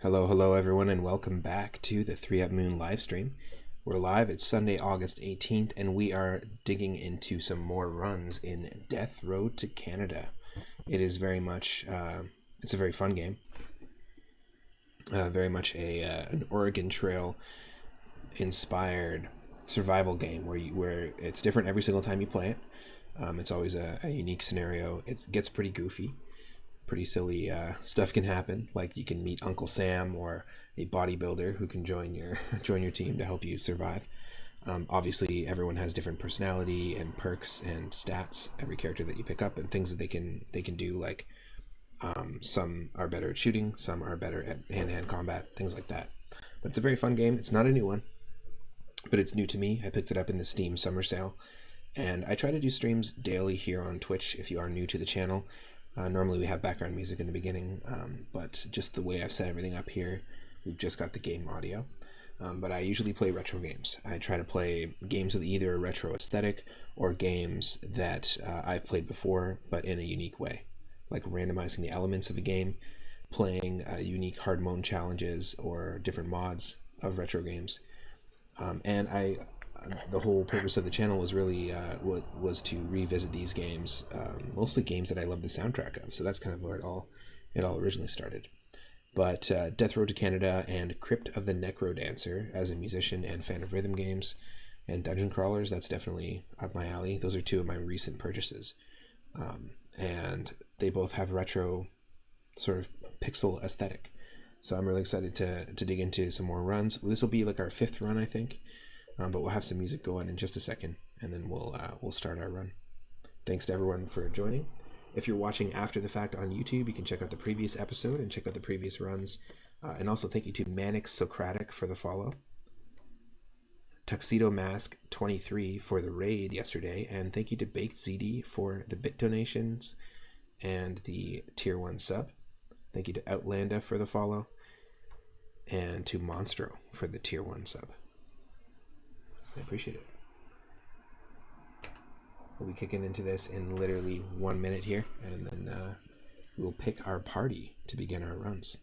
Hello everyone, and welcome back to the 3 Up Moon live stream. We're live. It's Sunday, August 18th, and we are digging into some more runs in Death Road to Canada. It is very much, it's a very fun game. Very much an Oregon Trail inspired survival game where it's different every single time you play it. It's always a unique scenario. It gets pretty goofy. Pretty silly stuff can happen, like you can meet Uncle Sam or a bodybuilder who can join your team to help you survive. Obviously everyone has different personality and perks and stats, every character that you pick up, and things that they can do, like some are better at shooting, some are better at hand-to-hand combat, things like that. But it's a very fun game. It's not a new one, but it's new to me. I picked it up in the Steam summer sale, and I try to do streams daily here on Twitch if you are new to the channel. Normally we have background music in the beginning, but just the way I've set everything up here, we've just got the game audio. But I usually play retro games. I try to play games with either a retro aesthetic or games that I've played before, but in a unique way, like randomizing the elements of a game, playing unique hard mode challenges or different mods of retro games. The whole purpose of the channel was really was to revisit these games, mostly games that I love the soundtrack of. So that's kind of where it all originally started. But Death Road to Canada and Crypt of the Necrodancer, as a musician and fan of rhythm games and dungeon crawlers, that's definitely up my alley. Those are two of my recent purchases, and they both have retro sort of pixel aesthetic. So I'm really excited to dig into some more runs. This will be like our 5th run, I think. But we'll have some music going in just a second, and then we'll start our run. Thanks to everyone for joining. If you're watching after the fact on YouTube, you can check out the previous episode and check out the previous runs. And also thank you to Manic Socratic for the follow, Tuxedo Mask 23 for the raid yesterday, and thank you to Baked ZD for the bit donations and the tier 1 sub. Thank you to Outlanda for the follow, and to Monstro for the tier 1 sub. I appreciate it. We'll be kicking into this in literally 1 minute here, and then we'll pick our party to begin our runs.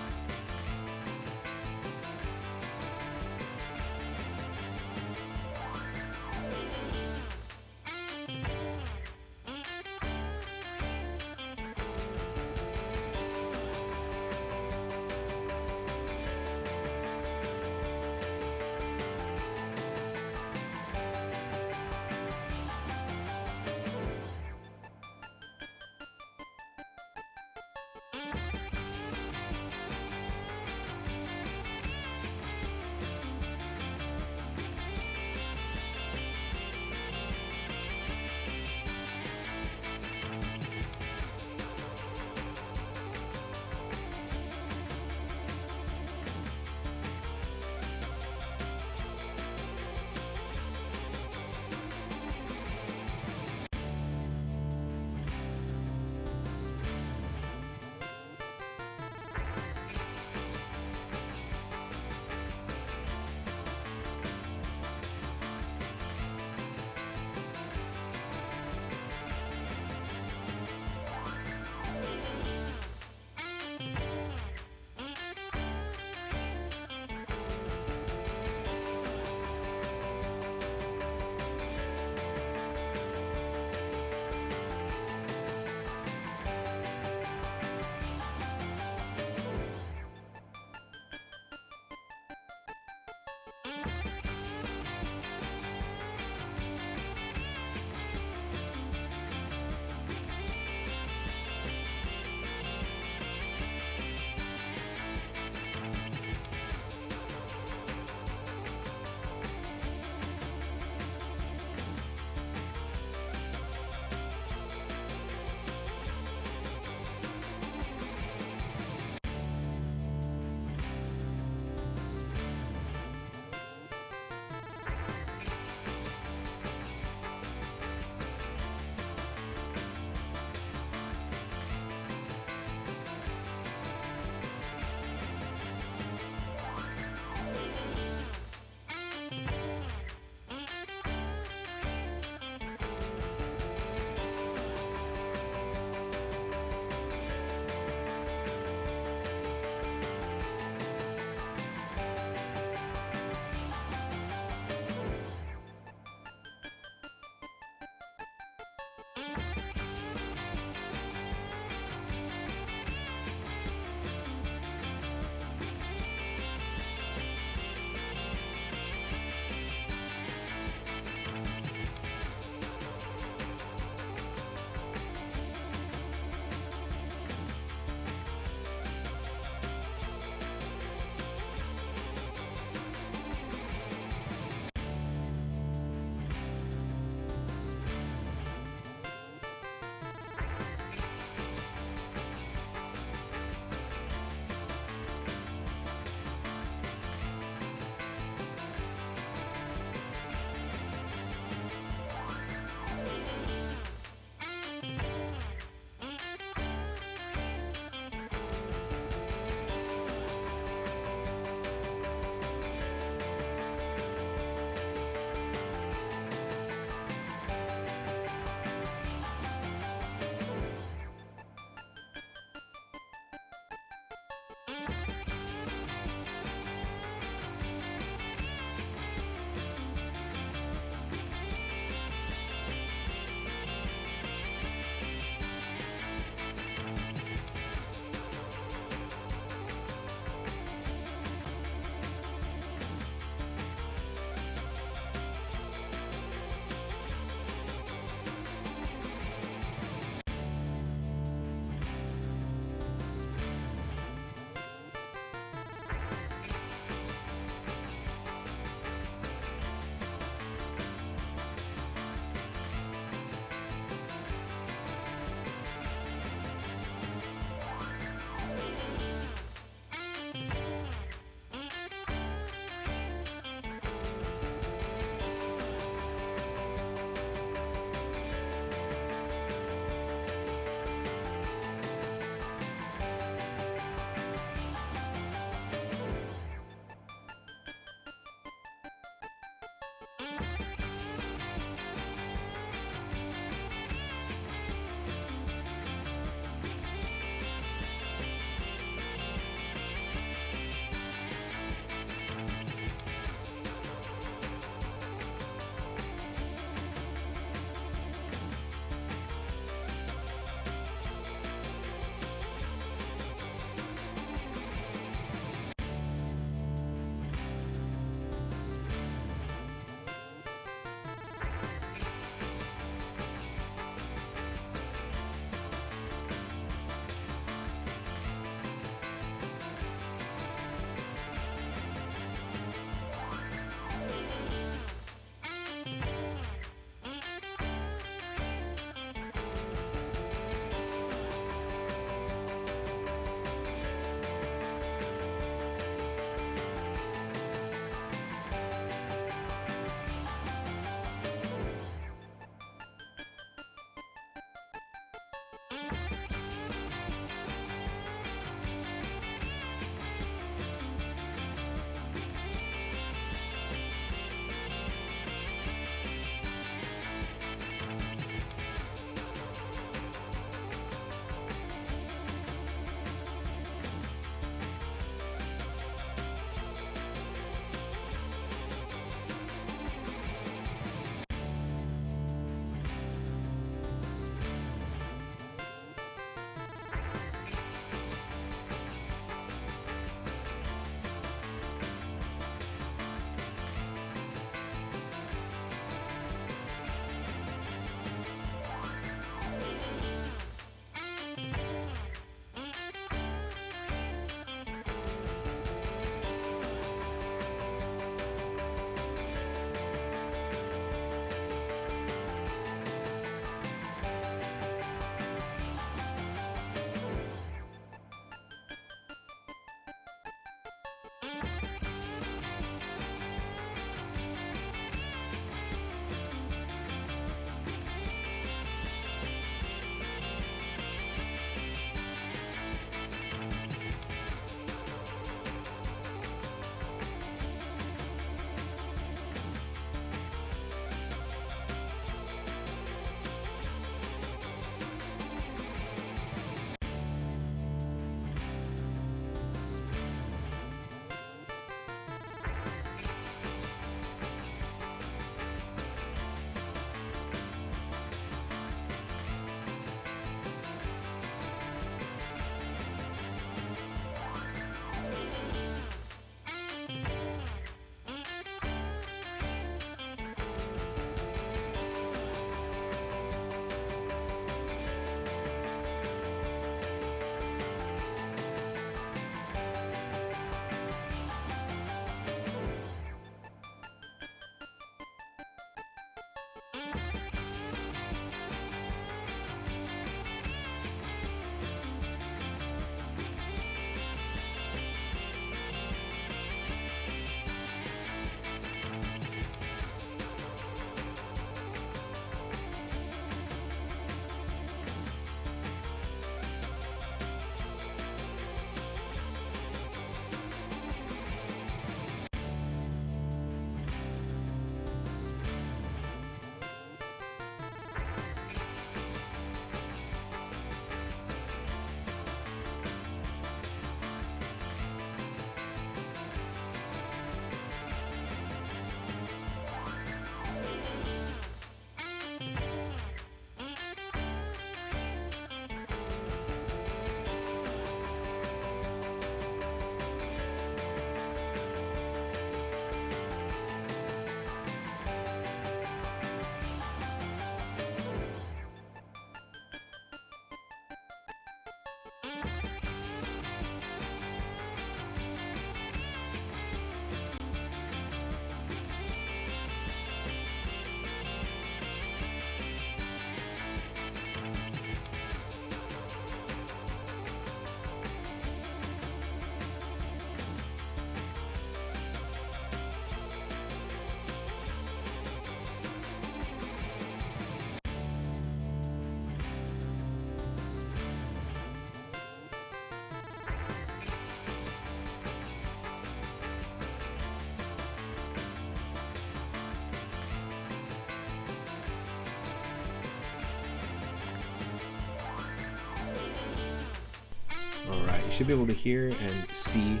should be able to hear and see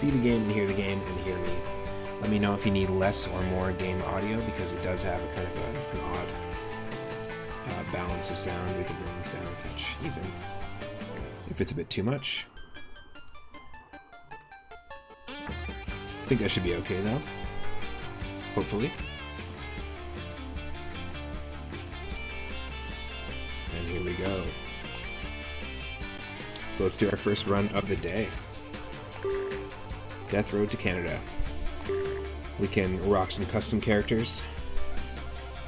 the game and hear the game and hear me. Let me know if you need less or more game audio, because it does have a kind of an odd balance of sound. We can bring this down a touch even if it's a bit too much. I think that should be okay though, hopefully. And here we go. So let's do our first run of the day. Death Road to Canada. We can rock some custom characters.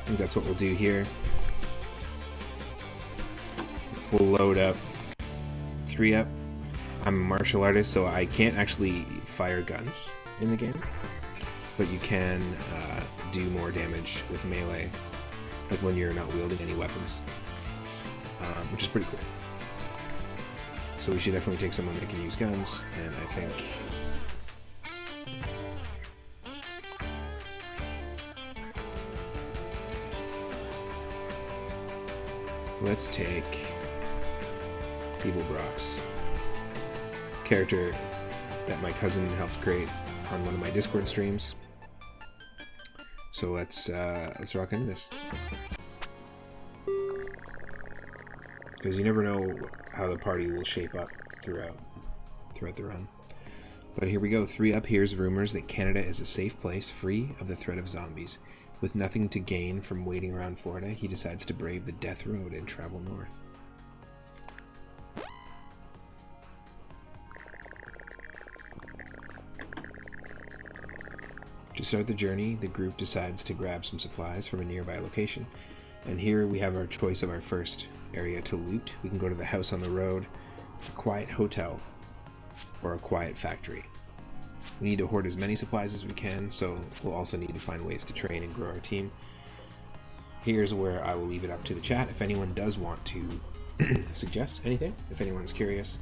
I think that's what we'll do here. We'll load up 3-up. I'm a martial artist, so I can't actually fire guns in the game, but you can do more damage with melee, like when you're not wielding any weapons, which is pretty cool. So we should definitely take someone that can use guns, and I think let's take Evil Brock's character that my cousin helped create on one of my Discord streams. So let's rock into this, because you never know how the party will shape up throughout the run. But here we go. 3-up hears rumors that Canada is a safe place, free of the threat of zombies. With nothing to gain from waiting around Florida, he decides to brave the death road and travel north. To start the journey, the group decides to grab some supplies from a nearby location. And here we have our choice of our first area to loot. We can go to the house on the road, a quiet hotel, or a quiet factory. We need to hoard as many supplies as we can, so we'll also need to find ways to train and grow our team. Here's where I will leave it up to the chat. If anyone does want to suggest anything, if anyone's curious,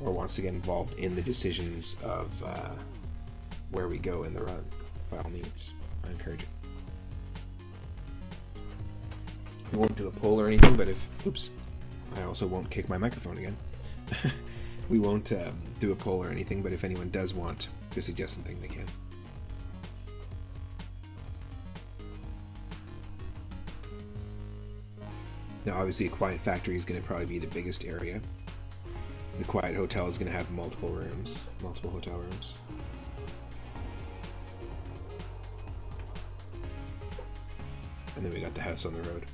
or wants to get involved in the decisions of where we go in the run, by all means, I encourage it. We won't do a poll or anything, but if... Oops. I also won't kick my microphone again. We won't do a poll or anything, but if anyone does want to suggest something, they can. Now, obviously, a quiet factory is going to probably be the biggest area. The quiet hotel is going to have multiple rooms, multiple hotel rooms. And then we got the house on the road.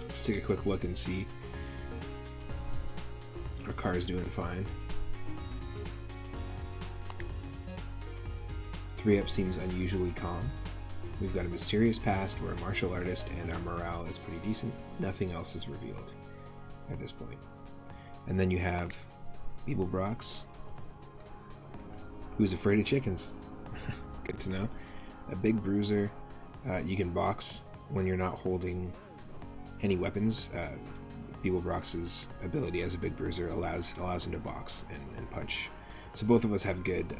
Let's take a quick look and see. Our car is doing fine. 3-up seems unusually calm. We've got a mysterious past, we're a martial artist, and our morale is pretty decent. Nothing else is revealed at this point. And then you have Evil Brox, who's afraid of chickens. Good to know. A big bruiser. You can box when you're not holding any weapons. Evil Brox's ability as a big bruiser allows him to box and punch. So both of us have good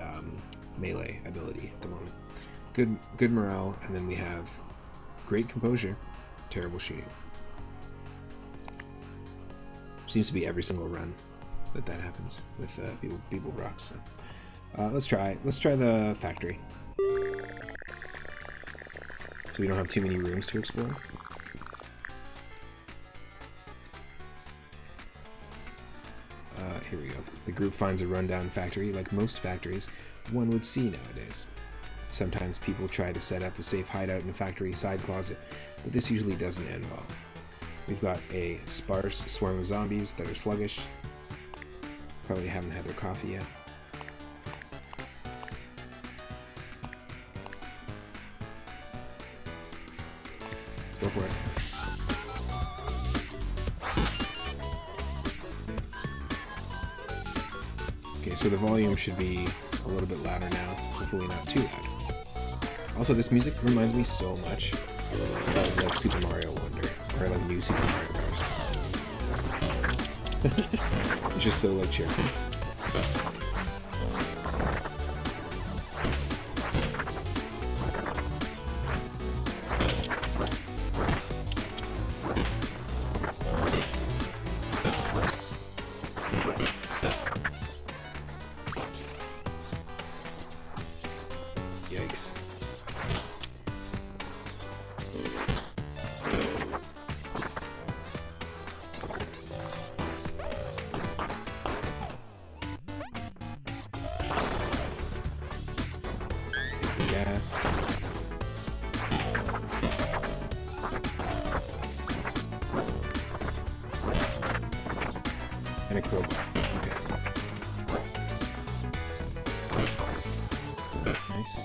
melee ability at the moment. Good morale, and then we have great composure, terrible shooting. Seems to be every single run that happens with Evil Brox. So let's try the factory. So we don't have too many rooms to explore. Here we go. The group finds a rundown factory. Like most factories one would see nowadays. Sometimes people try to set up a safe hideout in a factory side closet, but this usually doesn't end well. We've got a sparse swarm of zombies that are sluggish. Probably haven't had their coffee yet. Let's go for it. Okay, so the volume should be a little bit louder now, hopefully not too loud. Also, this music reminds me so much of like Super Mario Wonder, or like New Super Mario Bros. It's just so like cheerful. Yikes. Take the gas. And a crowbar. Okay. Nice.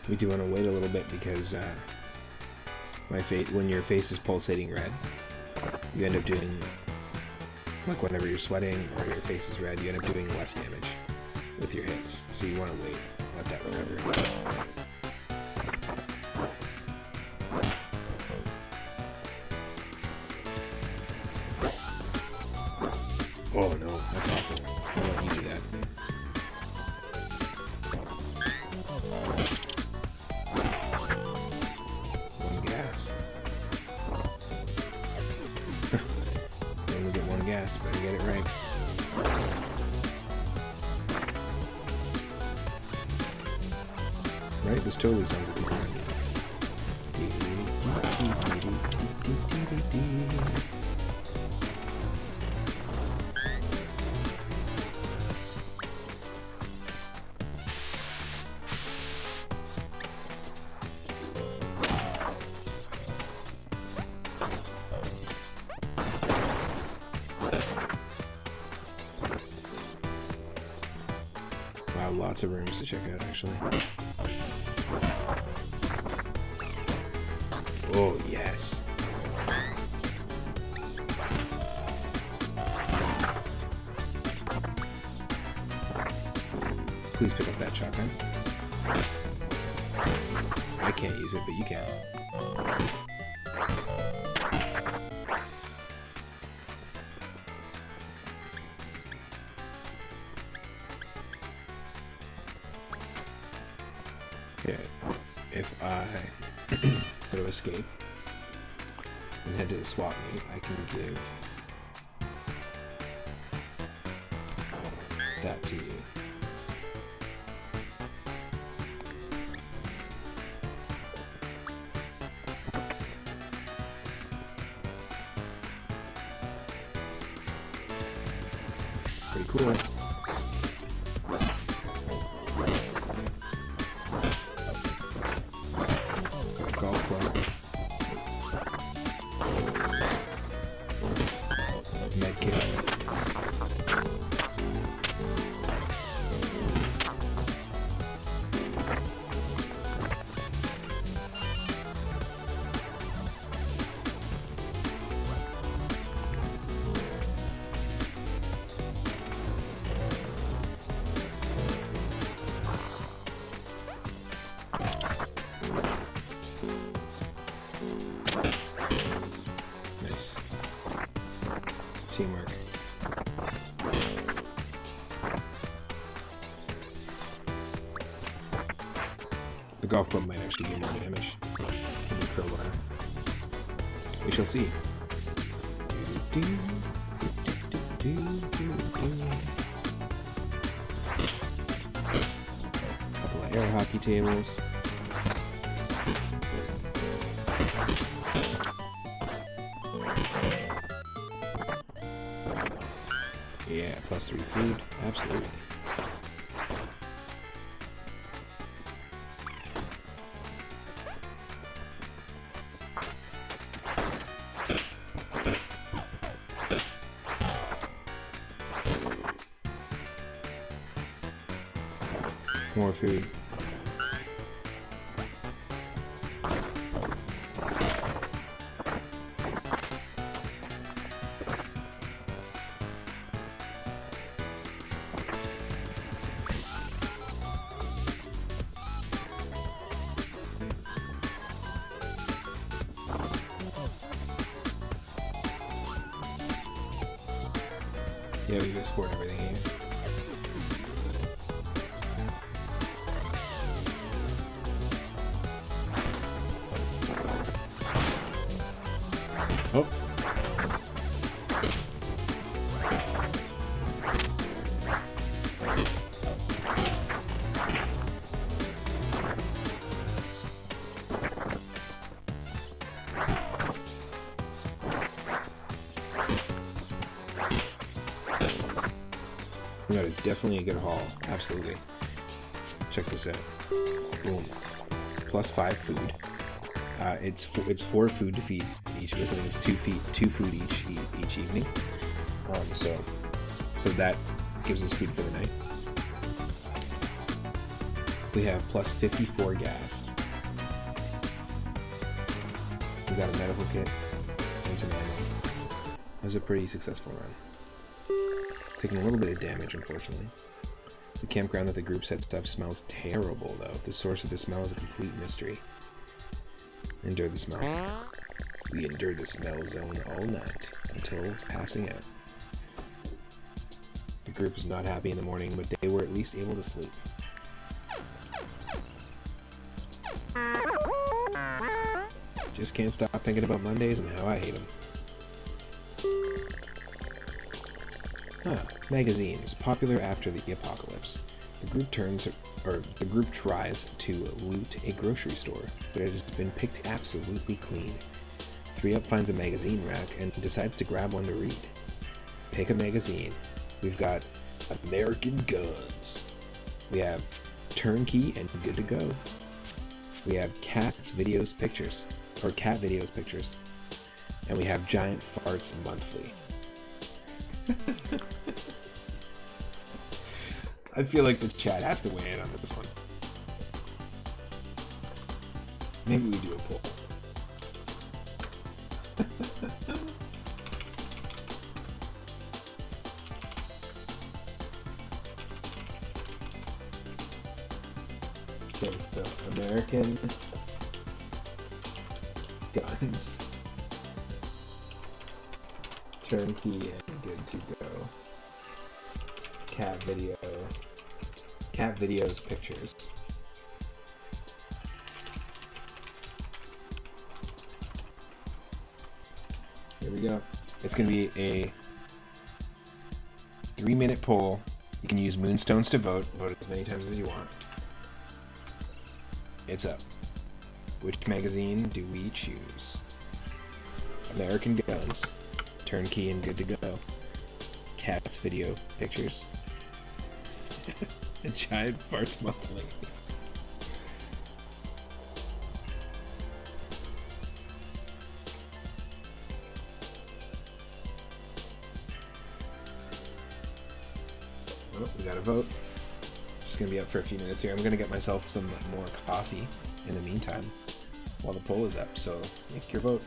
We do want to wait a little bit because when your face is pulsating red, you end up doing, like whenever you're sweating or your face is red, you end up doing less damage with your hits. So you want to wait, let that recover. Oh no, that's awful. Why don't you do that? One gas. You only get one gas, better get it right. Right? This totally sounds like background music. Wow, lots of rooms to check out, actually. Oh, yes. Please pick up that shotgun. I can't use it, but you can. Okay, if I go to escape and head to the swap meet, I can give that to you. Pretty cool. Golf club. Medkit. Nice. Teamwork. The golf club might actually do more damage than the crowbar. We shall see. Couple of air hockey tables. Yeah, +3 food, absolutely. More food. Yeah, we export everything here. Oh. We got definitely a good haul. Absolutely. Check this out. Boom. +5 food. It's 4 food to feed each of us. I think it's 2 food each evening. So that gives us food for the night. We have +54 gas. We got a medical kit and some ammo. It was a pretty successful run. Taking a little bit of damage, unfortunately. The campground that the group sets up smells terrible, though. The source of the smell is a complete mystery. Endure the smell. We endured the smell zone all night until passing out. The group was not happy in the morning, but they were at least able to sleep. Just can't stop thinking about Mondays and how I hate them. Magazines, popular after the apocalypse. The group tries to loot a grocery store, but it has been picked absolutely clean. 3UP finds a magazine rack and decides to grab one to read. Pick a magazine. We've got American Guns. We have Turnkey and Good to Go. We have Cat Videos Pictures. And we have Giant Farts Monthly. I feel like the chat has to weigh in on this one. Maybe we do a poll. Okay, so American Guns, Turnkey and Good to Go. Cat Videos Pictures. Here we go. It's going to be a 3-minute poll. You can use Moonstones to vote. Vote as many times as you want. It's up. Which magazine do we choose? American Guns, Turnkey and Good to Go, Cat's Video Pictures, and Giant Farts Monthly. Oh, we got a vote. Just gonna be up for a few minutes here. I'm gonna get myself some more coffee in the meantime while the poll is up, so make your vote.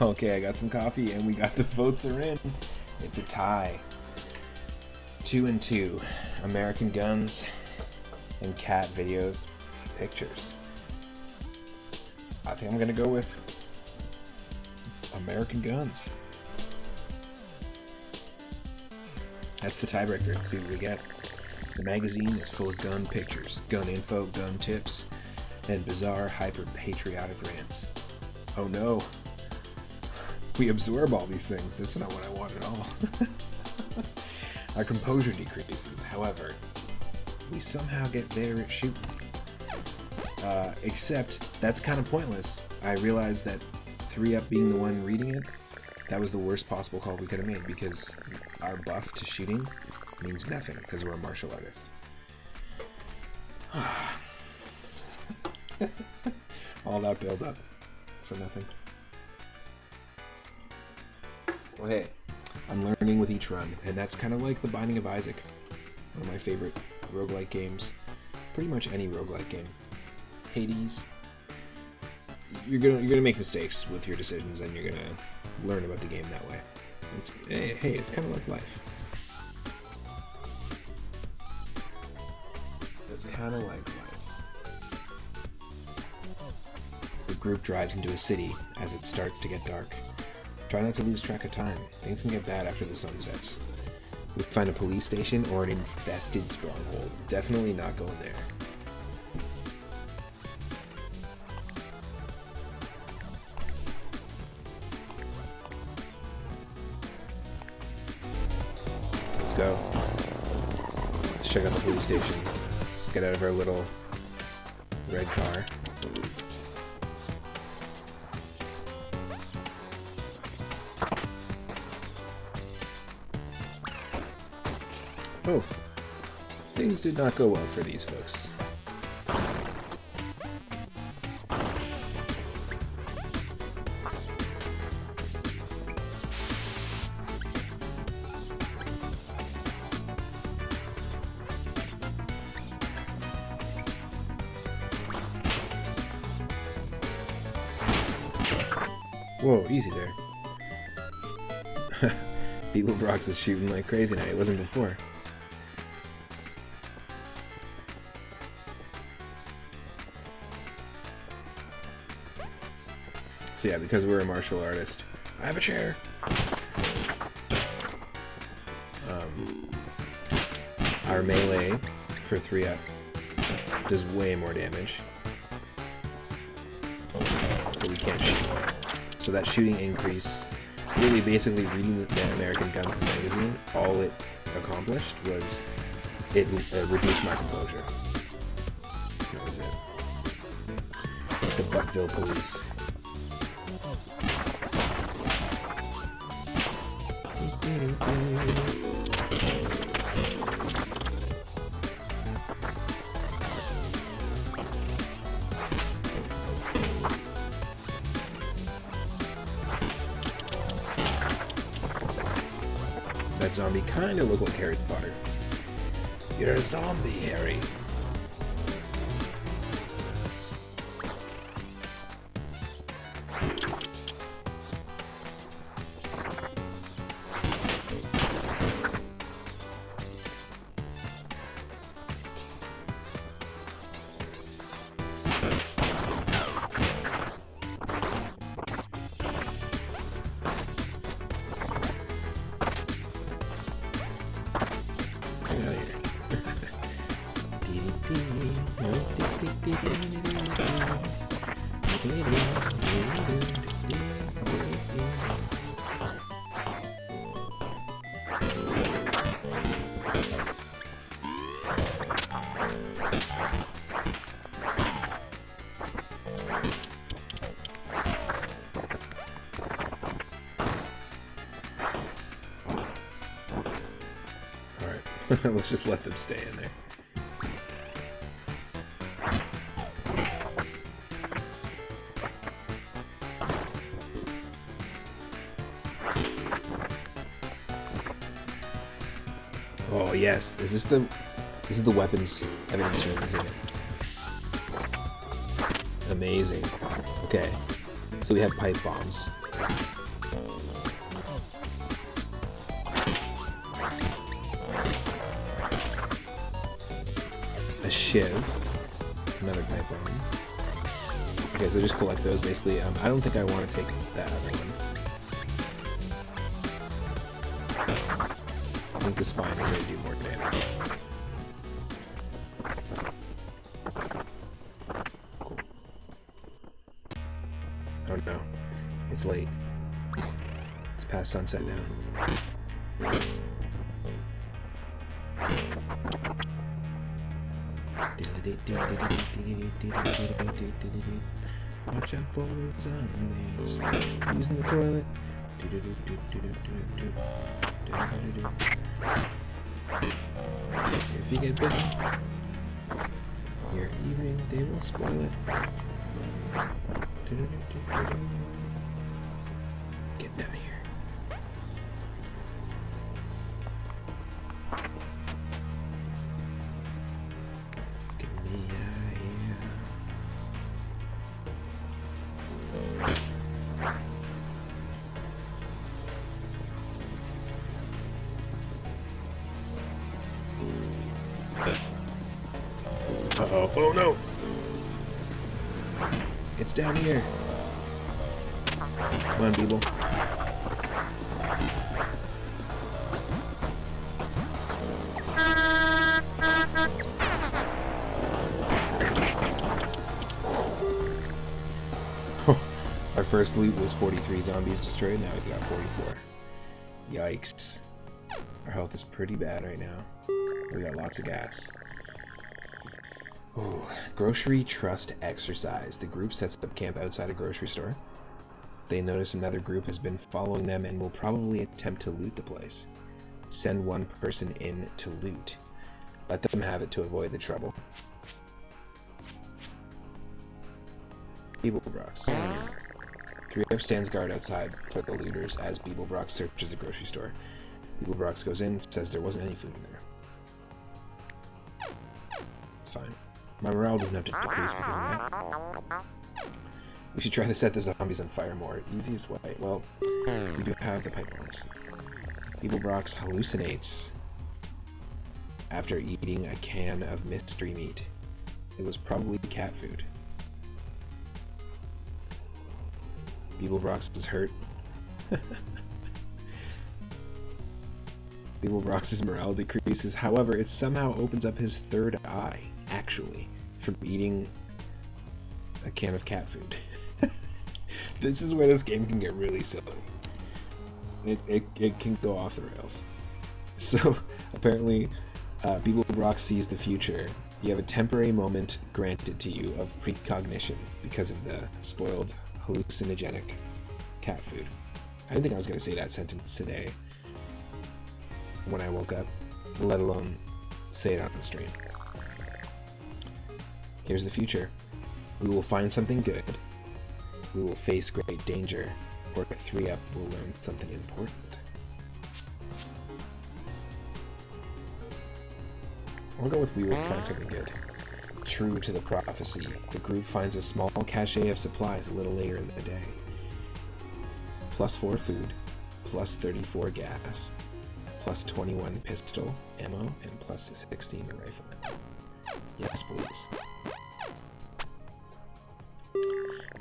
Okay, I got some coffee and we got the votes are in. It's a tie. 2-2. American Guns and cat videos pictures. I think I'm gonna go with American Guns. That's the tiebreaker. Let's see what we get. The magazine is full of gun pictures, gun info, gun tips, and bizarre, hyper-patriotic rants. Oh no. We absorb all these things. That's not what I want at all. Our composure decreases. However, we somehow get better at shooting. Except, that's kind of pointless. I realized that 3-Up being the one reading it, that was the worst possible call we could have made, because our buff to shooting means nothing, because we're a martial artist. All that build up for nothing. Well, hey, I'm learning with each run, and that's kind of like The Binding of Isaac, one of my favorite roguelike games. Pretty much any roguelike game. Hades. You're gonna make mistakes with your decisions, and you're gonna learn about the game that way. Hey, it's kind of like life. It's kind of like life. The group drives into a city as it starts to get dark. Try not to lose track of time. Things can get bad after the sun sets. We find a police station or an infested stronghold. Definitely not going there. Let's go. Let's check out the police station. Get out of our little red car. Oh, things did not go well for these folks. Whoa, easy there. Beetle Brox is shooting like crazy now. It wasn't before. So yeah, because we're a martial artist, I have a chair. Our melee for 3-Up does way more damage, but we can't shoot. So that shooting increase, really basically reading the American Guns magazine, all it accomplished was it reduced my composure. That was it. It's the Buckville Police. That zombie kind of looked like Harry Potter. You're a zombie, Harry. Let's just let them stay in there. Oh yes, this is the weapons evidence room, isn't it? Amazing. Okay, so we have pipe bombs. A shiv. Another pipe bomb. Okay, so just collect those basically. I don't think I want to take that other one. I think the spine is going to do more damage. Cool. Oh no. It's late. It's past sunset now. Watch out for the zombies. Using the toilet. If you get bitten, your evening they will spoil it. Get down here. Get me out of here. Uh-oh. Oh no! It's down here. Come on, people. Our first loot was 43 zombies destroyed, now we got 44. Yikes. Our health is pretty bad right now. We got lots of gas. Ooh. Grocery Trust Exercise. The group sets up camp outside a grocery store. They notice another group has been following them and will probably attempt to loot the place. Send one person in to loot. Let them have it to avoid the trouble. Beeblebrox. 3-up stands guard outside for the looters as Beeblebrox searches the grocery store. Beeblebrox goes in, says there wasn't any food in there. It's fine. My morale doesn't have to decrease because of that. We should try to set the zombies on fire more. Easiest way. Well, we do have the pipe bombs. Beeblebrox hallucinates after eating a can of mystery meat. It was probably cat food. Beeblebrox is hurt. Beeblebrox's morale decreases. However, it somehow opens up his third eye, actually, from eating a can of cat food. This is where this game can get really silly. It can go off the rails. So, apparently, Beeblebrox sees the future. You have a temporary moment granted to you of precognition because of the spoiled hallucinogenic cat food. I didn't think I was going to say that sentence today when I woke up, let alone say it on the stream. Here's the future. We will find something good. We will face great danger. Or 3-up will learn something important. I'll go with we will find something good. True to the prophecy, the group finds a small cache of supplies a little later in the day. +4 food, +34 gas, +21 pistol ammo, and +16 rifle ammo. Yes, please.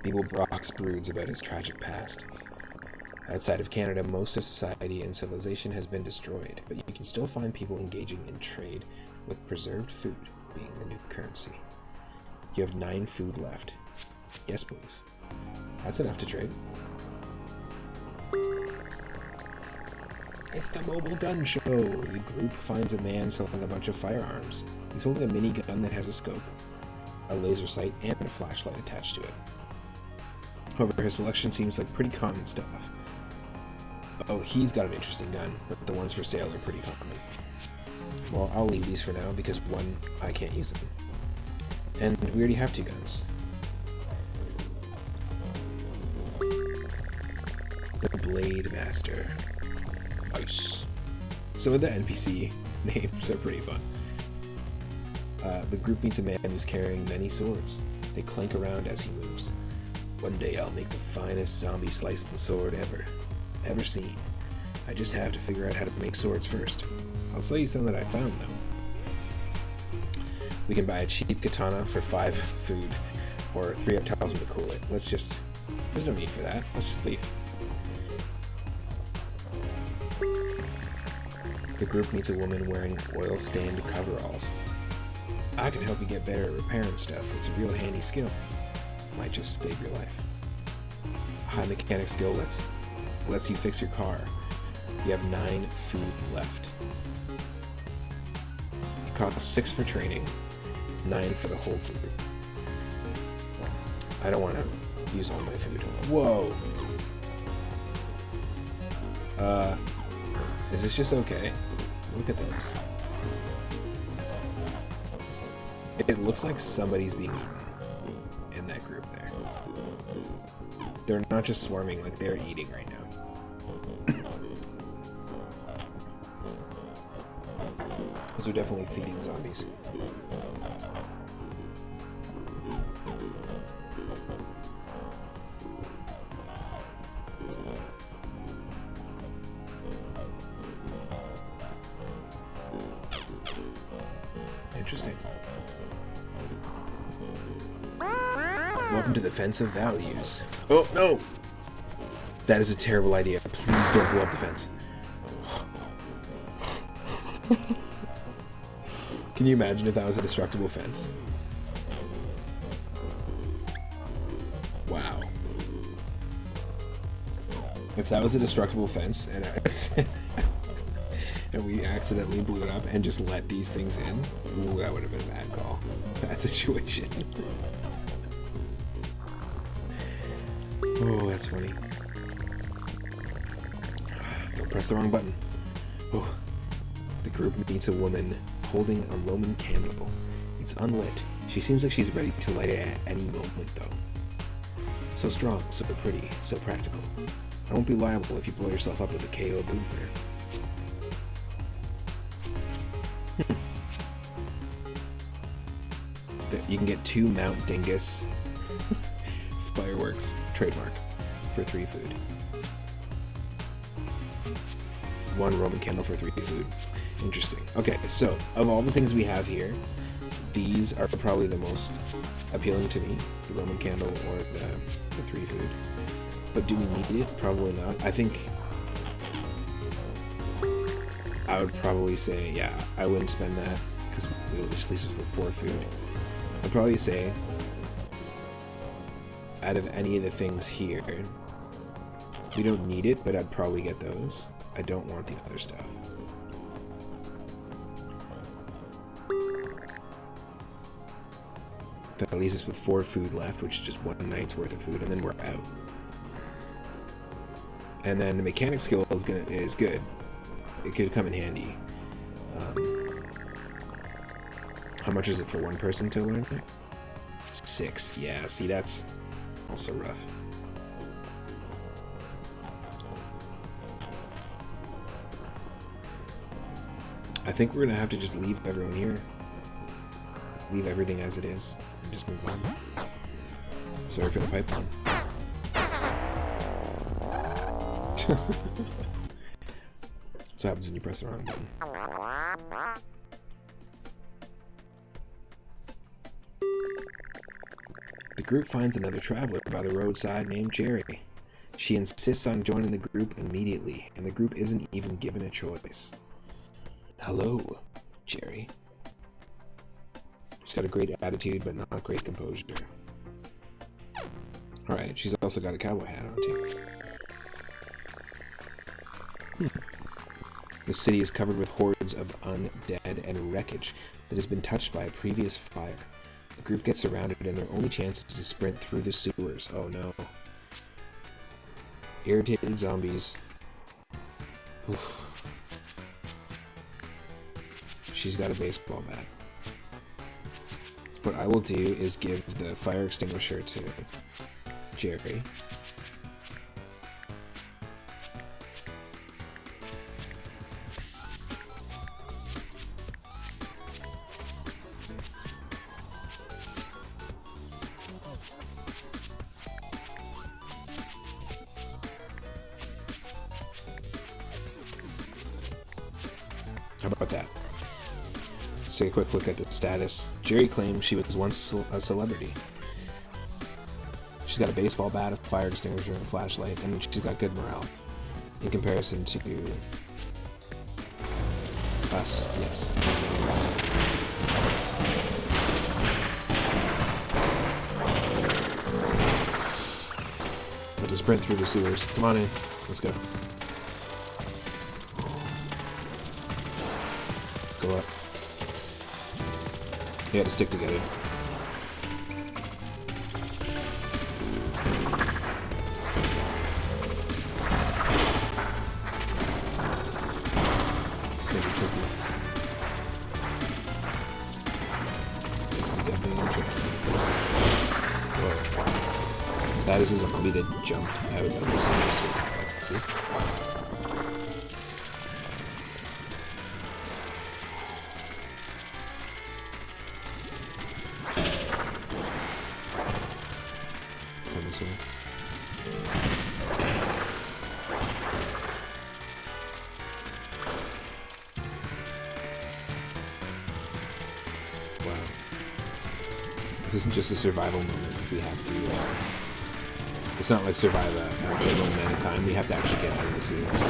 Beeblebrox broods about his tragic past. Outside of Canada, most of society and civilization has been destroyed, but you can still find people engaging in trade, with preserved food being the new currency. You have 9 food left. Yes, please. That's enough to trade. It's the mobile gun show! The group finds a man selling a bunch of firearms. He's holding a minigun that has a scope, a laser sight, and a flashlight attached to it. However, his selection seems like pretty common stuff. Oh, he's got an interesting gun, but the ones for sale are pretty common. Well, I'll leave these for now, because one, I can't use them. And we already have 2 guns. The Blade Master. Nice. Some of the NPC names are pretty fun. The group meets a man who's carrying many swords. They clank around as he moves. One day I'll make the finest zombie slicing sword ever seen. I just have to figure out how to make swords first. I'll sell you some that I found, though. We can buy a cheap katana for 5 food, or 3 up talisman to cool it. There's no need for that. Let's just leave. The group meets a woman wearing oil-stained coveralls. I can help you get better at repairing stuff. It's a real handy skill. Might just save your life. A high mechanic skill lets you fix your car. You have 9 food left. It costs 6 for training, 9 for the whole group. I don't want to use all my food. Whoa! Is this just okay? Look at this. It looks like somebody's being eaten in that group there. They're not just swarming, like they're eating right now. Those are definitely feeding zombies. Interesting. Welcome to the Fence of Values. Oh, no! That is a terrible idea. Please don't blow up the fence. Can you imagine if that was a destructible fence? Wow. If that was a destructible fence and and we accidentally blew it up and just let these things in, ooh, that would have been a bad call. That situation. Oh, that's funny. Don't press the wrong button. Oh. The group meets a woman holding a Roman candle. It's unlit. She seems like she's ready to light it at any moment, though. So strong, so pretty, so practical. I won't be liable if you blow yourself up with a KO boomer. You can get 2 Mount Dingus fireworks, trademark, for 3 food. 1 Roman candle for 3 food. Interesting. Okay, so of all the things we have here, these are probably the most appealing to me, the Roman candle or the 3 food. But do we need it? Probably not. I think I would probably say, yeah, I wouldn't spend that because we'll just leave us with 4 food. I'd probably say out of any of the things here, we don't need it, but I'd probably get those. I don't want the other stuff. That leaves us with 4 food left, which is just 1 night's worth of food, and then we're out. And then the mechanic skill is good. It could come in handy. How much is it for 1 person to learn it? 6. Yeah, see, that's also rough. I think we're gonna have to just leave everyone here. Leave everything as it is and just move on. Sorry for the pipeline. That's what happens when you press the wrong button. The group finds another traveler by the roadside named Jerry. She insists on joining the group immediately, and the group isn't even given a choice. Hello, Jerry. She's got a great attitude, but not great composure. Alright, she's also got a cowboy hat on, too. The city is covered with hordes of undead and wreckage that has been touched by a previous fire. The group gets surrounded, and their only chance is to sprint through the sewers. Oh no. Irritated zombies. Oof. She's got a baseball bat. What I will do is give the fire extinguisher to Jerry. How about that? Let's take a quick look at the status. Jerry claims she was once a celebrity. She's got a baseball bat, a fire extinguisher, and a flashlight, and she's got good morale. In comparison to us, yes. But to sprint through the sewers. Come on in. Let's go. Let's go up. We gotta stick together. It's gonna be tricky. This is definitely gonna be tricky. Whoa. That is a zombie that jumped out of the sewers. See? Wow. This isn't just a survival moment. We have to... it's not like survive a little amount of time. We have to actually get out of the sewers.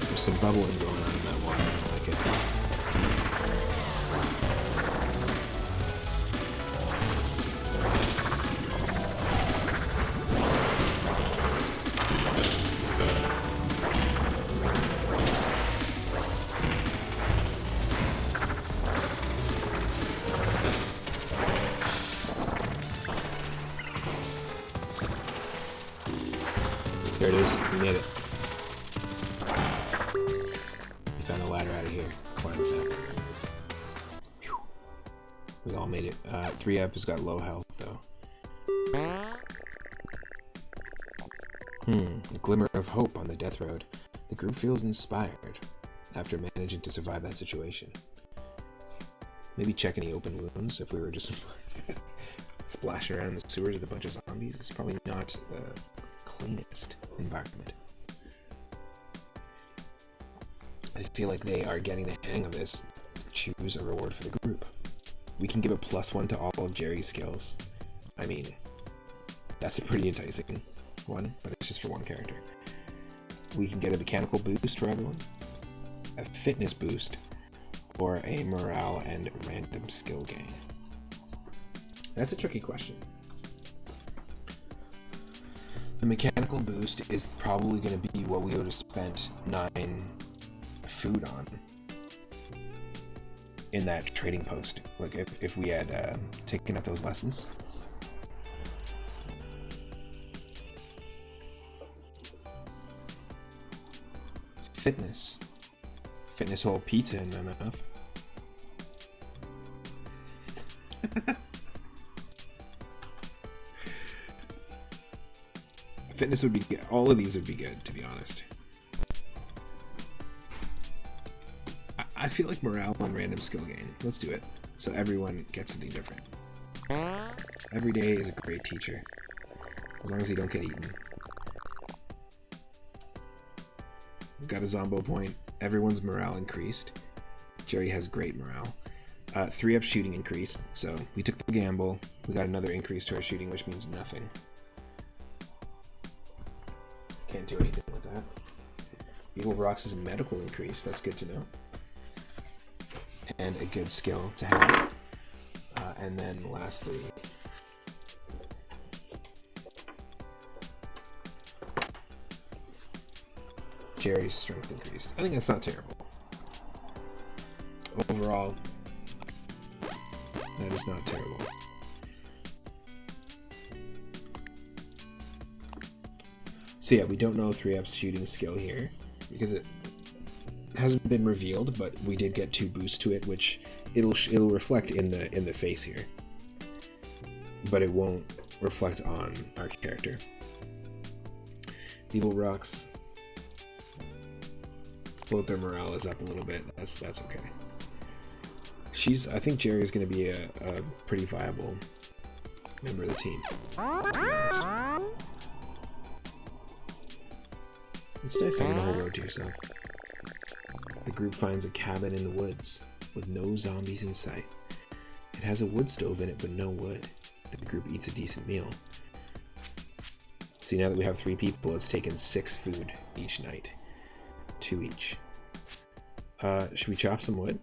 There's some bubbling going on in that water. I don't like it. There it is. We made it. We found a ladder out of here. Climb that. Whew. We all made it. 3-Up has got low health, though. A glimmer of hope on the death road. The group feels inspired after managing to survive that situation. Maybe check any open wounds if we were just splashing around in the sewers with a bunch of zombies. It's probably not the cleanest environment. I feel like they are getting the hang of this. Choose a reward for the group. We can give a +1 to all of Jerry's skills. I mean, that's a pretty enticing one, but it's just for one character. We can get a mechanical boost for everyone, a fitness boost, or a morale and random skill gain. That's a tricky question. The mechanical boost is probably going to be what we would have spent 9 food on in that trading post. Like if we had taken up those lessons. Fitness. Fitness whole pizza in my mouth. Fitness would be good. All of these would be good, to be honest. I feel like morale and random skill gain. Let's do it. So everyone gets something different. Every day is a great teacher. As long as you don't get eaten. Got a Zombo point. Everyone's morale increased. Jerry has great morale. 3-Up shooting increased. So we took the gamble. We got another increase to our shooting, which means nothing. Can't do anything with that. Evil Rocks is a medical increase. That's good to know. And a good skill to have. And then lastly, Jerry's strength increased. I think that's not terrible. Overall, that is not terrible. So yeah, we don't know 3-Up's shooting skill here because it hasn't been revealed, but we did get 2 boosts to it, which it'll reflect in the face here, but it won't reflect on our character. Evil Rocks. Both their morale is up a little bit. That's okay. I think Jerry's going to be a pretty viable member of the team, to be honest. It's nice having the whole road to yourself. The group finds a cabin in the woods with no zombies in sight. It has a wood stove in it, but no wood. The group eats a decent meal. See, now that we have 3 people, it's taken 6 food each night. 2 each. Should we chop some wood?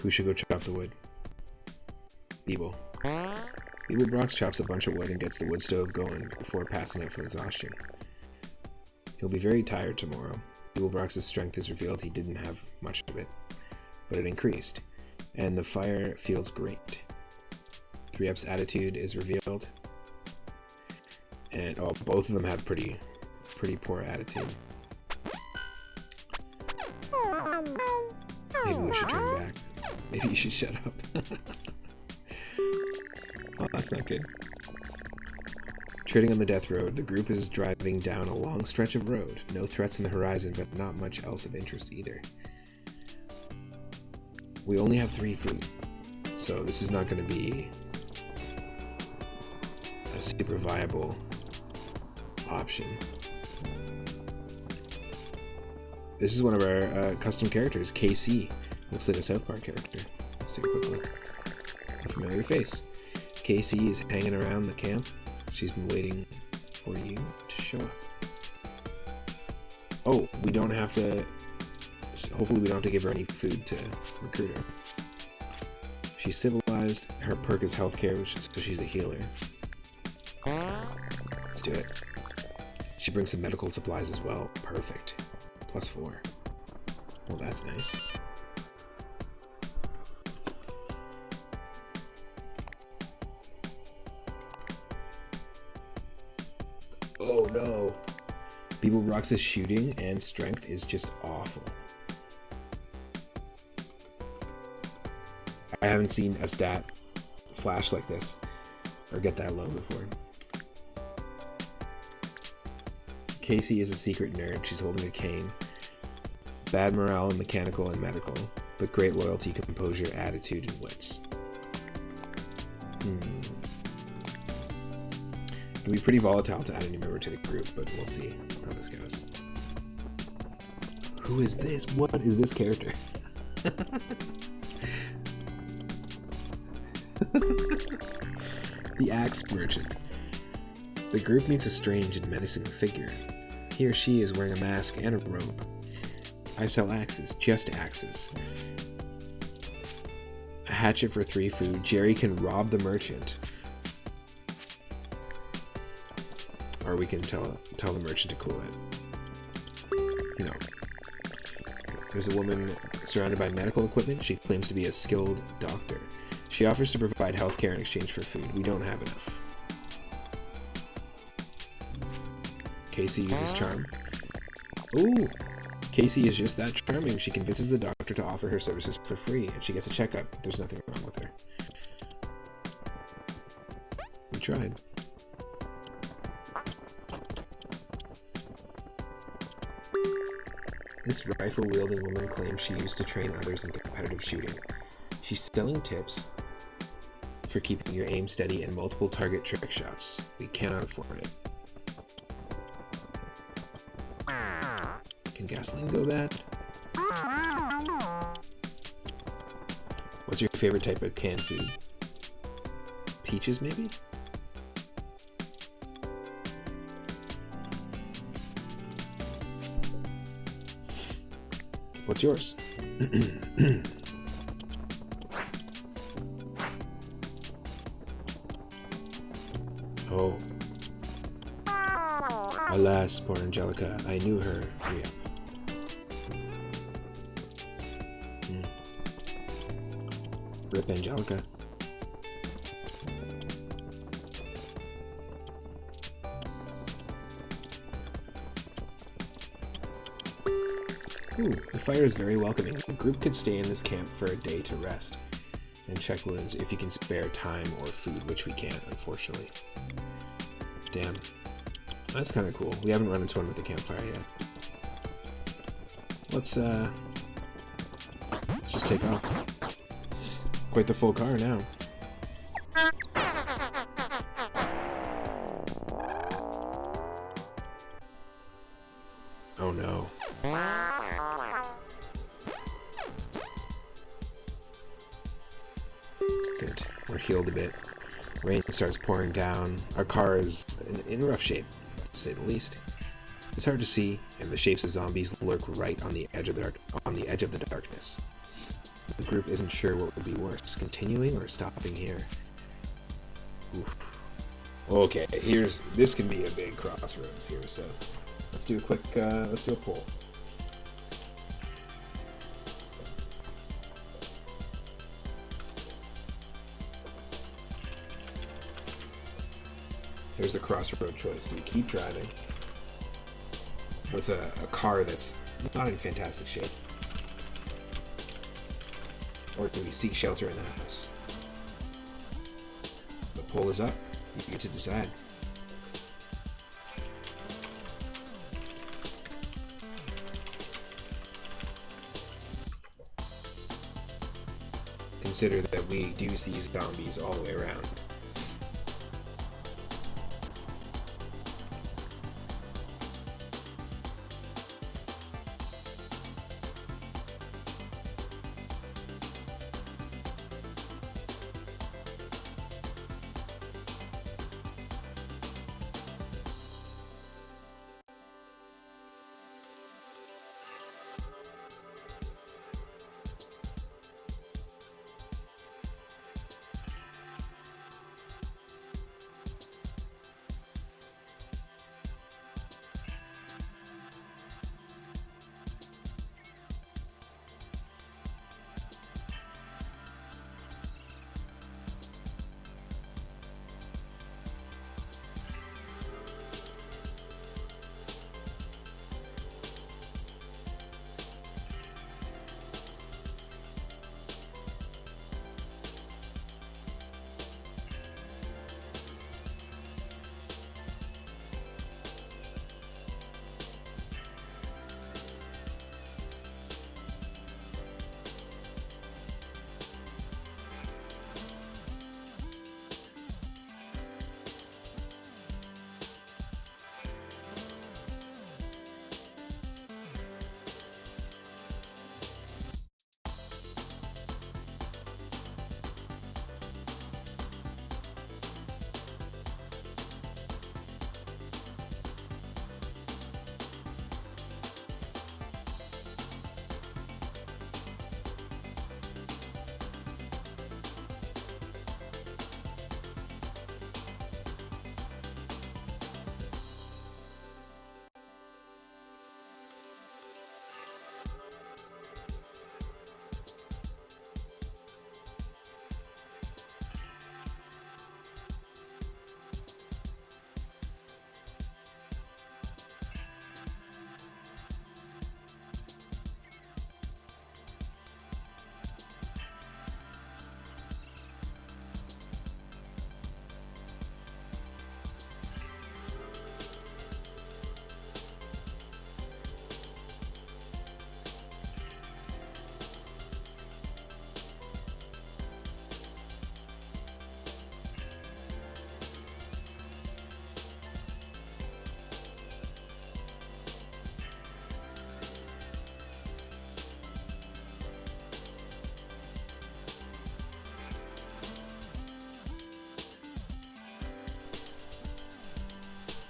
Who should go chop the wood? Beeble. Beeble Brox chops a bunch of wood and gets the wood stove going before passing out from exhaustion. He'll be very tired tomorrow. Beeble Brox's strength has revealed he didn't have much of it, but it increased, and the fire feels great. 3Up's attitude is revealed, and both of them have pretty poor attitude. Maybe we should turn back. Maybe you should shut up. Oh, that's not good. Treading on the death road, the group is driving down a long stretch of road. No threats on the horizon, but not much else of interest either. We only have 3 food, so this is not going to be a super viable option. This is one of our custom characters, KC. Looks like a South Park character. Let's take a quick look. A familiar face. KC is hanging around the camp. She's been waiting for you to show up. Oh, we don't have to... Hopefully we don't have to give her any food to recruit her. She's civilized. Her perk is healthcare, so she's a healer. Let's do it. She brings some medical supplies as well. Perfect. +4. Well, that's nice. Oh no! Beeble Brox's shooting and strength is just awful. I haven't seen a stat flash like this, or get that low before. Casey is a secret nerd. She's holding a cane. Bad morale in mechanical and medical, but great loyalty, composure, attitude, and wits. It can be pretty volatile to add a new member to the group, but we'll see how this goes. Who is this? What is this character? The Axe Merchant. The group meets a strange and menacing figure. He or she is wearing a mask and a robe. I sell axes, just axes. A hatchet for 3 food. Jerry can rob the merchant. Or we can tell the merchant to cool it. You know. There's a woman surrounded by medical equipment. She claims to be a skilled doctor. She offers to provide healthcare in exchange for food. We don't have enough. Casey uses charm. Ooh! Casey is just that charming. She convinces the doctor to offer her services for free, and she gets a checkup. There's nothing wrong with her. We tried. This rifle-wielding woman claims she used to train others in competitive shooting. She's selling tips for keeping your aim steady and multiple target trick shots. We cannot afford it. Can gasoline go bad? What's your favorite type of canned food? Peaches, maybe? What's yours? Oh. Alas, poor Angelica. I knew her. Yeah. Rip Angelica. Ooh, the fire is very welcoming. The group could stay in this camp for a day to rest. and check wounds if you can spare time or food, which we can't, unfortunately. Damn. That's kind of cool. We haven't run into one with a campfire yet. Let's just take off. Quite the full car now. Oh no. Good. We're healed a bit. Rain starts pouring down. Our car is in rough shape, to say the least. It's hard to see, and the shapes of zombies lurk right on the edge of the darkness. The group isn't sure what would be worse, continuing or stopping here. Oof. Okay, this can be a big crossroads here, so let's do a quick let's do a poll. Here's the crossroad choice. Do we keep driving with a car that's not in fantastic shape? Or do we seek shelter in the house? The poll is up. You get to decide. Consider that we do see zombies all the way around.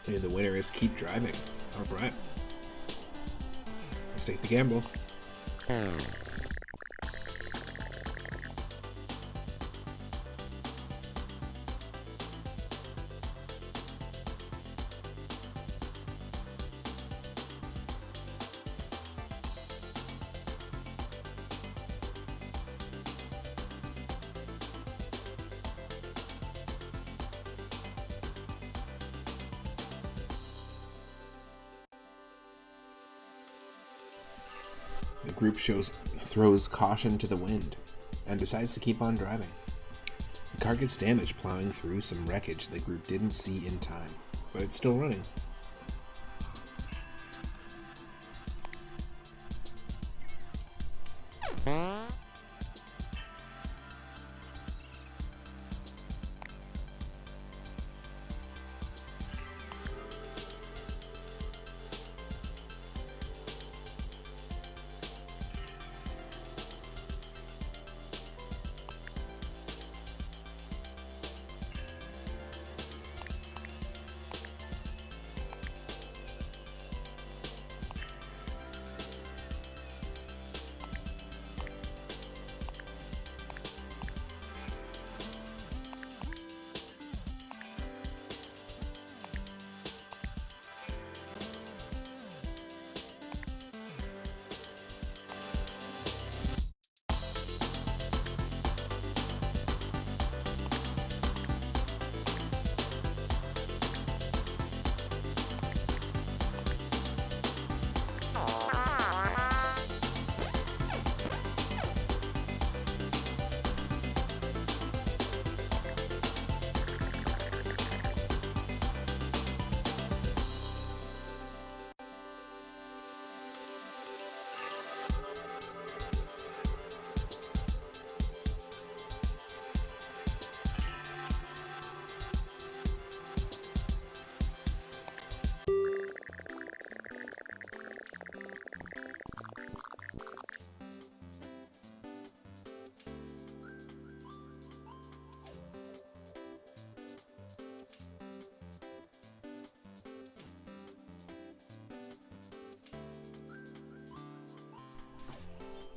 And the winner is keep driving. Alright. Let's take the gamble. The group throws caution to the wind. and decides to keep on driving. The car gets damaged plowing through some wreckage the group didn't see in time, but it's still running.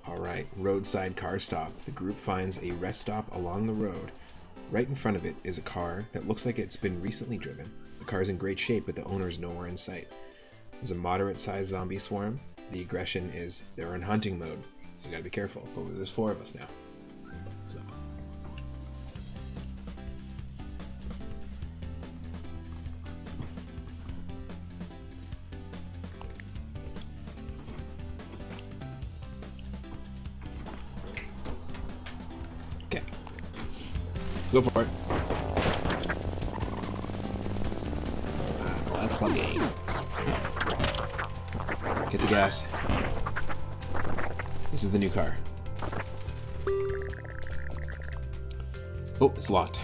Alright, roadside car stop. The group finds a rest stop along the road. Right in front of it is a car that looks like it's been recently driven. The car is in great shape, but the owner is nowhere in sight. There's a moderate-sized zombie swarm. The aggression is they're in hunting mode, so you gotta be careful. But there's 4 of us now. So. Okay. Let's go for it. Let's plug. Get the gas. This is the new car. Oh, it's locked.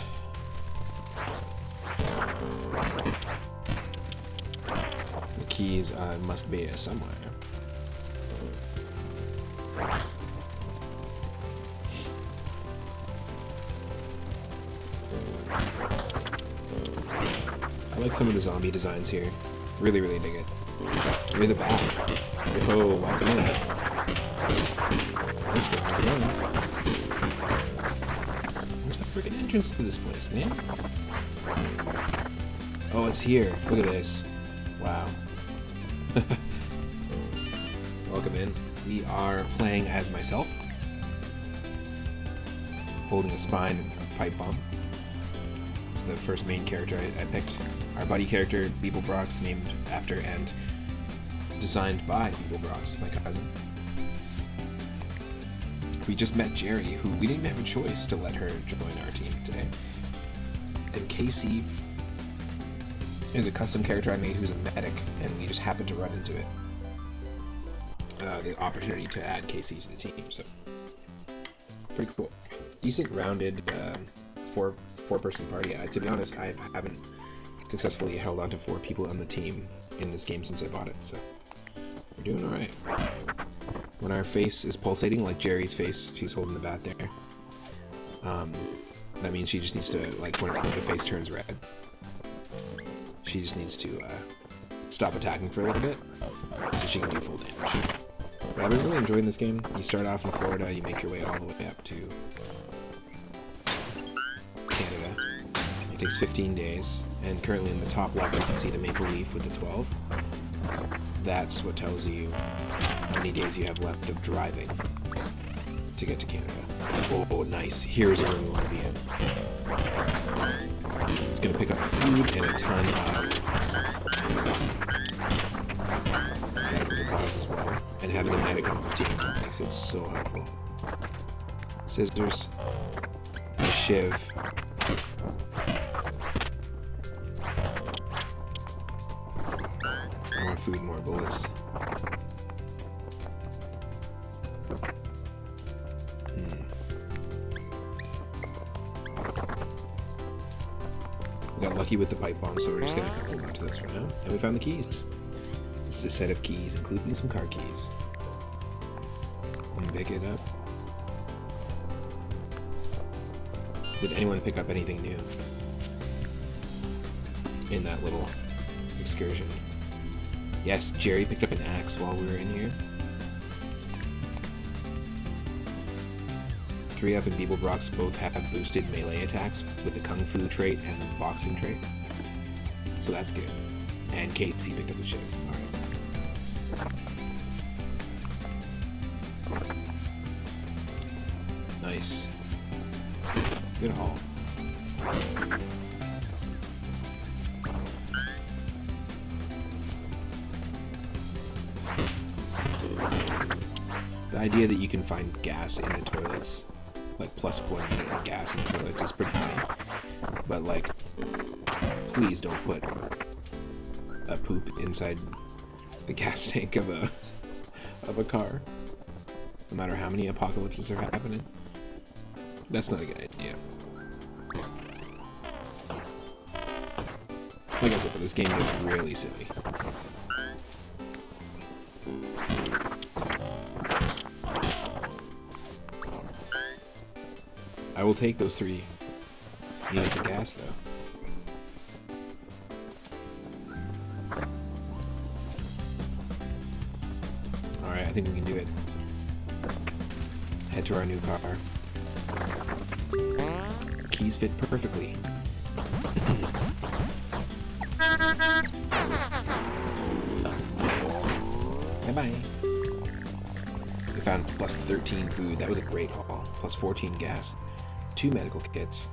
The keys must be somewhere. I like some of the zombie designs here. Really, really dig it. You're the bat. Oh, welcome in. Nice guy, how's it going? Where's the freaking entrance to this place, man? Oh, it's here. Look at this. Wow. Welcome in. We are playing as myself. Holding a spine of pipe bomb. It's the first main character I picked. Our buddy character, Beeblebrox, named after and designed by Beeblebrox, my cousin. We just met Jerry, who we didn't have a choice to let her join our team today. And Casey is a custom character I made who's a medic, and we just happened to run into it. The opportunity to add Casey to the team, so pretty cool. Decent rounded four-person party. To be honest, I haven't successfully held on to 4 people on the team in this game since I bought it, so we're doing alright. When our face is pulsating, like Jerry's face, she's holding the bat there. That means she just needs to, like, when the face turns red, she just needs to stop attacking for a little bit, so she can do full damage. But I've been really enjoying this game. You start off in Florida, you make your way all the way up to Canada. It takes 15 days, and currently in the top left you can see the maple leaf with the 12. That's what tells you how many days you have left of driving to get to Canada. Oh, nice. Here's where we want to be in. It's going to pick up food and a ton of medical supplies as well. And having a medic on the team makes it so helpful. Scissors. A shiv. More food, more bullets. We got lucky with the pipe bomb, so we're just gonna hold on to this for now. And we found the keys. This is a set of keys, including some car keys. And pick it up. Did anyone pick up anything new in that little excursion? Yes, Jerry picked up an axe while we were in here. 3-Up and Beeblebrox both have boosted melee attacks with the Kung Fu trait and the boxing trait. So that's good. And Casey picked up the shift. Alright. Nice. Good haul. The idea that you can find gas in the toilets, like +1 minute of gas in the toilets, is pretty funny. But like, please don't put a poop inside the gas tank of a car. No matter how many apocalypses are happening. That's not a good idea. Like I said, but this game gets really silly. I will take those 3 units of gas, though. Alright, I think we can do it. Head to our new car. Keys fit perfectly. Bye-bye. We found +13 food. That was a great haul. +14 gas. 2 medical kits.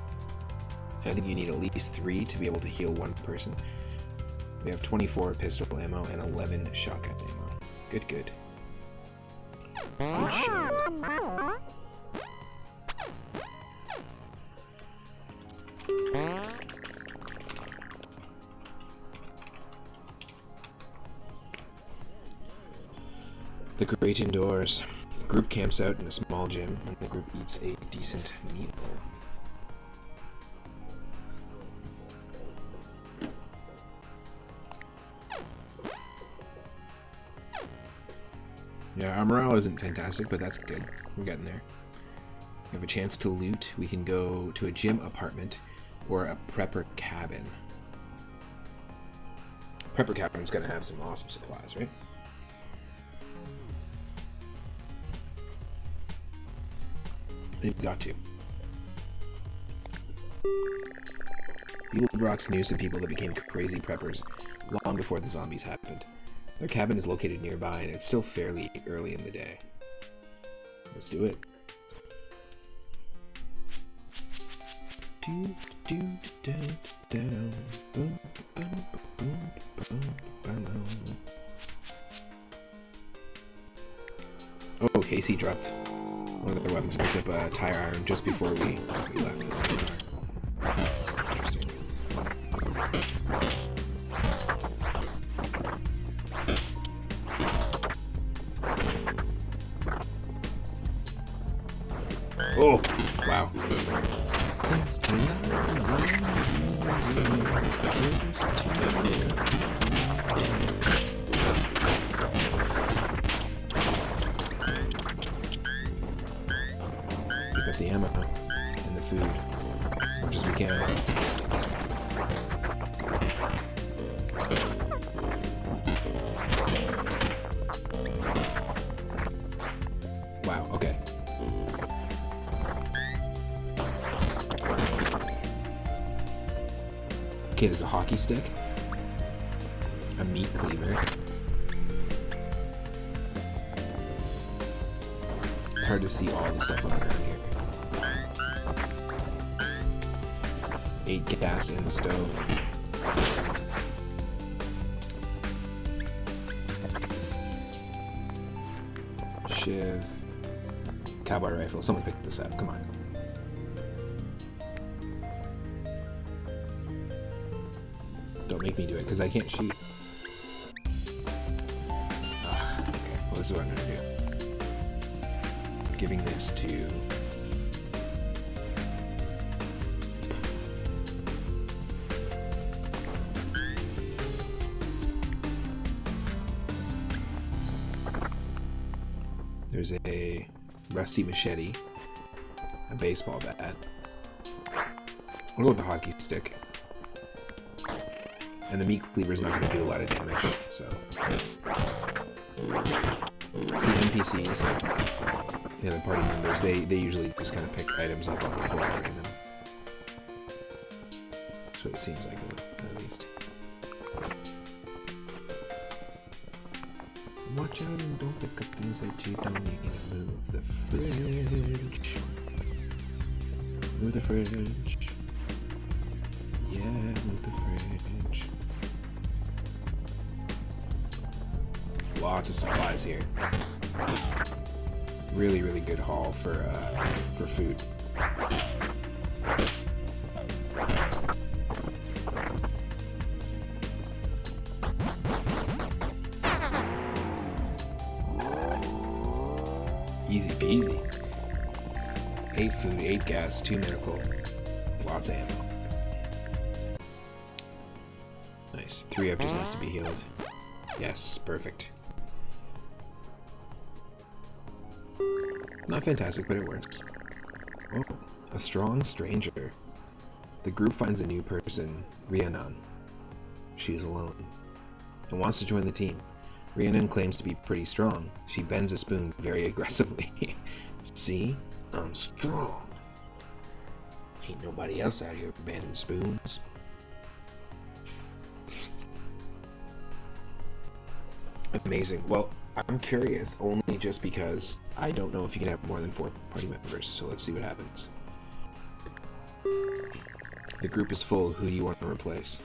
And I think you need at least 3 to be able to heal 1 person. We have 24 pistol ammo and 11 shotgun ammo. Good, good. Good show. The great indoors. The group camps out in a small gym, and the group eats a decent meal. Yeah, our morale isn't fantastic, but that's good. We're getting there. We have a chance to loot. We can go to a gym apartment or a prepper cabin. Prepper cabin's gonna have some awesome supplies, right? They've got to. Beeblebrox knew some people that became crazy preppers long before the zombies happened. Their cabin is located nearby, and it's still fairly early in the day. Let's do it. Oh, Casey dropped one of their weapons and picked up a tire iron just before we left. Interesting. Oh, wow. Pick up the ammo and the food as much as we can. Wow, okay. Okay, there's a hockey stick, a meat cleaver. It's hard to see all the stuff on the ground here. 8 gas in the stove. Shiv. Cowboy rifle. Someone picked this up. Come on. Don't make me do it, because I can't shoot. Ugh, okay, well, this is what I'm going to do. Giving this to... There's a rusty machete, a baseball bat. I'll go with the hockey stick. And the meat cleaver is not going to do a lot of damage, so... The NPCs, the other party members, they usually just kind of pick items up off the floor and them. That's what it seems like, at least. Watch out and don't pick up things that you don't need. Move the fridge. Move the fridge. Yeah, move the fridge. Lots of supplies here. Really, really good haul for food. Easy peasy. 8 food, 8 gas, 2 medical, lots of ammo. Nice. 3 up just needs to be healed. Yes, perfect. Not fantastic, but it works. Oh, a strong stranger. The group finds a new person, Rhiannon. She is alone and wants to join the team. Rhiannon claims to be pretty strong. She bends a spoon very aggressively. See? I'm strong. Ain't nobody else out here bending spoons. Amazing. Well, I'm curious only just because I don't know if you can have more than 4 party members, so let's see what happens. The group is full. Who do you want to replace?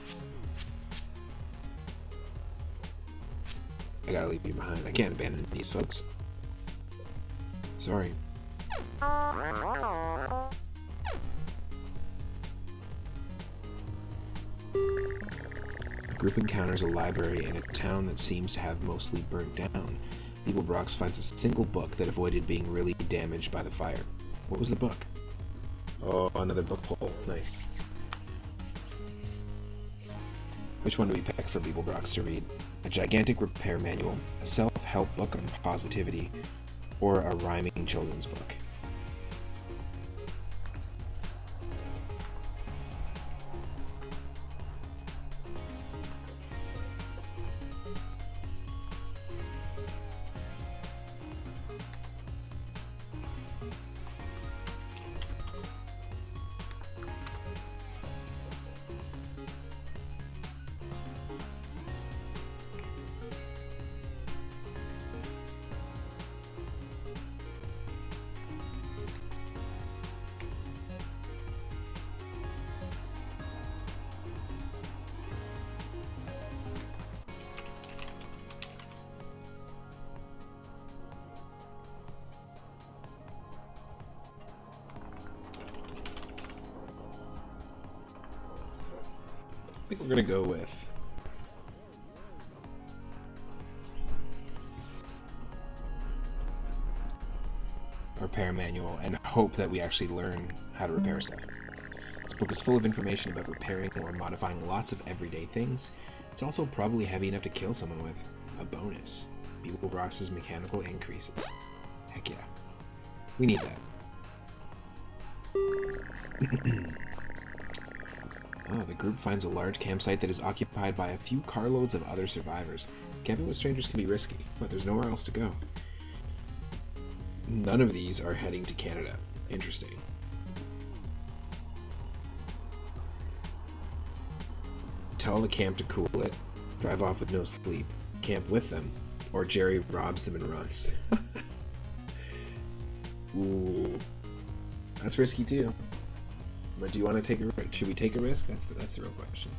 I gotta leave you behind. I can't abandon these folks. Sorry. The group encounters a library in a town that seems to have mostly burnt down. Beeblebrox finds a single book that avoided being really damaged by the fire. What was the book? Oh, another book hole. Nice. Which one do we pick for Beeblebrox to read? A gigantic repair manual, a self-help book on positivity, or a rhyming children's book? I think we're gonna go with repair manual and hope that we actually learn how to repair stuff. This book is full of information about repairing or modifying lots of everyday things. It's also probably heavy enough to kill someone with. A bonus. Beeblebrox's mechanical increases. Heck yeah. We need that. Oh, the group finds a large campsite that is occupied by a few carloads of other survivors. Camping with strangers can be risky, but there's nowhere else to go. None of these are heading to Canada. Interesting. Tell the camp to cool it, drive off with no sleep, camp with them, or Jerry robs them and runs. Ooh. That's risky too. But do you want to take a risk? Should we take a risk? That's the real question.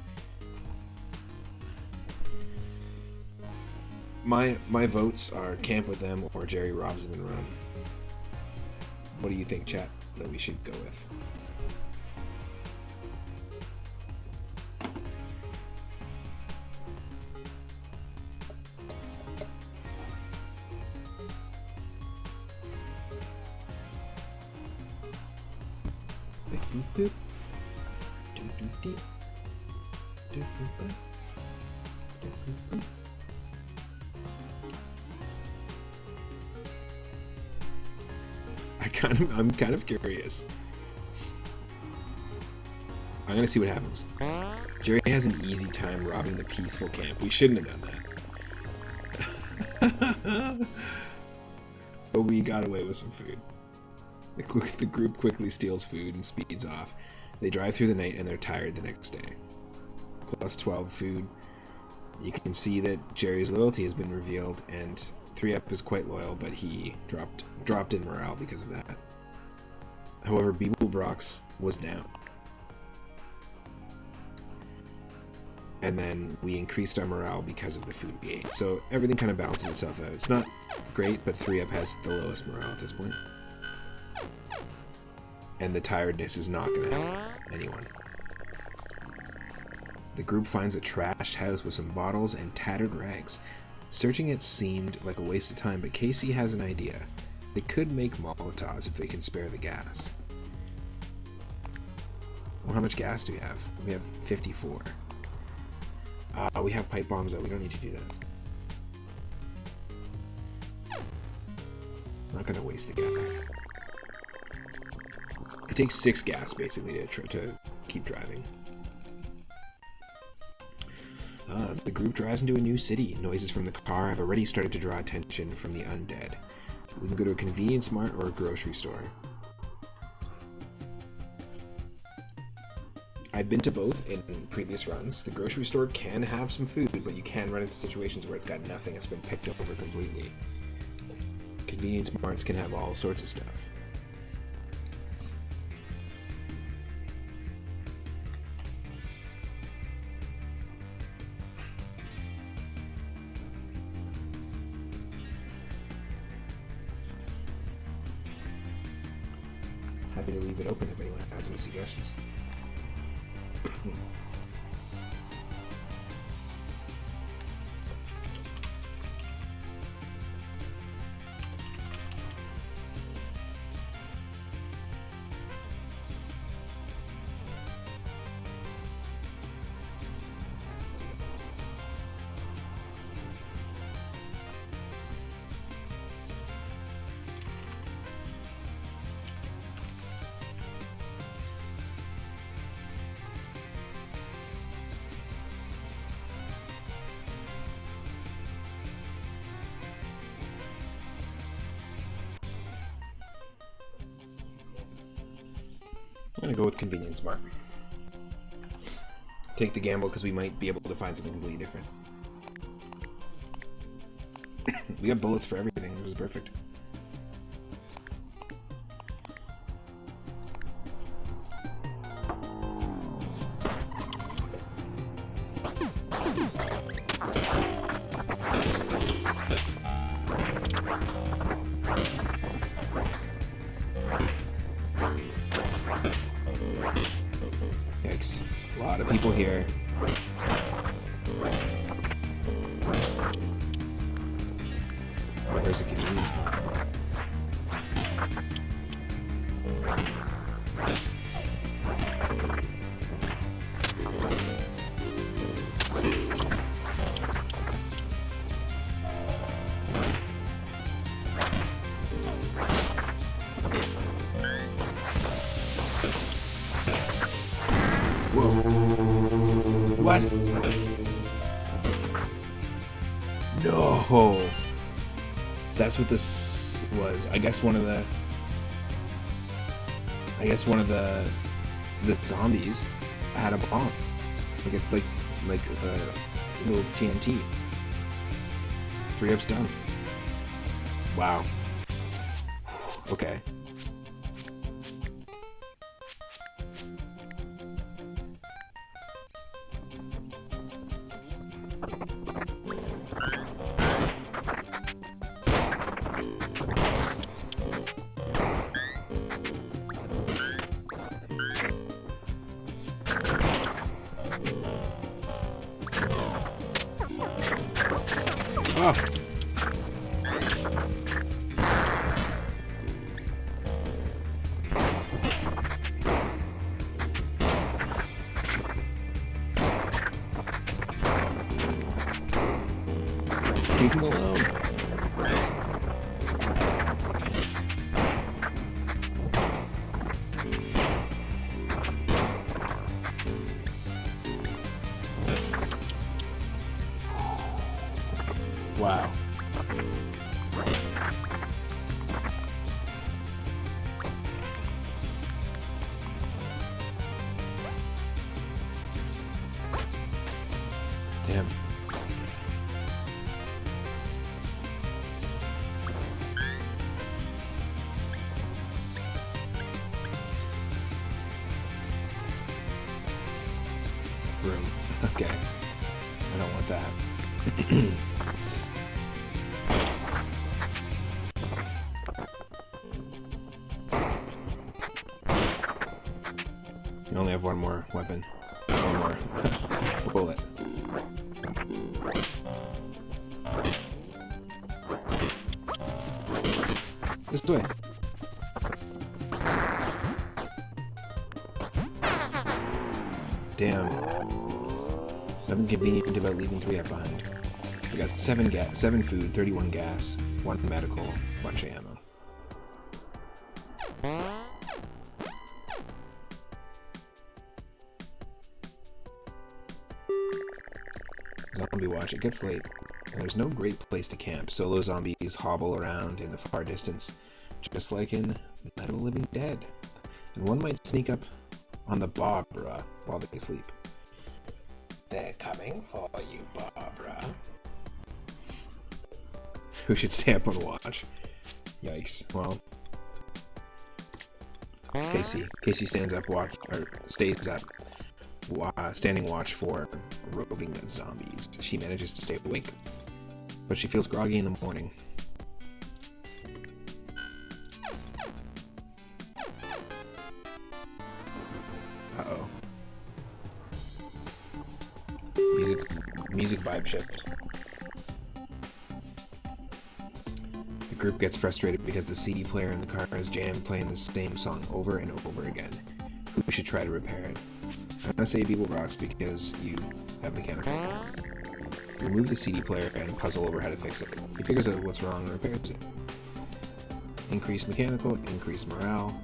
My votes are camp with them or Jerry robs them and run. What do you think, chat, that we should go with? I'm kind of curious. I'm gonna see what happens. Jerry has an easy time robbing the peaceful camp. We shouldn't have done that. But we got away with some food. The group quickly steals food and speeds off. They drive through the night and they're tired the next day. Plus 12 food. You can see that Jerry's loyalty has been revealed, and 3-Up is quite loyal, but he dropped in morale because of that. However, Beeblebrox was down. And then we increased our morale because of the food we ate. So everything kind of balances itself out. It's not great, but 3-Up has the lowest morale at this point. And the tiredness is not going to help anyone. The group finds a trashed house with some bottles and tattered rags. Searching it seemed like a waste of time, but Casey has an idea. They could make Molotovs if they can spare the gas. Well, how much gas do we have? We have 54. We have pipe bombs though, we don't need to do that. Not gonna waste the gas. It takes 6 gas basically to keep driving. The group drives into a new city. Noises from the car have already started to draw attention from the undead. We can go to a convenience mart or a grocery store. I've been to both in previous runs. The grocery store can have some food, but you can run into situations where it's got nothing. It's been picked over completely. Convenience marts can have all sorts of stuff. Happy to leave it open if anyone has any suggestions. I'm gonna go with convenience mart. Take the gamble because we might be able to find something completely different. We got bullets for everything. This is perfect. Yikes. A lot of people here. Where's the convenience mart? What? No. That's what this was. I guess one of the zombies had a bomb. Like a little TNT. 3-Up's done. Wow. Okay. Oh! Leave him alone. Wow. Damn. Room. Okay. I don't want that. You only have one more weapon. One more bullet. This way. Damn. Nothing convenient about leaving 3 up behind. We got 7 food, 31 gas, 1 medical, bunch of ammo. Zombie watch. It gets late, and there's no great place to camp. Solo zombies hobble around in the far distance, just like in Night of the Living Dead. And one might sneak up on the Barbara while they sleep. They're coming for you, Barbara. Who should stay up on watch? Yikes. Well, Casey stands up watch, or stays up, standing watch for roving zombies. She manages to stay awake, but she feels groggy in the morning. Uh-oh. Music vibe shift. The group gets frustrated because the CD player in the car is jammed, playing the same song over and over again. Who should try to repair it? I'm gonna say Beeble Rocks because you have mechanical. Remove the CD player and puzzle over how to fix it. He figures out what's wrong and repairs it. Increase mechanical, increase morale.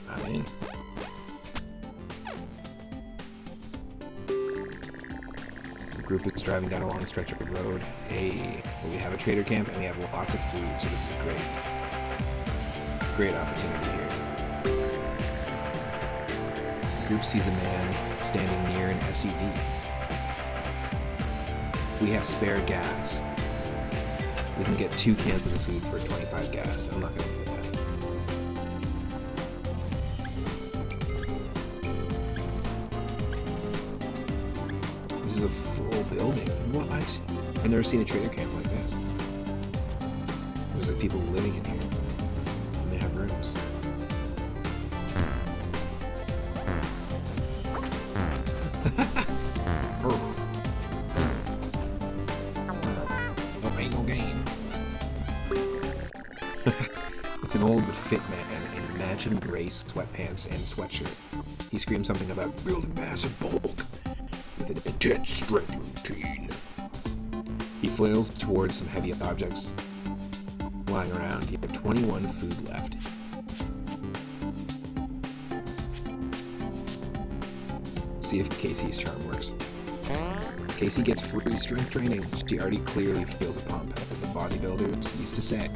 I'm in. The group is driving down a long stretch of road. Hey, well, we have a trader camp and we have lots of food, so this is a great opportunity here. The group sees a man standing near an SUV. If we have spare gas, we can get 2 cans of food for 25 gas. I'm not going to do that. This is a full building. What? I've never seen a trader camp like this. There's like people living in here. And they have rooms. No pain, no gain. It's an old but fit man in matching gray sweatpants and sweatshirt. He screams something about building massive bulk with an intense strength routine. He flails towards some heavy objects lying around. You have 21 food left. See if Casey's charm works. Casey gets free strength training. She already clearly feels a pump, as the bodybuilders used to say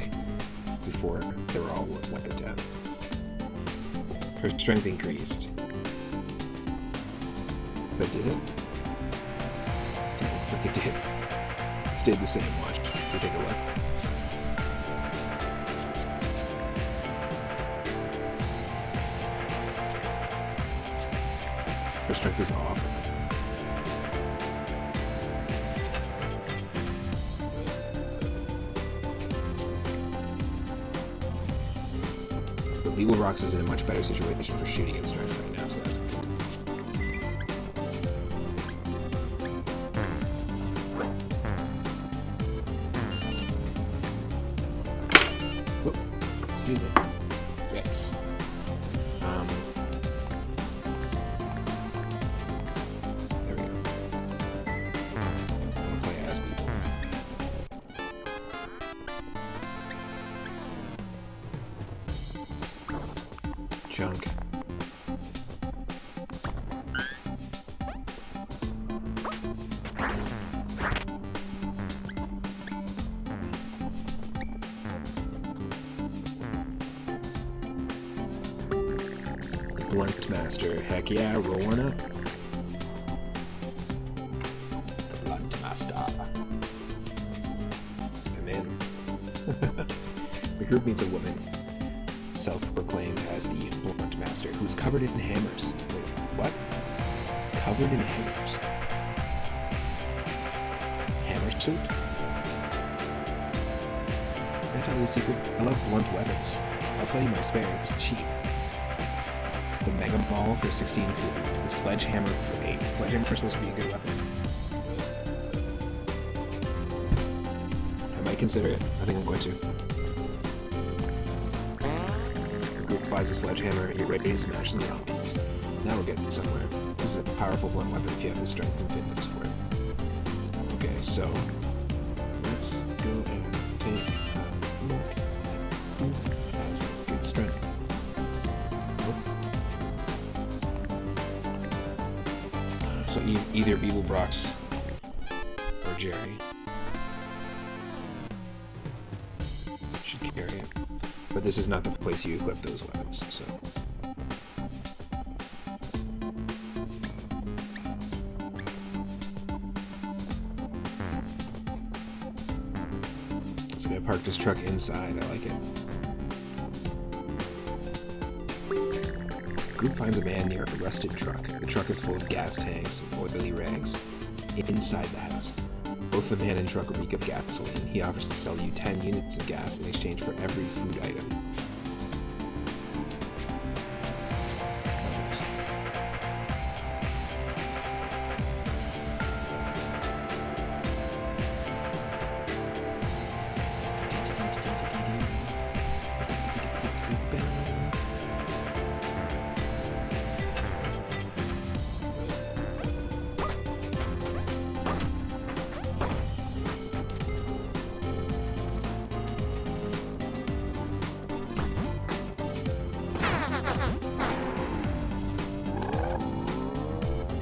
before they were all wiped out. Her strength increased. But did it? It did. It stayed the same. Watch. If we take a look. Her strength is awful. But Beeble Rocks is in a much better situation for shooting and strength right now, so that's good. junk. Blunt Master. Heck yeah, roll one up. Blunt Master. I'm in. The group meets a woman, self-proclaimed as the Blunt Master, who's covered in hammers. Wait, what? Covered in hammers? Hammer suit? Can I tell you a secret? I love blunt weapons. I'll sell you my spare. It's cheap. The Mega Ball for 16 food. The Sledgehammer for 8. Sledgehammer supposed to be a good weapon. I might consider it. I think I'm going to. The group buys a Sledgehammer, you're ready to smash some zombies. Now we're getting somewhere. This is a powerful blunt weapon if you have the strength and fitness for it. Okay, so let's go and take a look at who has good strength. So either Beeblebrox or Jerry should carry it. But this is not the place you equip those weapons, so. So I parked this truck inside, I like it. The group finds a man near a rusted truck. The truck is full of gas tanks and oily rags. Inside the house, both the man and truck reek of gasoline. He offers to sell you 10 units of gas in exchange for every food item.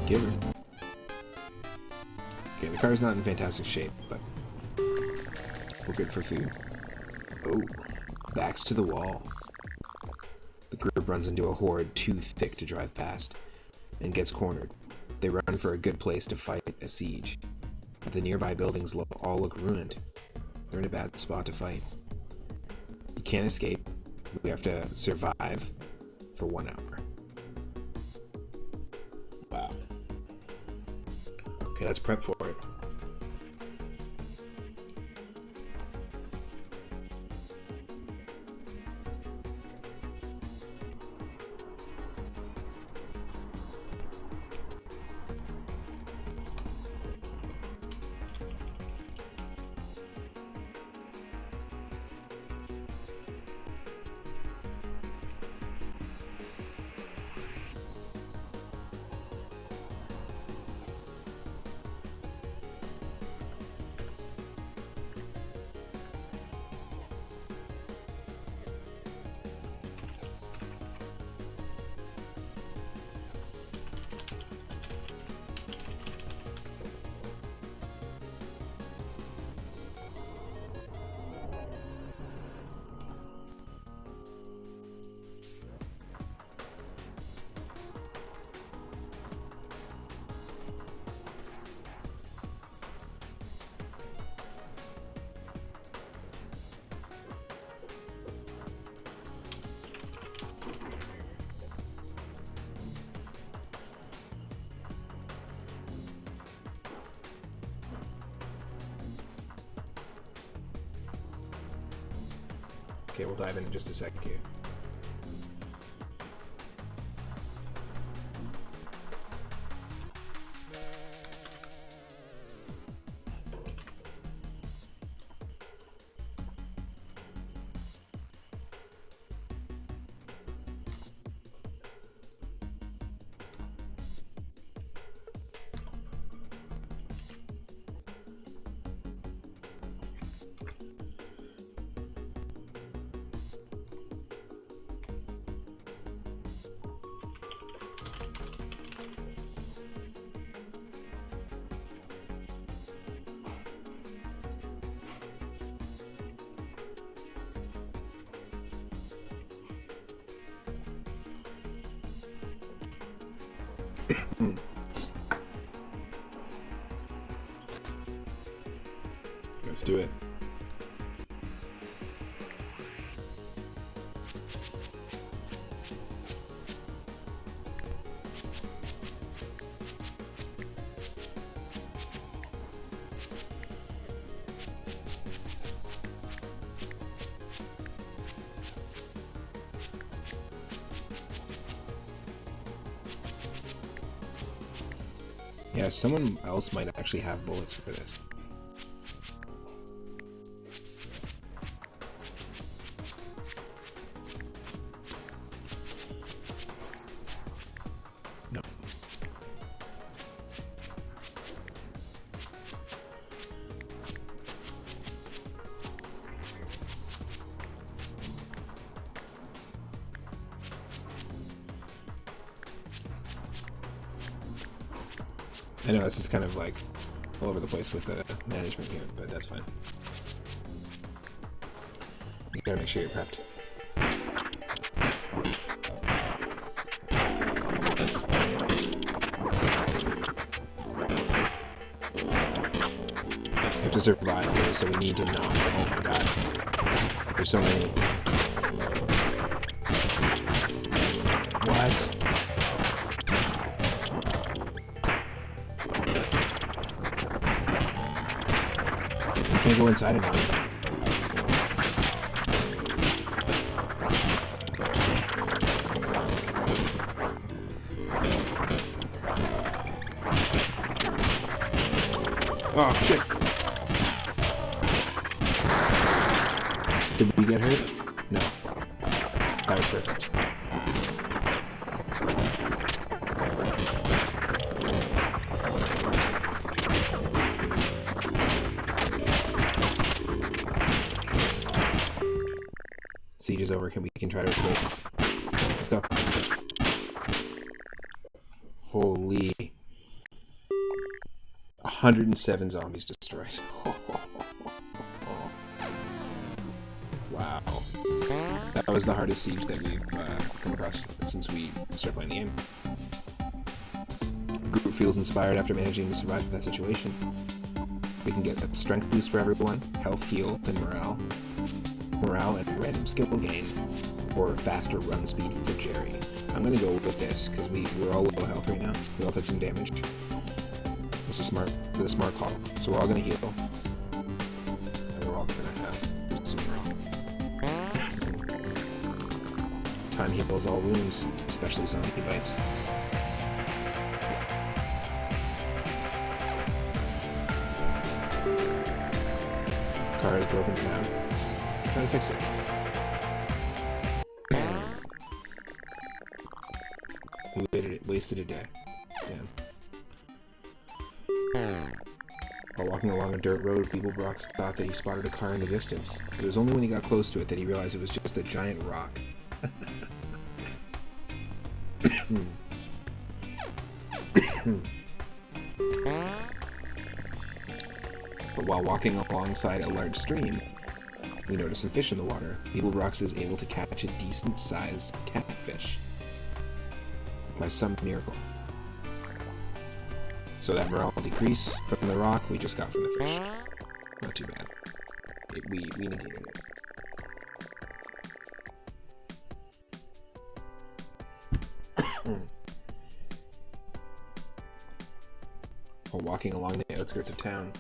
Give her. Okay, the car's not in fantastic shape, but we're good for food. Oh, backs to the wall. The group runs into a horde too thick to drive past and gets cornered. They run for a good place to fight a siege, but the nearby buildings all look ruined. They're in a bad spot to fight. You can't escape. We have to survive for 1 hour. Wow. Okay, let's prep for it. Okay, we'll dive in just a second here. Let's do it. Yeah, someone else might actually have bullets for this. No. I know this is kind of like all over the place with the management here, but that's fine. You gotta make sure you're prepped. We have to survive here, so we need to not. Oh my god. There's so many. What? Can't go inside anymore. Oh shit! Did we get hurt? No. That was perfect. Siege is over. We can try to escape. Let's go. Holy. 107 zombies destroyed. Wow. That was the hardest siege that we've come across since we started playing the game. The group feels inspired after managing to survive that situation. We can get a strength boost for everyone, health heal, and morale and random skill gain, or faster run speed for Jerry. I'm gonna go with this because we're all low health right now. We all took some damage. It's a smart call. So we're all gonna heal, and we're all gonna have some morale. Time heals all wounds, especially zombie bites. Car is broken down. Trying to fix it. We wasted a day. Damn. While walking along a dirt road, Beeblebrox thought that he spotted a car in the distance. It was only when he got close to it that he realized it was just a giant rock. But while walking alongside a large stream, we notice some fish in the water. Beeblebrox is able to catch a decent-sized catfish by some miracle. So that morale decrease from the rock we just got from the fish. Not too bad. We negated it. While walking along the outskirts of town,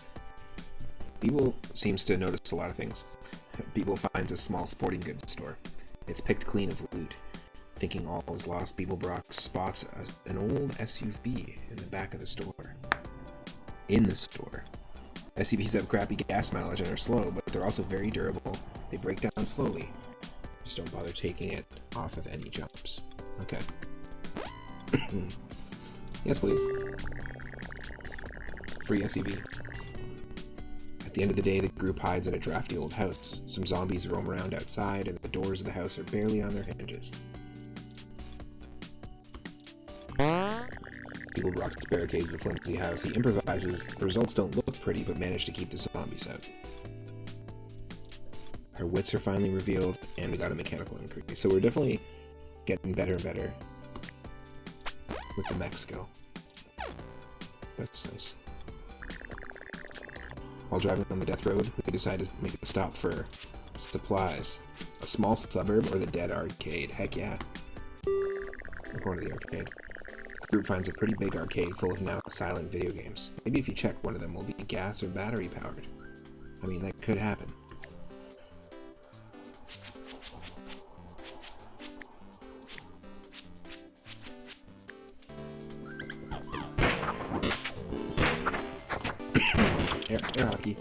Beeble seems to notice a lot of things. Beeble finds a small sporting goods store. It's picked clean of loot. Thinking all is lost, Beeblebrox spots an old SUV in the back of the store. In the store. SUVs have crappy gas mileage and are slow, but they're also very durable. They break down slowly. Just don't bother taking it off of any jumps. Okay. Yes, please. Free SUV. At the end of the day, the group hides in a drafty old house. Some zombies roam around outside, and the doors of the house are barely on their hinges. Beeblebrox barricades the flimsy house. He improvises. The results don't look pretty, but manage to keep the zombies out. Our wits are finally revealed, and we got a mechanical increase. So we're definitely getting better and better with the mech skill. That's nice. While driving on the death road, we decided to make a stop for supplies. A small suburb or the dead arcade. Heck yeah. We're going to the arcade. The group finds a pretty big arcade full of now silent video games. Maybe if you check, one of them will be gas or battery powered. I mean, that could happen. Air hockey.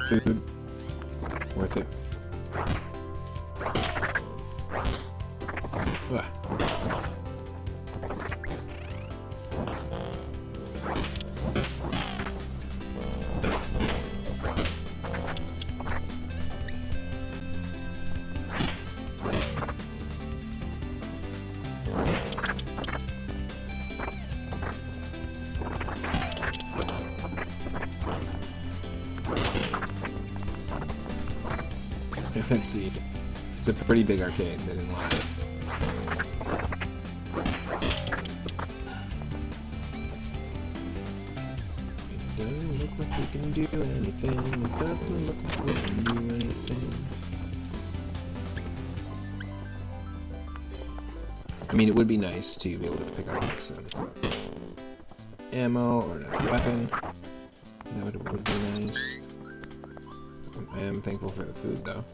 Food. Worth it. Ugh. Let's see. It's a pretty big arcade, they didn't lie. It doesn't look like we can do anything. It doesn't look like we can do anything. I mean, it would be nice to be able to pick up like some ammo or another weapon. That would be nice. I am thankful for the food, though.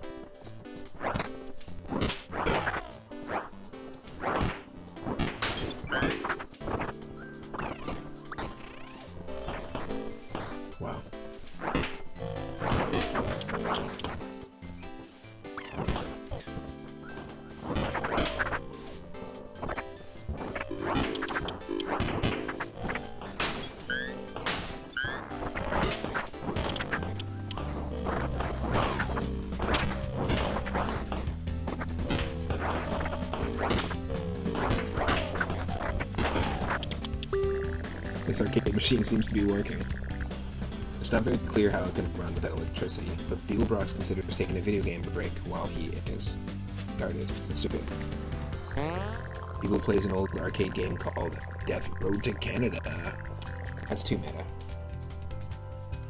Wow. This arcade machine seems to be working. It's not very clear how it can run without electricity, but Beetlebrox considers taking a video game break while he is guarded. Let's do it. Beetle plays an old arcade game called Death Road to Canada. That's too meta.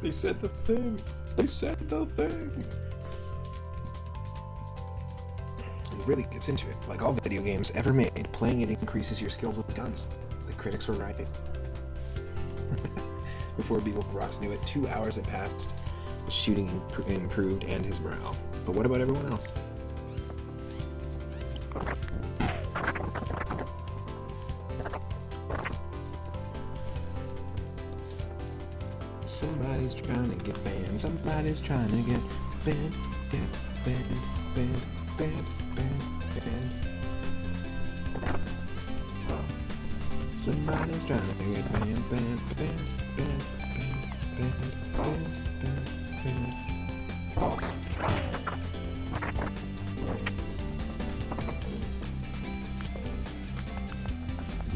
They said the thing! They said the thing! It really gets into it. Like all video games ever made, playing it increases your skills with guns. The critics were right. Before Beetlebrox knew it, 2 hours had passed. The shooting improved and his morale. But what about everyone else? Somebody's trying to get banned. Somebody's trying to get banned. Get banned. Banned. Banned. Banned. Banned. Somebody's trying to get banned. Banned. Banned. Banned. Banned. Banned. Banned. Banned.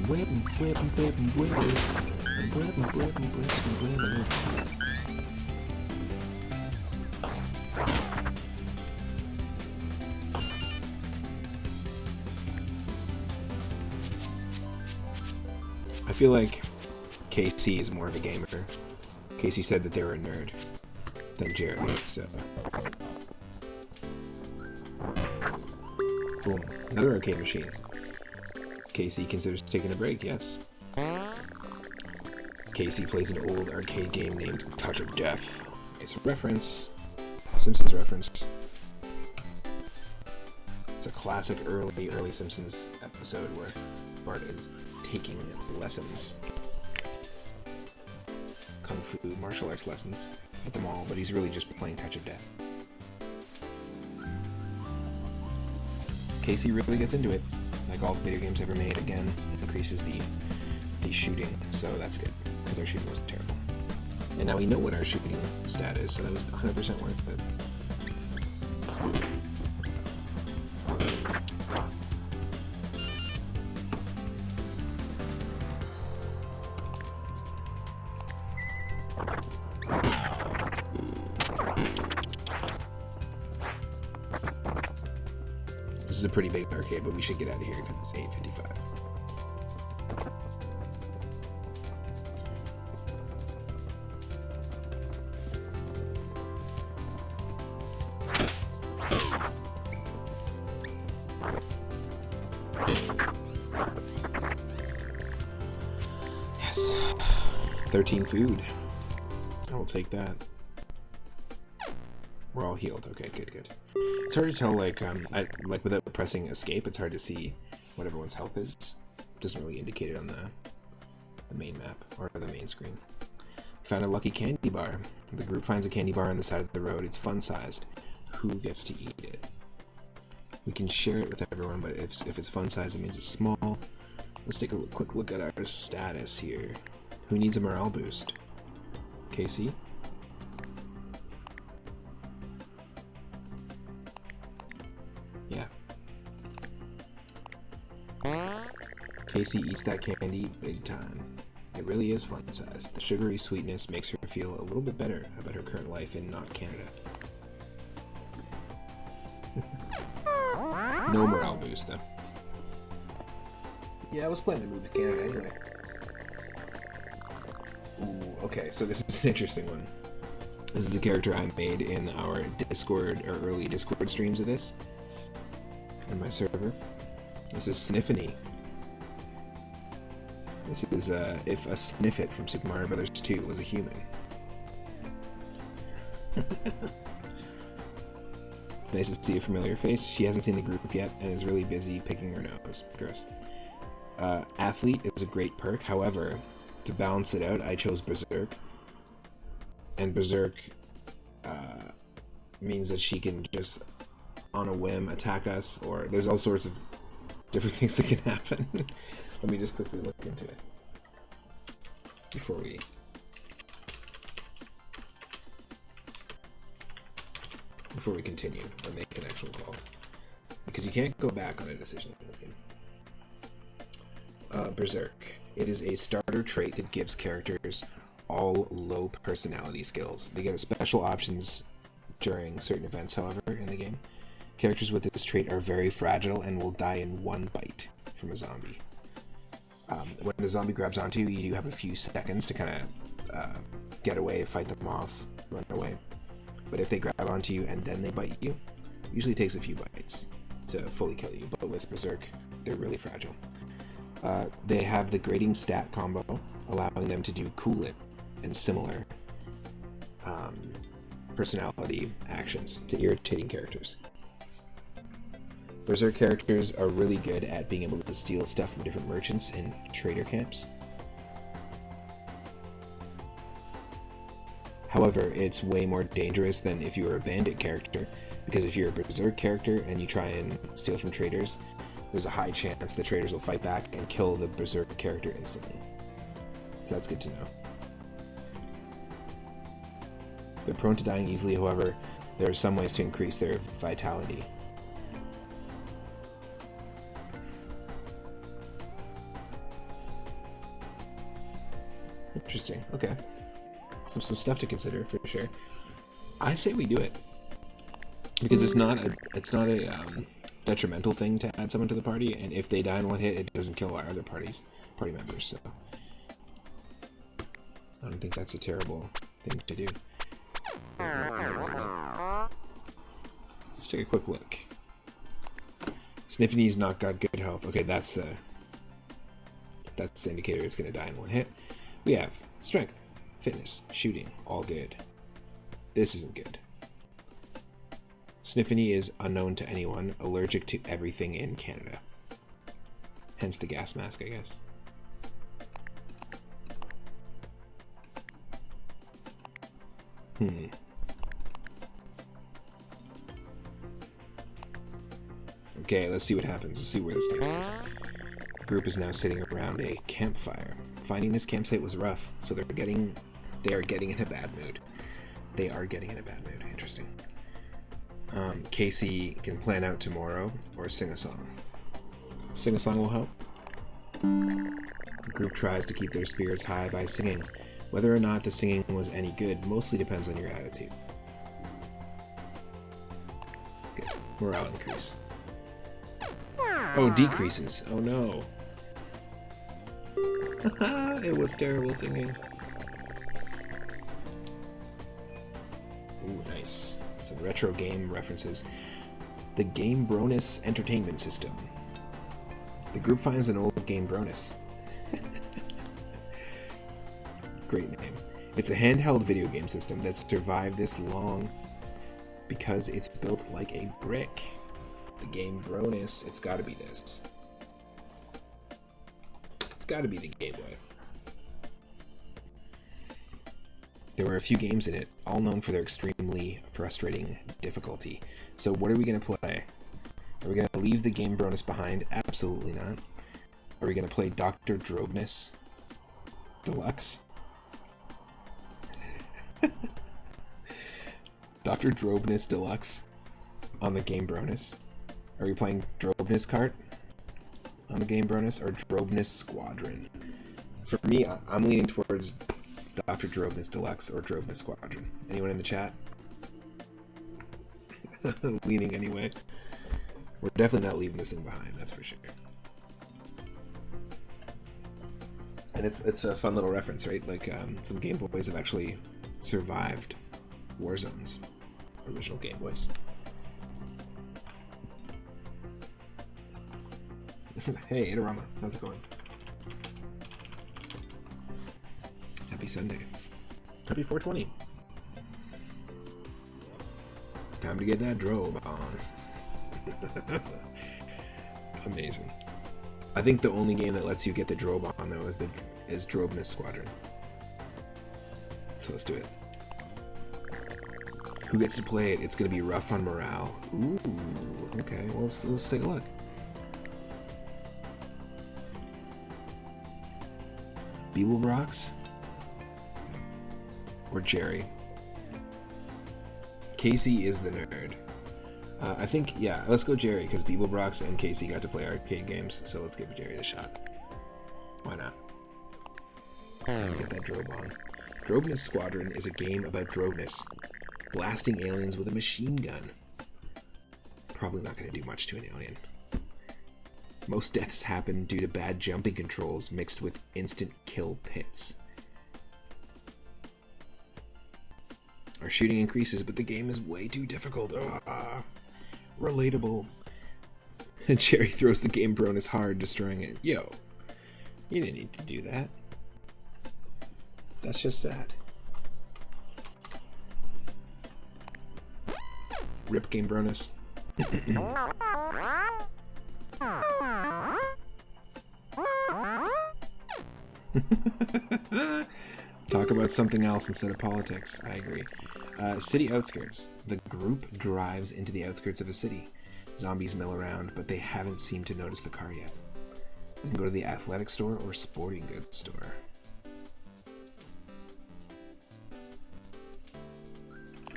Whippin', whippin', whippin', whippin'. Whippin', whippin', whippin', whippin'. I feel like Casey is more of a gamer. Casey said that they were a nerd than Jeremy, so... Boom. Another arcade machine. Casey considers taking a break, yes. Casey plays an old arcade game named Touch of Death. It's a reference. Simpsons reference. It's a classic early Simpsons episode where Bart is taking lessons. Kung Fu martial arts lessons at the mall, but he's really just playing Touch of Death. Casey really gets into it. Like all video games ever made, again, increases the shooting, so that's good, because our shooting was terrible. And now we know what our shooting stat is, so that was 100% worth it. This is a pretty big arcade, but we should get out of here because it's 8:55. Yes. 13 food. I will take that. We're all healed. Okay, good. It's hard to tell, like without pressing escape, it's hard to see what everyone's health is. It doesn't really indicate it on the main map or the main screen. Found a lucky candy bar. The group finds a candy bar on the side of the road. It's fun-sized. Who gets to eat it? We can share it with everyone, but if it's fun-sized, it means it's small. Let's take a quick look at our status here. Who needs a morale boost? Casey? Yeah. Casey eats that candy big time. It really is fun-sized. The sugary sweetness makes her feel a little bit better about her current life in not Canada. No morale boost, though. Yeah, I was planning to move to Canada anyway. Ooh, okay, so this is an interesting one. This is a character I made in our Discord, or early Discord streams of this. In my server. This is Sniffany. This is if a Sniffit from Super Mario Bros. 2 was a human. It's nice to see a familiar face. She hasn't seen the group yet and is really busy picking her nose. Gross. Athlete is a great perk. However, to balance it out, I chose Berserk. And Berserk means that she can just, on a whim, attack us, or there's all sorts of different things that can happen. Let me just quickly look into it before we continue or make an actual call, because you can't go back on a decision in this game. Berserk. It is a starter trait that gives characters all low personality skills. They get special options during certain events, however, in the game. Characters with this trait are very fragile and will die in one bite from a zombie. When a zombie grabs onto you, you do have a few seconds to kind of get away, fight them off, run away. But if they grab onto you and then they bite you, it usually takes a few bites to fully kill you. But with Berserk, they're really fragile. They have the grading stat combo, allowing them to do Cool It and similar personality actions to irritating characters. Berserk characters are really good at being able to steal stuff from different merchants in trader camps. However, it's way more dangerous than if you were a bandit character, because if you're a Berserk character and you try and steal from traders, there's a high chance the traders will fight back and kill the Berserk character instantly. So that's good to know. They're prone to dying easily, however, there are some ways to increase their vitality. Interesting. Okay. Some stuff to consider for sure. I say we do it because it's not a detrimental thing to add someone to the party, and if they die in one hit, it doesn't kill our other party members. So I don't think that's a terrible thing to do. Let's take a quick look. Sniffany's not got good health. Okay, that's the indicator it's going to die in one hit. We have strength, fitness, shooting, all good. This isn't good. Sniffany is unknown to anyone, allergic to everything in Canada. Hence the gas mask, I guess. Okay, let's see what happens. Let's see where this takes us. The group is now sitting around a campfire. Finding this campsite was rough, so they are getting in a bad mood. They are getting in a bad mood. Interesting. Casey can plan out tomorrow or sing a song. Sing a song will help. The group tries to keep their spirits high by singing. Whether or not the singing was any good mostly depends on your attitude. Good. Morale increase. Oh, decreases. Oh no. It was terrible singing. Ooh, nice. Some retro game references. The Game Bronus Entertainment System. The group finds an old Game Bronus. Great name. It's a handheld video game system that survived this long because it's built like a brick. The Game Bronus. It's gotta be this. It's gotta be the Game Boy. There were a few games in it, all known for their extremely frustrating difficulty. So what are we going to play? Are we going to leave the Game Bronus behind? Absolutely not. Are we going to play Dr. Drobness Deluxe? Dr. Drobness Deluxe on the Game Bronus? Are we playing Drobness Kart on the Game Bronus or Drobness Squadron? For me, I'm leaning towards Dr. Drobness Deluxe or Drobness Squadron. Anyone in the chat? Leaning anyway. We're definitely not leaving this thing behind, that's for sure. And it's a fun little reference, right? Like some Game Boys have actually survived war zones. Original Game Boys. Hey, Itarama, how's it going? Happy Sunday. Happy 420. Time to get that drobe on. Amazing. I think the only game that lets you get the drobe on though is Drobness Squadron. So let's do it. Who gets to play it? It's gonna be rough on morale. Ooh, okay. Well, let's take a look. Beeblebrox or Jerry? Casey is the nerd. I think, yeah, let's go Jerry, because Beeblebrox and Casey got to play arcade games, so let's give Jerry a shot. Why not? Get that drobe on. Drobness Squadron is a game about Drobness, blasting aliens with a machine gun. Probably not going to do much to an alien. Most deaths happen due to bad jumping controls mixed with instant kill pits. Our shooting increases, but the game is way too difficult. Relatable. And Jerry throws the Game Bronus hard, destroying it. Yo, you didn't need to do that. That's just sad. Rip Game Bronus. Talk about something else instead of politics. I agree. City outskirts. The group drives into the outskirts of a city. Zombies mill around, but they haven't seemed to notice the car yet. We can go to the athletic store or sporting goods store.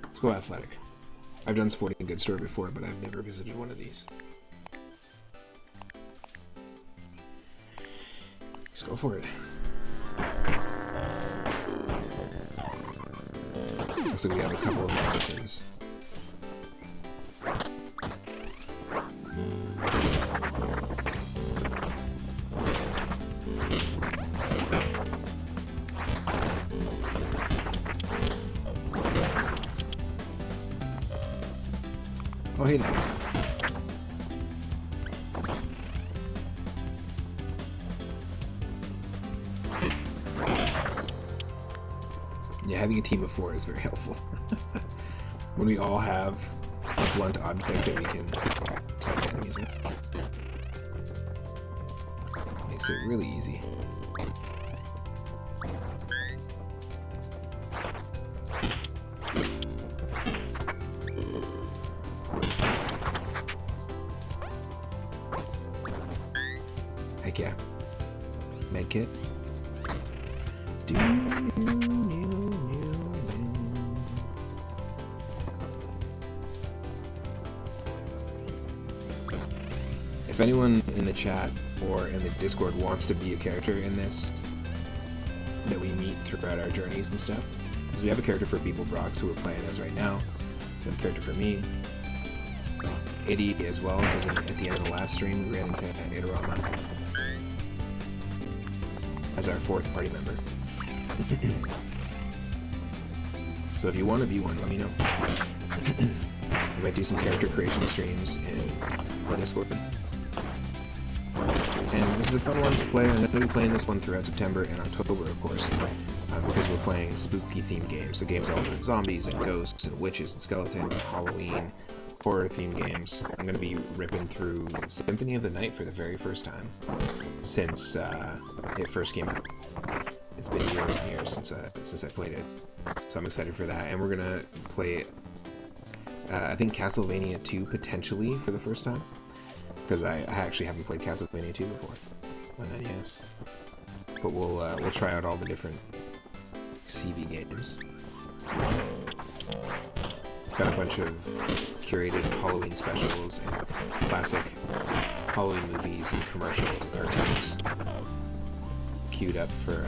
Let's go athletic. I've done sporting goods store before, but I've never visited one of these. Let's go for it. Looks like we have a couple of options. Oh, hey there. Yeah, having a team of 4 is very helpful. When we all have a blunt object that we can attack enemies with. Makes it really easy. Heck yeah. Medkit. If anyone in the chat or in the Discord wants to be a character in this that we meet throughout our journeys and stuff, because we have a character for Beeble Brox who we're playing as right now, we have a character for me, Iddy as well, because at the end of the last stream we ran into Idarama as our 4th party member. So if you want to be one, let me know. We might do some character creation streams in our Discord. And this is a fun one to play. I'm going to be playing this one throughout September and October, of course, because we're playing spooky themed games. So games all about zombies and ghosts and witches and skeletons and Halloween, horror themed games. I'm going to be ripping through Symphony of the Night for the very first time since it first came out. It's been years and years since I played it, so I'm excited for that. And we're going to play, I think, Castlevania 2 potentially for the first time. Because I actually haven't played Castlevania 2 before on NES. But we'll try out all the different CV games. Got a bunch of curated Halloween specials and classic Halloween movies and commercials and cartoons queued up for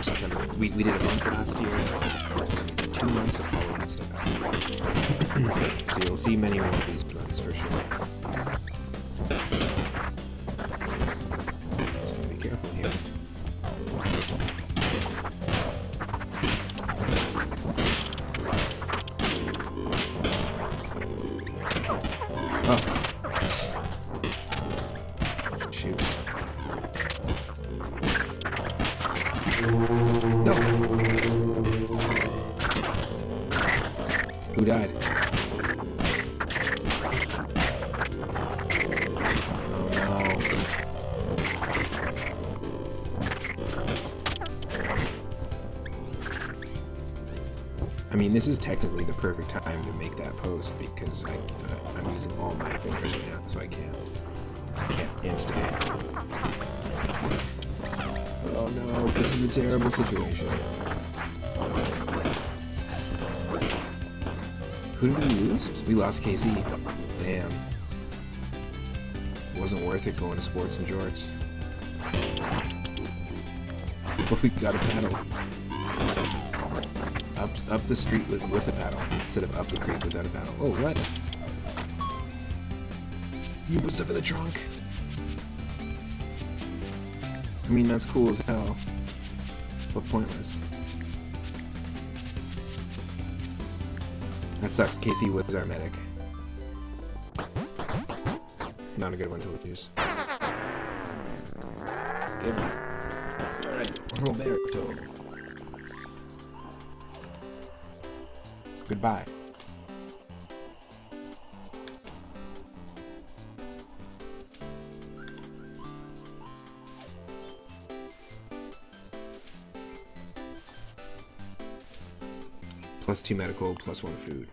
September. We did a month last year. 2 months of Halloween stuff. So you'll see many more of these runs for sure. So be careful here. Oh. Shoot. No. Who died? I mean, this is technically the perfect time to make that post because I'm using all my fingers right now, so I can't instigate. Oh no, this is a terrible situation. Who did we lose? We lost KC. Damn. Wasn't worth it going to sports and jorts. But we got a paddle. Up the street with a paddle instead of up the creek without a paddle. Oh, what? You put stuff in the trunk. I mean, that's cool as hell, but pointless. That sucks. Casey was our medic. Not a good one to lose. Alright, Roberto. Goodbye. +2 medical, +1 food.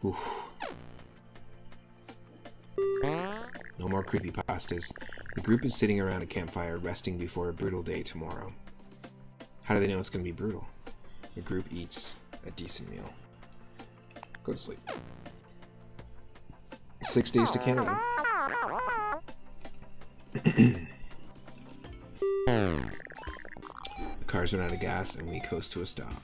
Oof. No more creepypastas. The group is sitting around a campfire resting before a brutal day tomorrow. How do they know it's going to be brutal? The group eats a decent meal. Go to sleep. 6 days to Canada. The cars run out of gas and we coast to a stop.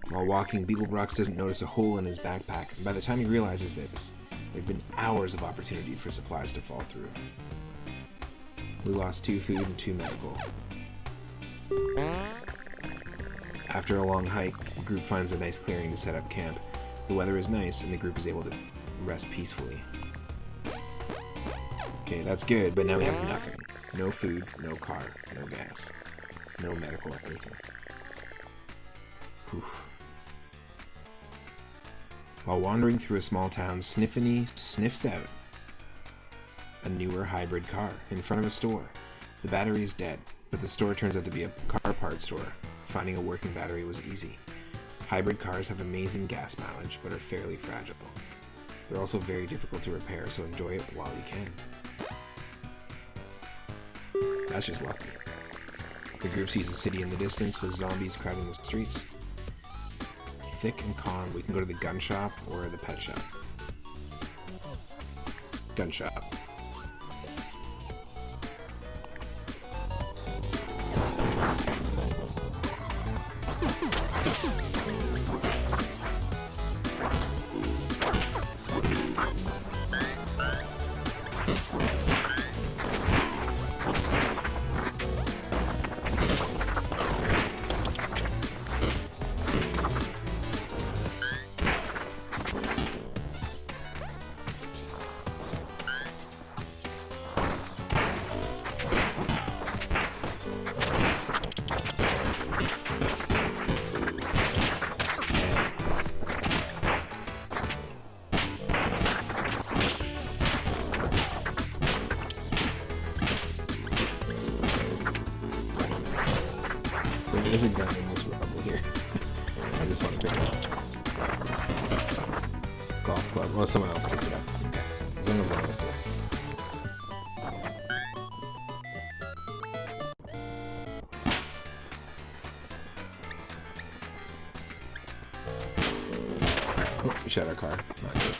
While walking, Beetlebrox doesn't notice a hole in his backpack, and by the time he realizes this, there have been hours of opportunity for supplies to fall through. We lost 2 food and 2 medical. After a long hike, the group finds a nice clearing to set up camp. The weather is nice, and the group is able to rest peacefully. Okay, that's good, but now we have nothing. No food, no car, no gas, no medical or anything. Whew. While wandering through a small town, Sniffany sniffs out a newer hybrid car in front of a store. The battery is dead, but the store turns out to be a car parts store. Finding a working battery was easy. Hybrid cars have amazing gas mileage, but are fairly fragile. They're also very difficult to repair, so enjoy it while you can. That's just lucky. The group sees a city in the distance with zombies crowding the streets. Thick and calm, we can go to the gun shop or the pet shop. Gun shop. There's a gun in this rubble here. I just want to pick it up. Golf club. Oh, someone else picked it up. Okay. As long as one of us did. Oh, we shot our car. Not good.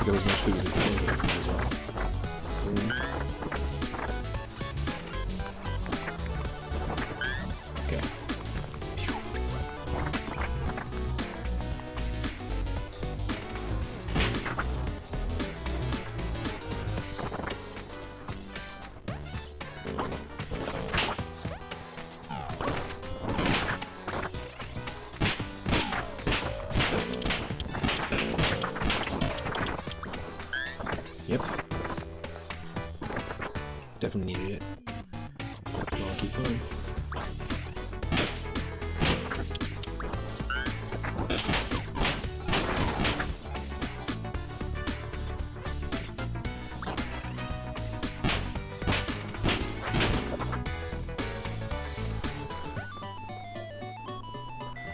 Get as much food as we can here as well. Okay. Yep. Definitely needed it. I'll keep going.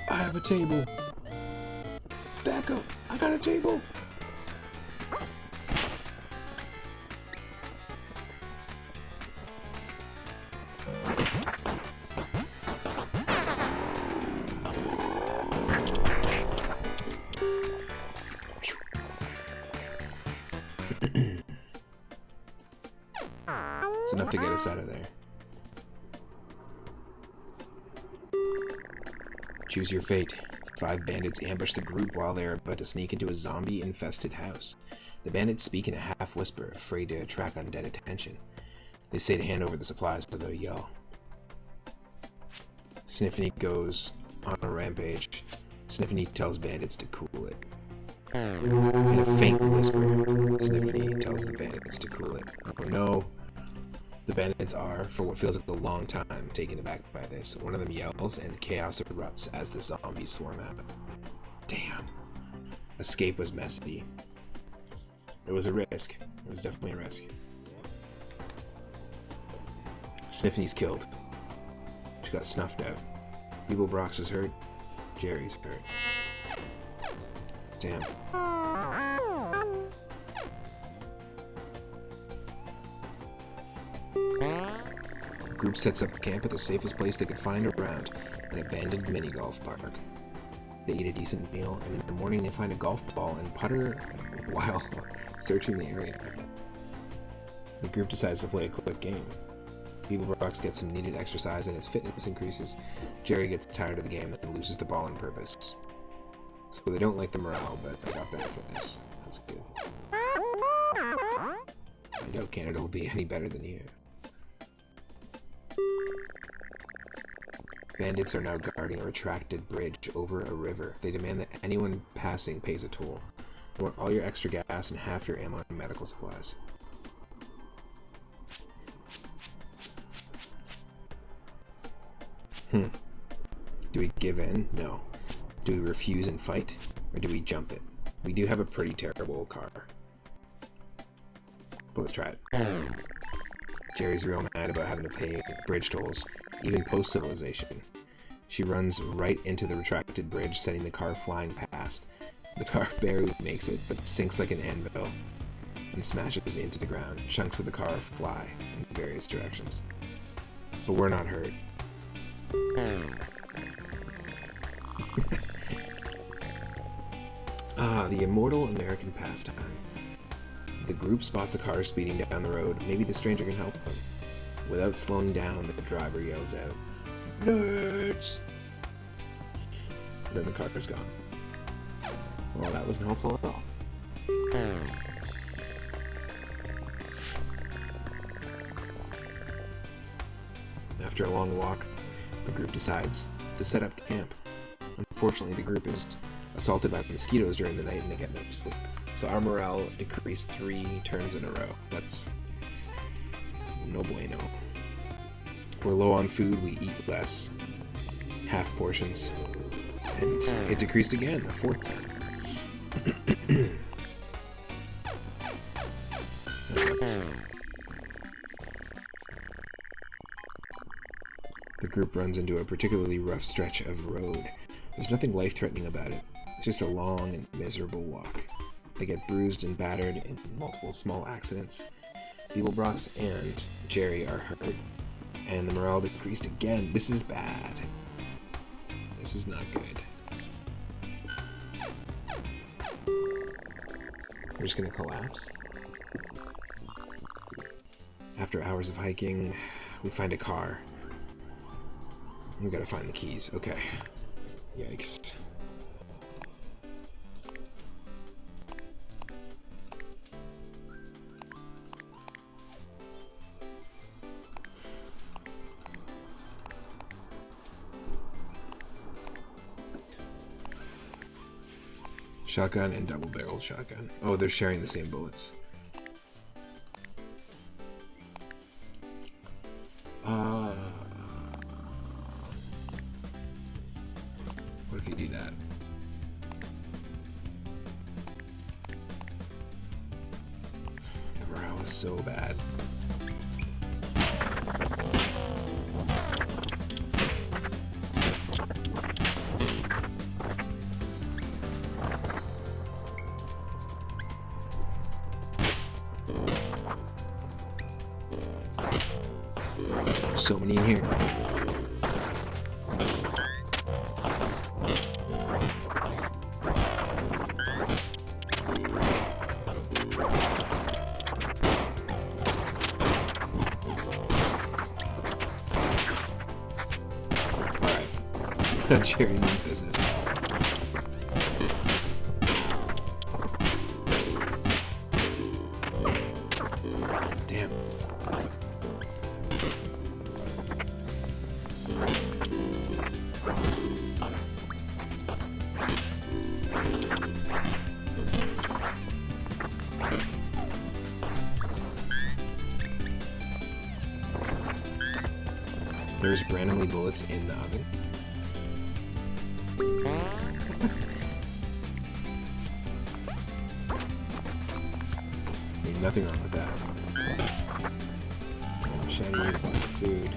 I have a table. Back up. I got a table. It's enough to get us out of there. Choose your fate. 5 bandits ambush the group while they are about to sneak into a zombie-infested house. The bandits speak in a half-whisper, afraid to attract undead attention. They say to hand over the supplies, so they'll yell. Sniffany goes on a rampage. Sniffany tells bandits to cool it. In a faint whisper, Sniffany tells the bandits to cool it. Oh no. The bandits are, for what feels like a long time, taken aback by this. One of them yells, and chaos erupts as the zombies swarm out. Damn. Escape was messy. It was a risk. It was definitely a risk. Sniffany's killed. She got snuffed out. Evil Brox is hurt. Jerry's hurt. Damn. Group sets up camp at the safest place they could find around, an abandoned mini-golf park. They eat a decent meal, and in the morning they find a golf ball and putter while searching the area. The group decides to play a quick game. Beeblebrox gets some needed exercise and his fitness increases. Jerry gets tired of the game and loses the ball on purpose. So they don't like the morale, but they got better fitness. That's good. I doubt Canada will be any better than you. Bandits are now guarding a retracted bridge over a river. They demand that anyone passing pays a toll. They want all your extra gas and half your ammo and medical supplies. Do we give in? No. Do we refuse and fight? Or do we jump it? We do have a pretty terrible car. But let's try it. Jerry's real mad about having to pay bridge tolls, even post-civilization. She runs right into the retracted bridge, sending the car flying past. The car barely makes it, but sinks like an anvil and smashes into the ground. Chunks of the car fly in various directions. But we're not hurt. The immortal American pastime. The group spots a car speeding down the road. Maybe the stranger can help them. Without slowing down, the driver yells out, "Nerds!" Then the car is gone. Well, that wasn't helpful at all. After a long walk, the group decides to set up camp. Unfortunately, the group is assaulted by mosquitoes during the night and they get no sleep. So our morale decreased 3 turns in a row. That's no bueno. We're low on food, we eat less. Half portions. And it decreased again, a 4th time. The group runs into a particularly rough stretch of road. There's nothing life-threatening about it. It's just a long and miserable walk. They get bruised and battered in multiple small accidents. Beeblebrox and Jerry are hurt, and the morale decreased again. This is bad. This is not good. We're just gonna collapse. After hours of hiking, we find a car. We gotta find the keys. Okay. Yikes. Shotgun and double-barreled shotgun. Oh, they're sharing the same bullets. What if you do that? The morale is so bad. So many in here. Alright. Jerry means business. Damn. There's randomly bullets in the oven. There's nothing wrong with that. Machete, the food.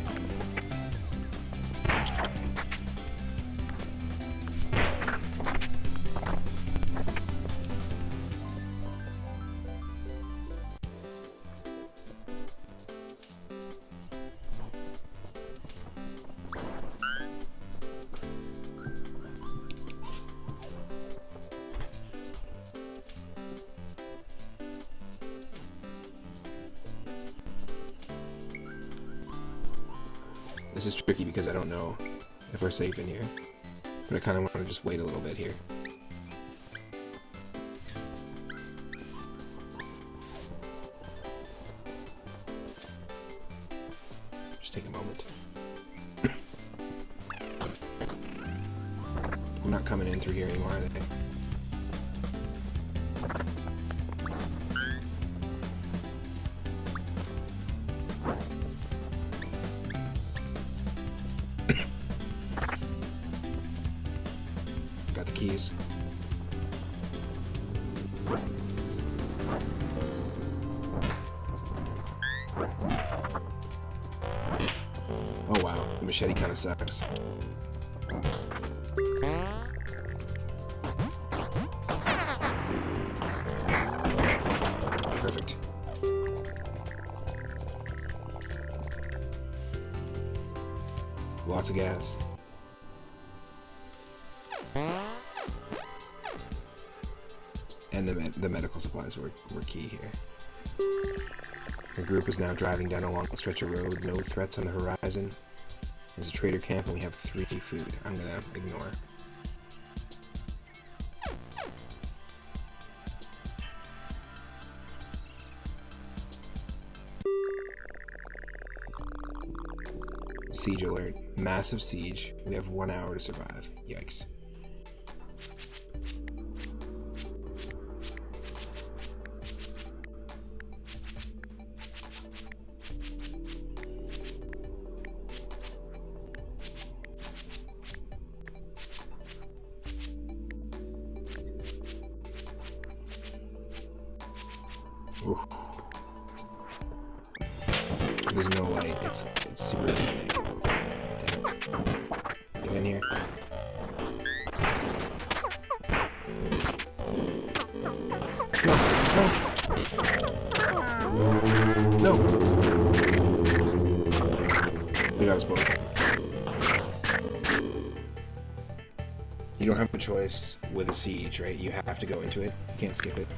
This is tricky because I don't know if we're safe in here. But I kind of want to just wait a little bit here. Just take a moment. I'm not coming in through here anymore, are they? Got the keys. Oh wow, the machete kind of sucks. Perfect. Lots of gas. And the medical supplies were key here. The group is now driving down a long stretch of road, no threats on the horizon. There's a trader camp and we have 3 food. I'm gonna ignore. Siege alert. Massive siege. We have 1 hour to survive. Yikes. Ooh. There's no light. It's super blinding. Damn it. Get in here. No! No! They got us both. You don't have a choice with a siege, right? You have to go into it. You can't skip it.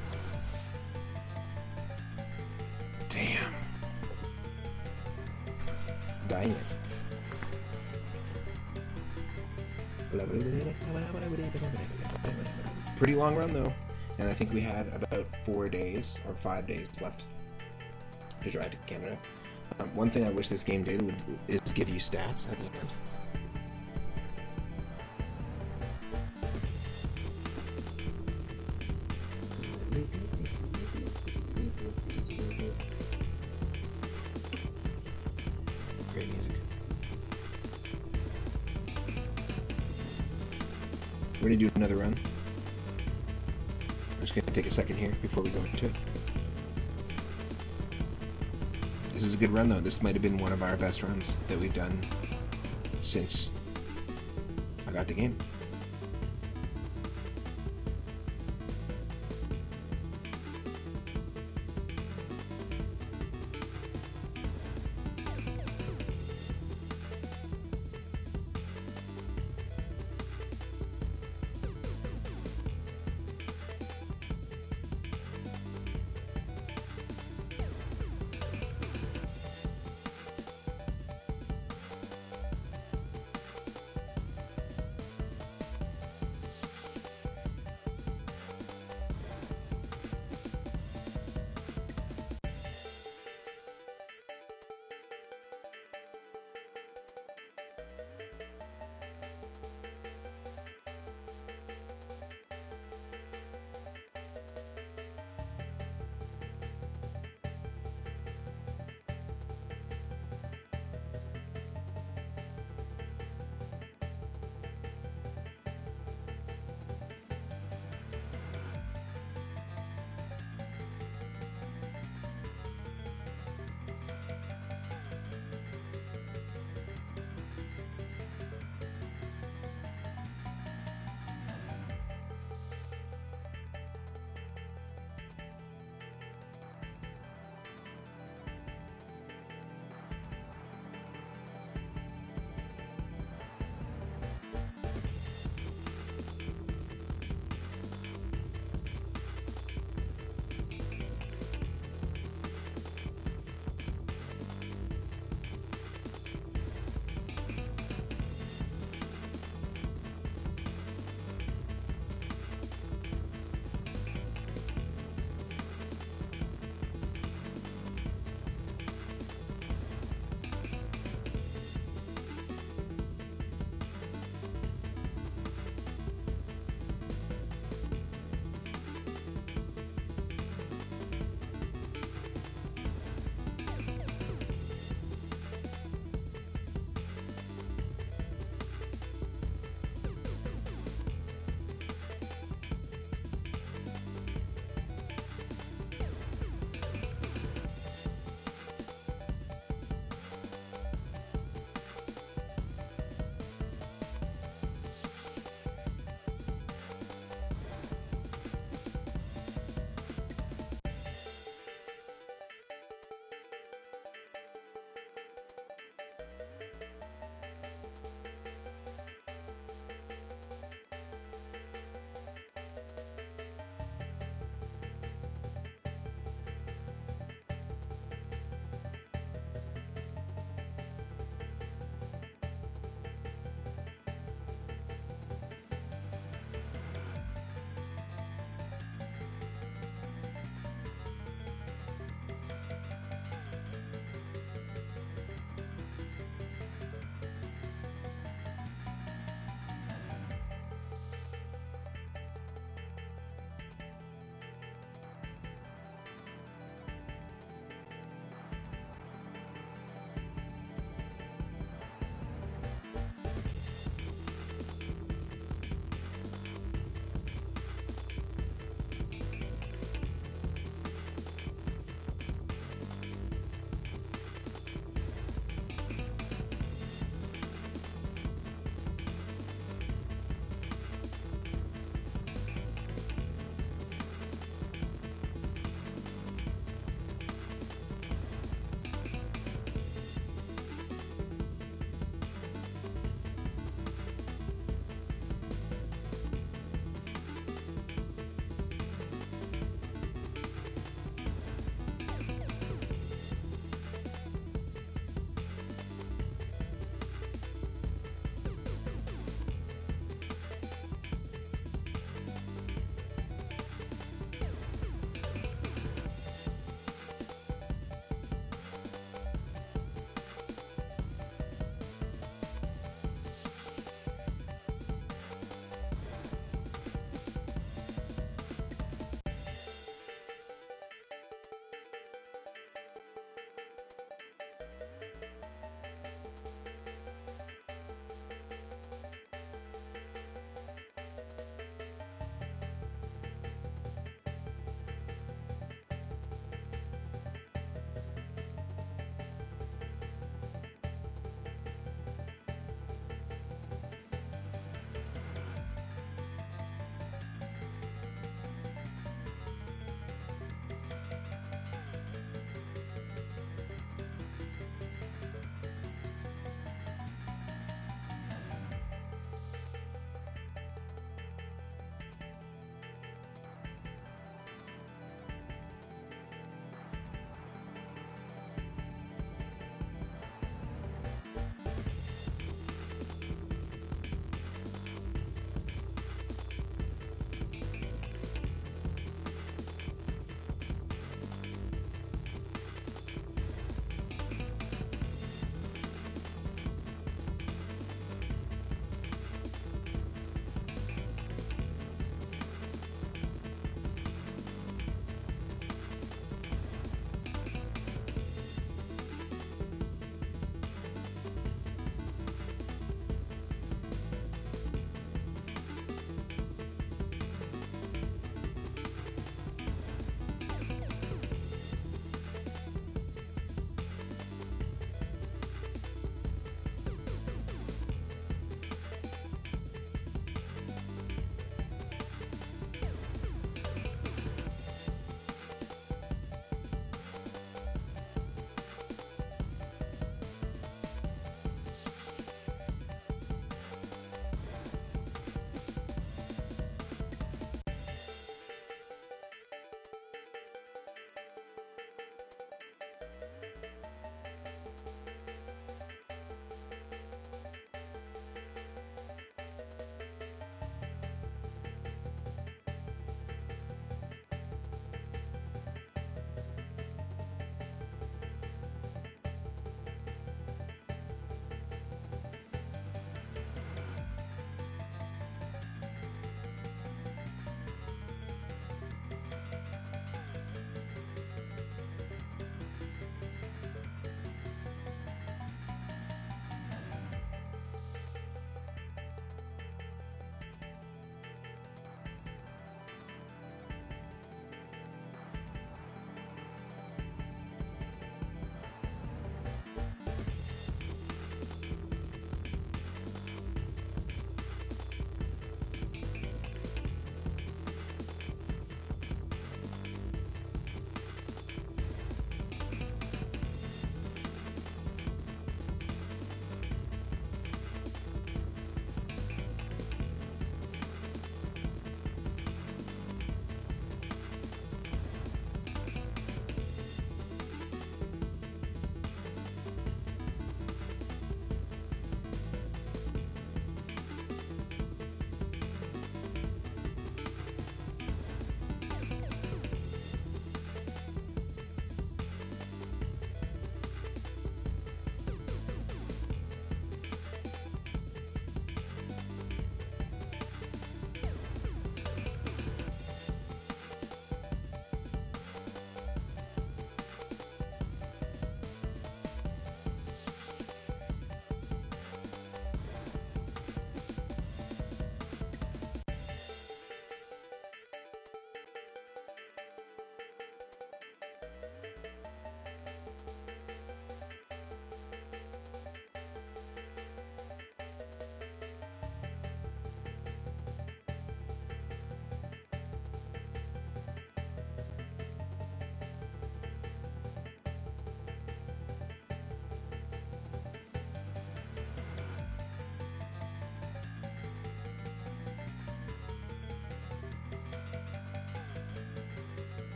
Damn. Dang it. Pretty long run though, and I think we had about 4 days or 5 days left to drive to Canada. One thing I wish this game did is give you stats at the end. Great music. We're gonna do another run. I'm just gonna take a second here before we go into it. This is a good run though. This might have been one of our best runs that we've done since I got the game.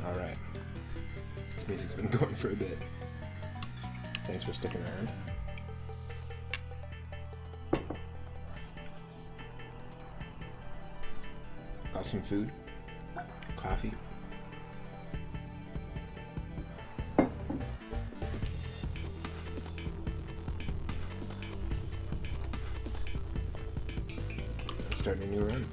Alright. This music's been going for a bit. Thanks for sticking around. Got some food. Coffee. Let's start a new run.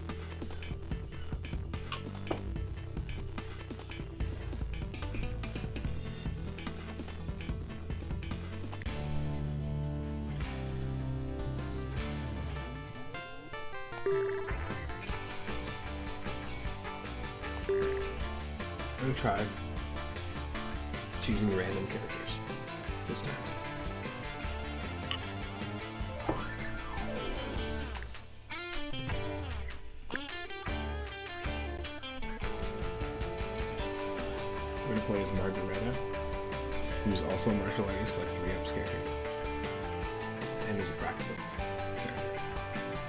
I'm gonna try choosing random characters this time. I'm gonna play as Margareta, who's also a martial artist like 3-Up's character, and is a practical character.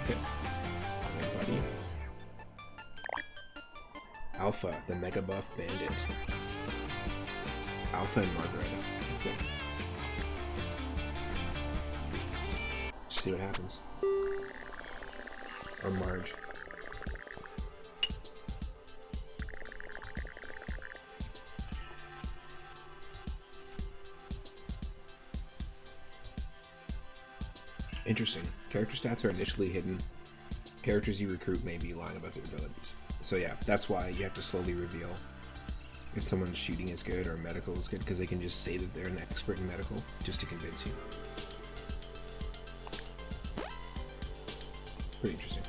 Okay. My buddy. Alpha, the Mega Buff Bandit. Alpha and Margareta. Let's go. See what happens. Or Marge. Interesting. Character stats are initially hidden. Characters you recruit may be lying about their abilities. So yeah, that's why you have to slowly reveal if someone's shooting is good or medical is good, because they can just say that they're an expert in medical just to convince you. Pretty interesting.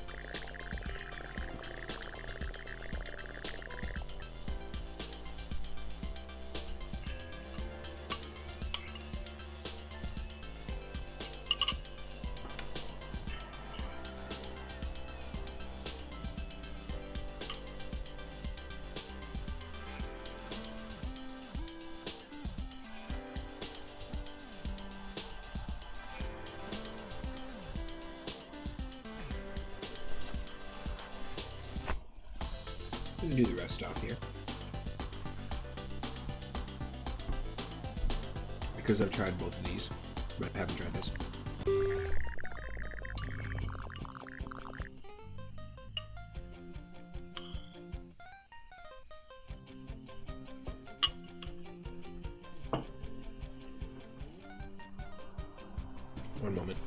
We can do the rest off here. Because I've tried both of these, but I haven't tried this. One moment.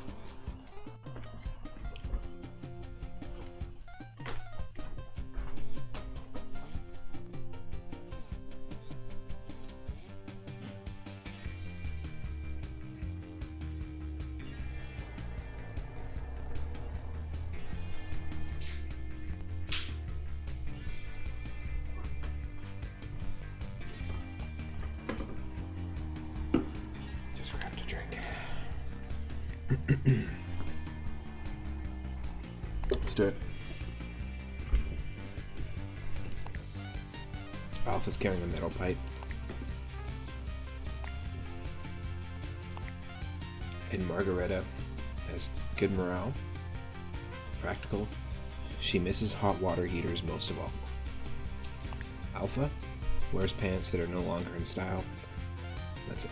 Let's do it. Alpha's carrying the metal pipe. And Margareta has good morale. Practical. She misses hot water heaters most of all. Alpha wears pants that are no longer in style. That's it.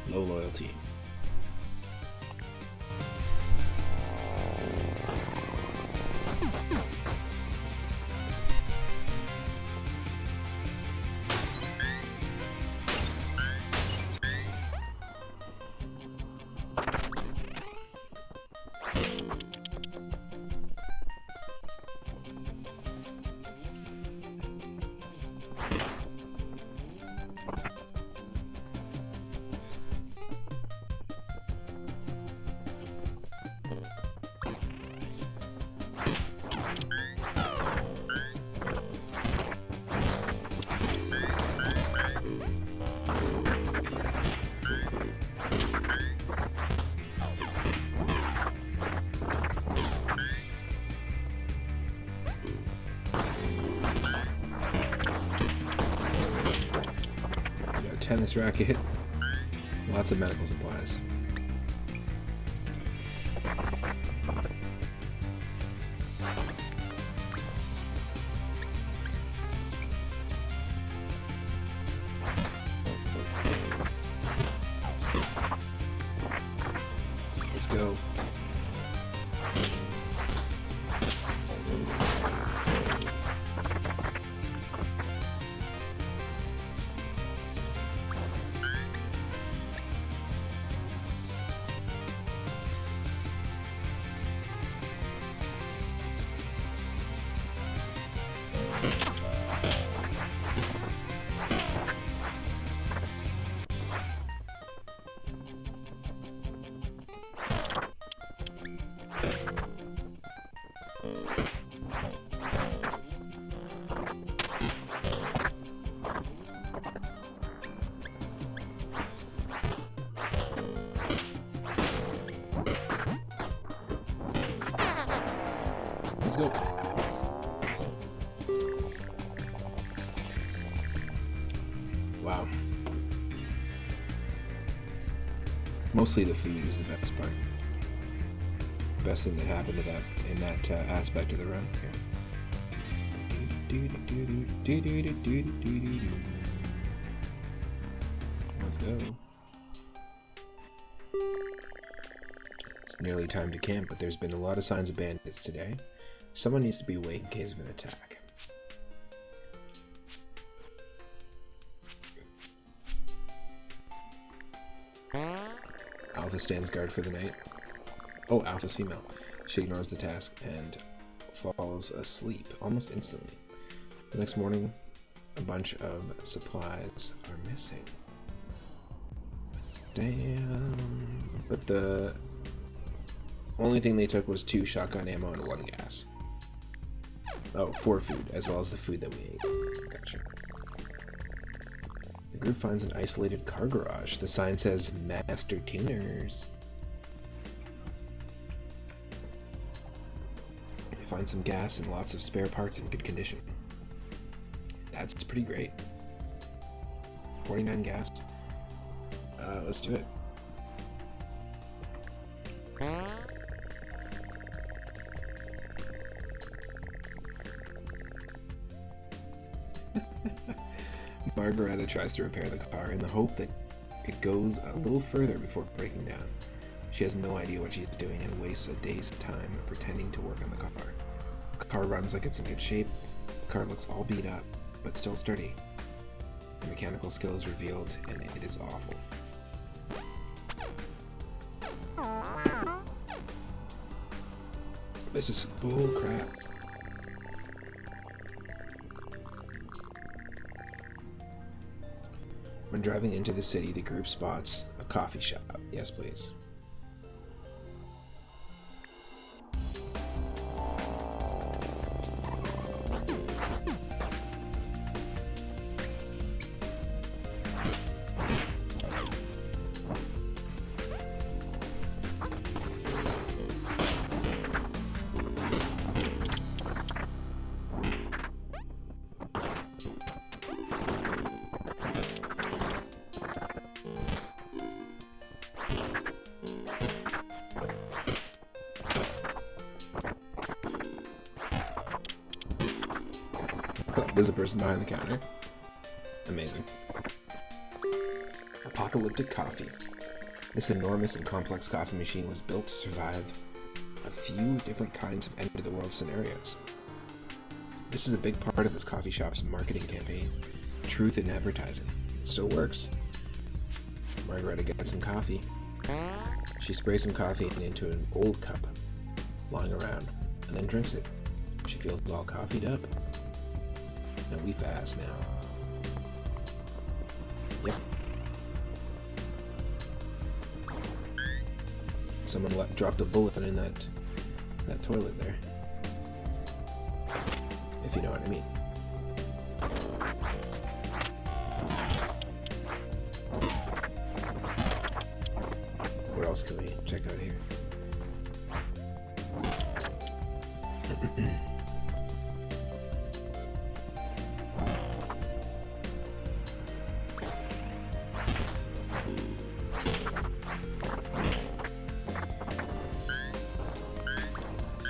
Low loyalty. Tennis racket, lots of medical supplies. Let's go. Wow. Mostly the food is the best part. Best thing that happened to that in that aspect of the run. Let's go. It's nearly time to camp, but there's been a lot of signs of bandits today. Someone needs to be awake in case of an attack. Alpha stands guard for the night. Oh, Alpha's female. She ignores the task and falls asleep almost instantly. The next morning, a bunch of supplies are missing. Damn. But the only thing they took was 2 shotgun ammo and 1 gas. Oh, 4 food, as well as the food that we ate. Gotcha. The group finds an isolated car garage. The sign says Master Tuners. They find some gas and lots of spare parts in good condition. That's pretty great. 49 gas. Let's do it. Margareta tries to repair the car in the hope that it goes a little further before breaking down. She has no idea what she's doing and wastes a day's time pretending to work on the car. The car runs like it's in good shape. The car looks all beat up, but still sturdy. The mechanical skill is revealed, and it is awful. This is bull crap. When driving into the city, the group spots a coffee shop. Yes, please. There's a person behind the counter. Amazing. Apocalyptic coffee. This enormous and complex coffee machine was built to survive a few different kinds of end-of-the-world scenarios. This is a big part of this coffee shop's marketing campaign. Truth in advertising. It still works. Margareta gets some coffee. She sprays some coffee into an old cup lying around and then drinks it. She feels all coffeeed up. No, we fast now. Yep. Someone dropped a bullet in that toilet there. If you know what I mean. What else can we check out here?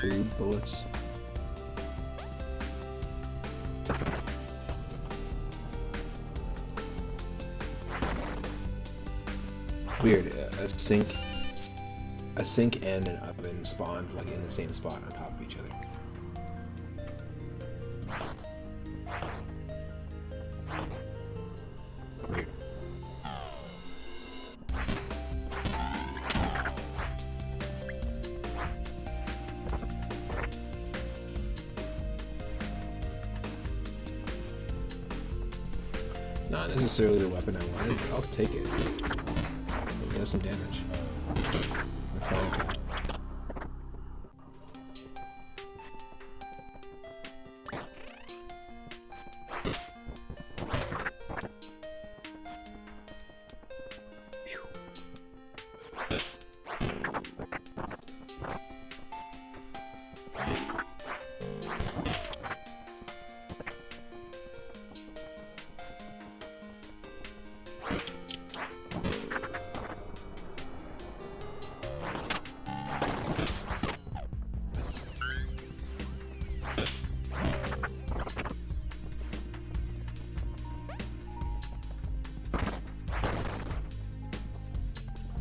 Food, bullets. Weird, a sink and an oven spawned like in the same spot on top of each other. Weird. Not necessarily the weapon I wanted, but I'll take it. It does some damage. I'm fine with it.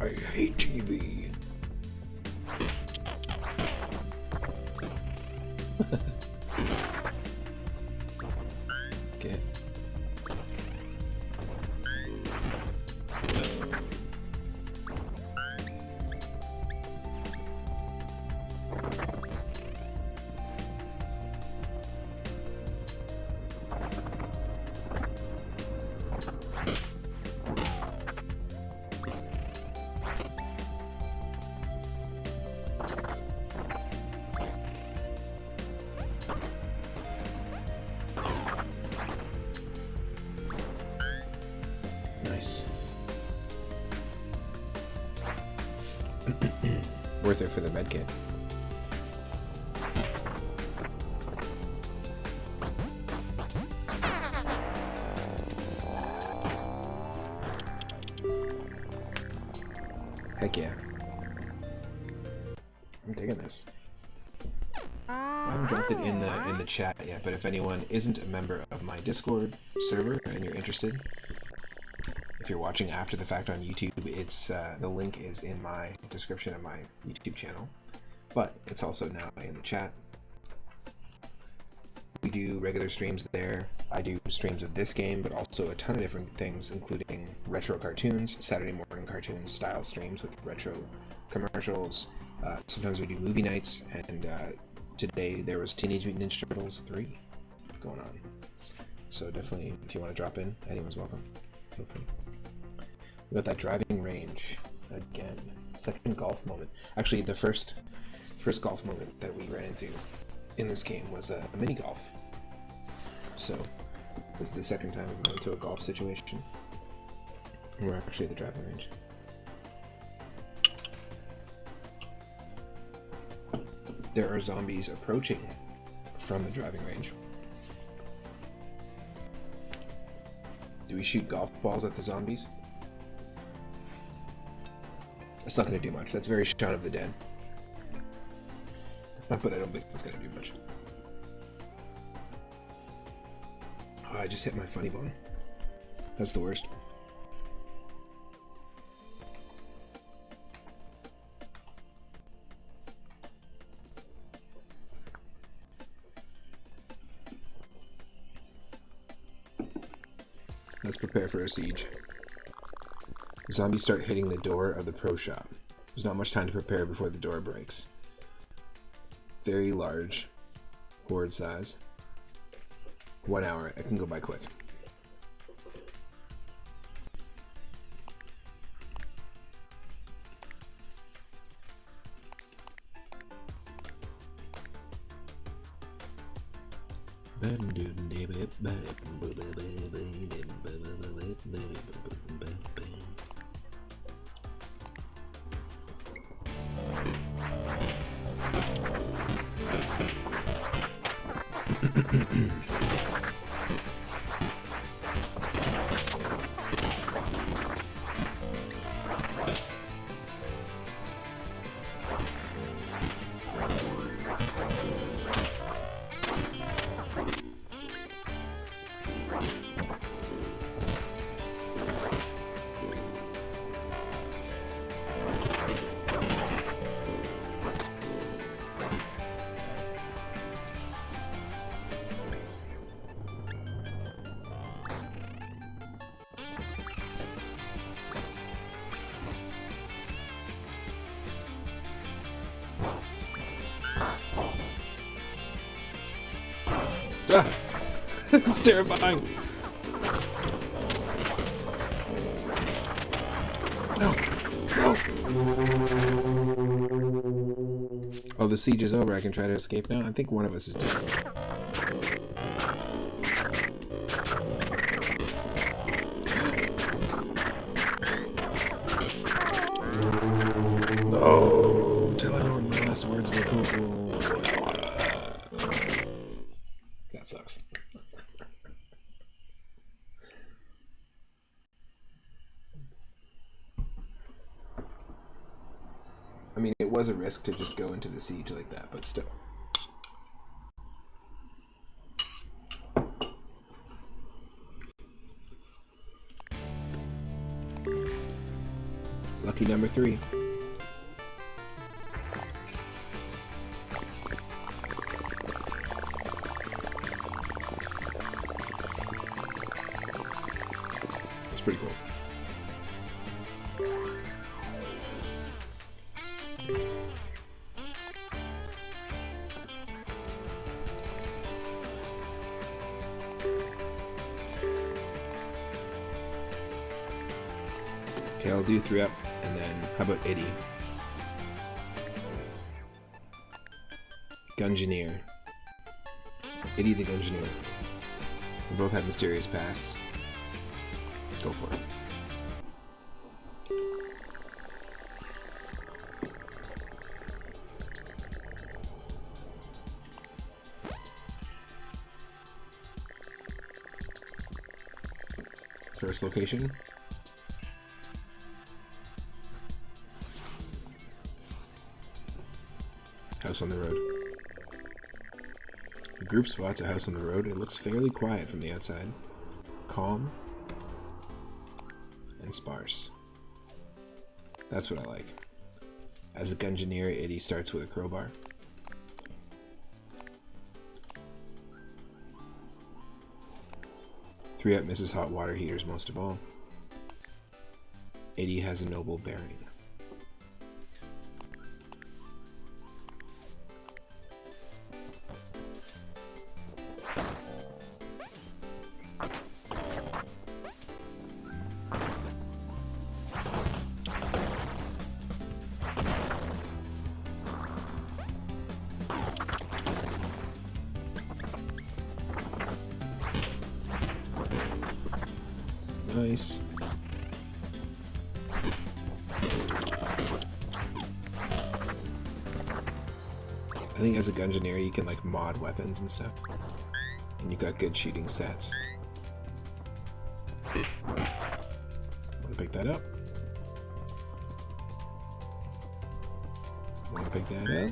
I hate TV. Okay. Nice. Worth it for the medkit. Heck yeah. I'm digging this. I haven't dropped it in the chat yet, but if anyone isn't a member of my Discord server and you're interested, if you're watching after the fact on YouTube, it's the link is in my description of my YouTube channel, but it's also now in the chat. We do regular streams there. I do streams of this game, but also a ton of different things, including retro cartoons, Saturday morning cartoons style streams with retro commercials. Sometimes we do movie nights, and today there was Teenage Mutant Ninja Turtles 3 going on. So definitely, if you want to drop in, anyone's welcome. Feel free. We got that driving range again. Second golf moment. Actually, the first golf moment that we ran into in this game was a mini golf. So this is the second time we've run into a golf situation. We're actually at the driving range. There are zombies approaching from the driving range. Do we shoot golf balls at the zombies? It's not going to do much. That's very Shaun of the Dead. But I don't think it's going to do much. Oh, I just hit my funny bone. That's the worst. Let's prepare for a siege. Zombies start hitting the door of the pro shop. There's not much time to prepare before the door breaks. Very large. Horde size. 1 hour. It can go by quick. Ah! It's terrifying. No! No! Oh, the siege is over. I can try to escape now? I think one of us is dead. No! Tell everyone my last words were cool. That sucks. I mean, it was a risk to just go into the siege like that, but still. Lucky number 3. That's pretty cool. Okay, I'll do 3 up, and then how about Eddie? Gungeoneer. Eddie the Gungeoneer. We both have mysterious pasts. Go for it. First location. House on the road. The group spots a house on the road. It looks fairly quiet from the outside. Calm and sparse. That's what I like. As a gungeoneer, Eddie starts with a crowbar. Three up misses hot water heaters most of all. Eddie has a noble bearing. Nice. I think as a gungeoneer you can like mod weapons and stuff. And you got good shooting stats. Wanna pick that up? Wanna pick that up?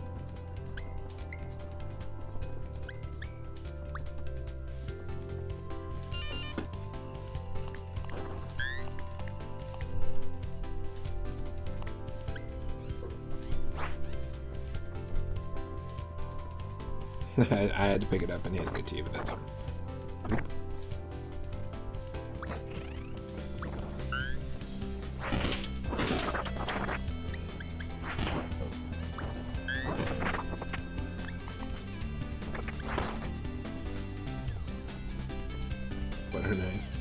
I had to pick it up and hand it to you, but that's fine. Butter knife.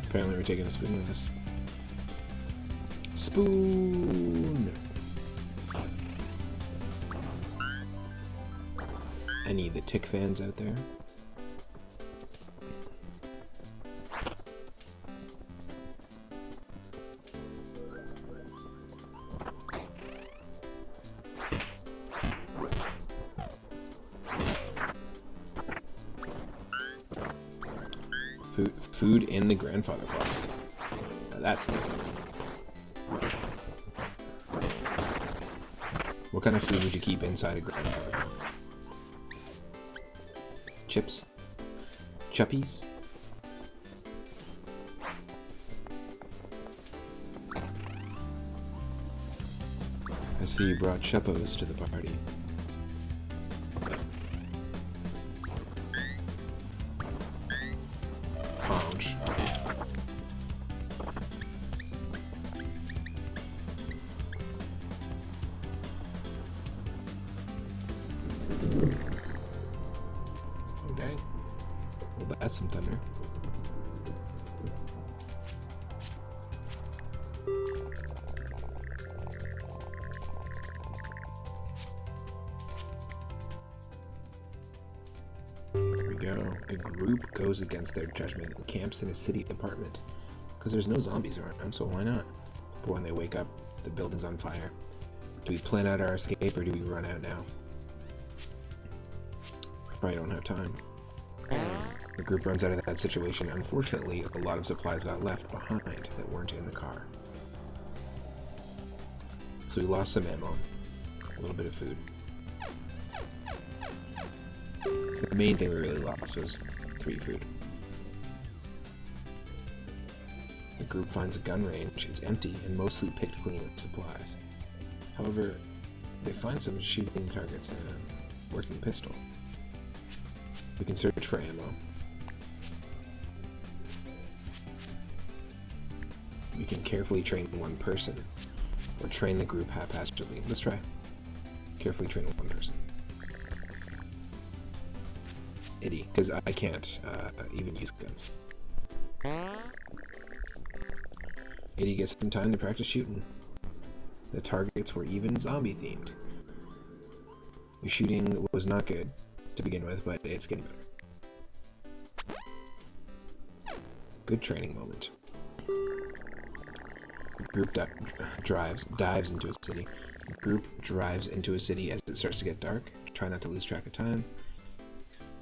Apparently we're taking a spoon with us. Spoon! Any of the tick fans out there? Food in the grandfather clock. Now that's new. What kind of food would you keep inside a grandfather clock? Chips? Chuppies? I see you brought chuppos to the party. That's some thunder. Here we go. The group goes against their judgment and camps in a city apartment. Because there's no zombies around, so why not? But when they wake up, the building's on fire. Do we plan out our escape, or do we run out now? Probably don't have time. The group runs out of that situation. Unfortunately, a lot of supplies got left behind that weren't in the car. So we lost some ammo, a little bit of food. The main thing we really lost was 3 food. The group finds a gun range. It's empty and mostly picked clean of supplies. However, they find some shooting targets and a working pistol. We can search for ammo. We can carefully train one person, or train the group haphazardly. Let's try. Carefully train one person. Itty, because I can't even use guns. Itty gets some time to practice shooting. The targets were even zombie themed. The shooting was not good to begin with, but it's getting better. Good training moment. The group dives into a city. The group drives into a city as it starts to get dark. Try not to lose track of time.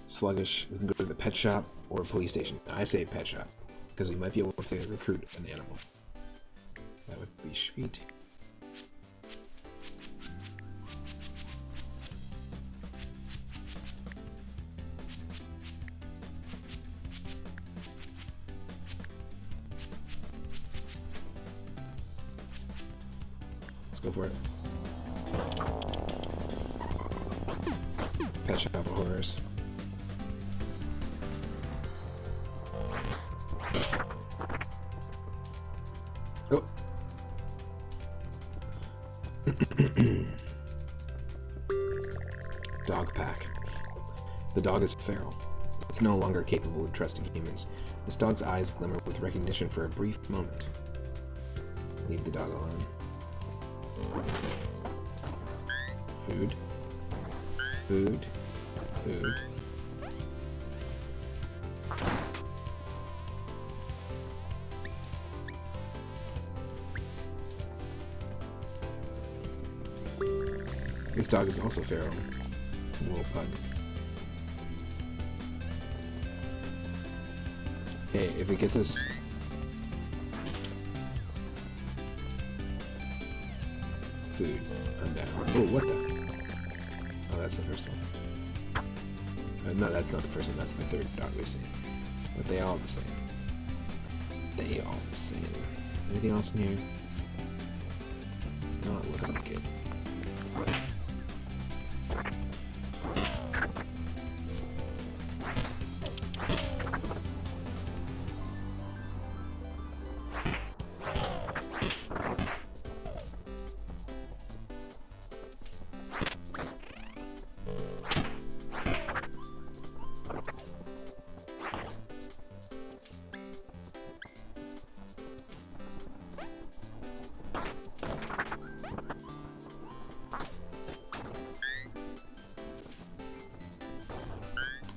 Sluggish, we can go to the pet shop or a police station. I say pet shop, because we might be able to recruit an animal. That would be sweet. Let's go for it. Pet shop of horrors. Oh. Dog pack. The dog is feral. It's no longer capable of trusting humans. This dog's eyes glimmer with recognition for a brief moment. Leave the dog alone. Food. Food. Food. This dog is also feral. A little pug. Hey, if it gets us... food, I'm down. Oh, what the? Oh, that's the first one. No, that's not the first one. That's the third dog we've seen. But they all the same. They all the same. Anything else in here? It's not looking like it.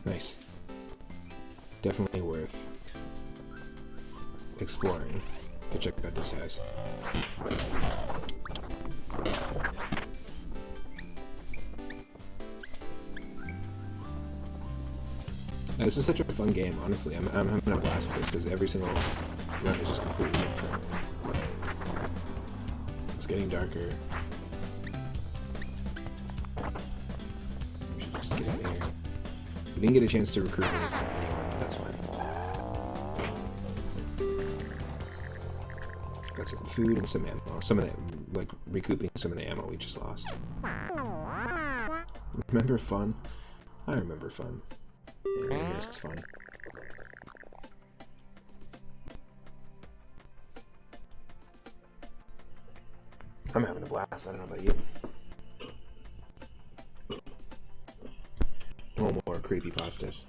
Nice. Definitely worth exploring to check out this house. This is such a fun game, honestly. I'm having a blast with this because every single run is just completely different. It's getting darker. We should just get out of here. We didn't get a chance to recruit anything. That's fine. Got some food and some ammo. Some of that, like, recouping some of the ammo we just lost. Remember fun? I remember fun. And I missed fun. I'm having a blast. I don't know about you. No more creepypastas.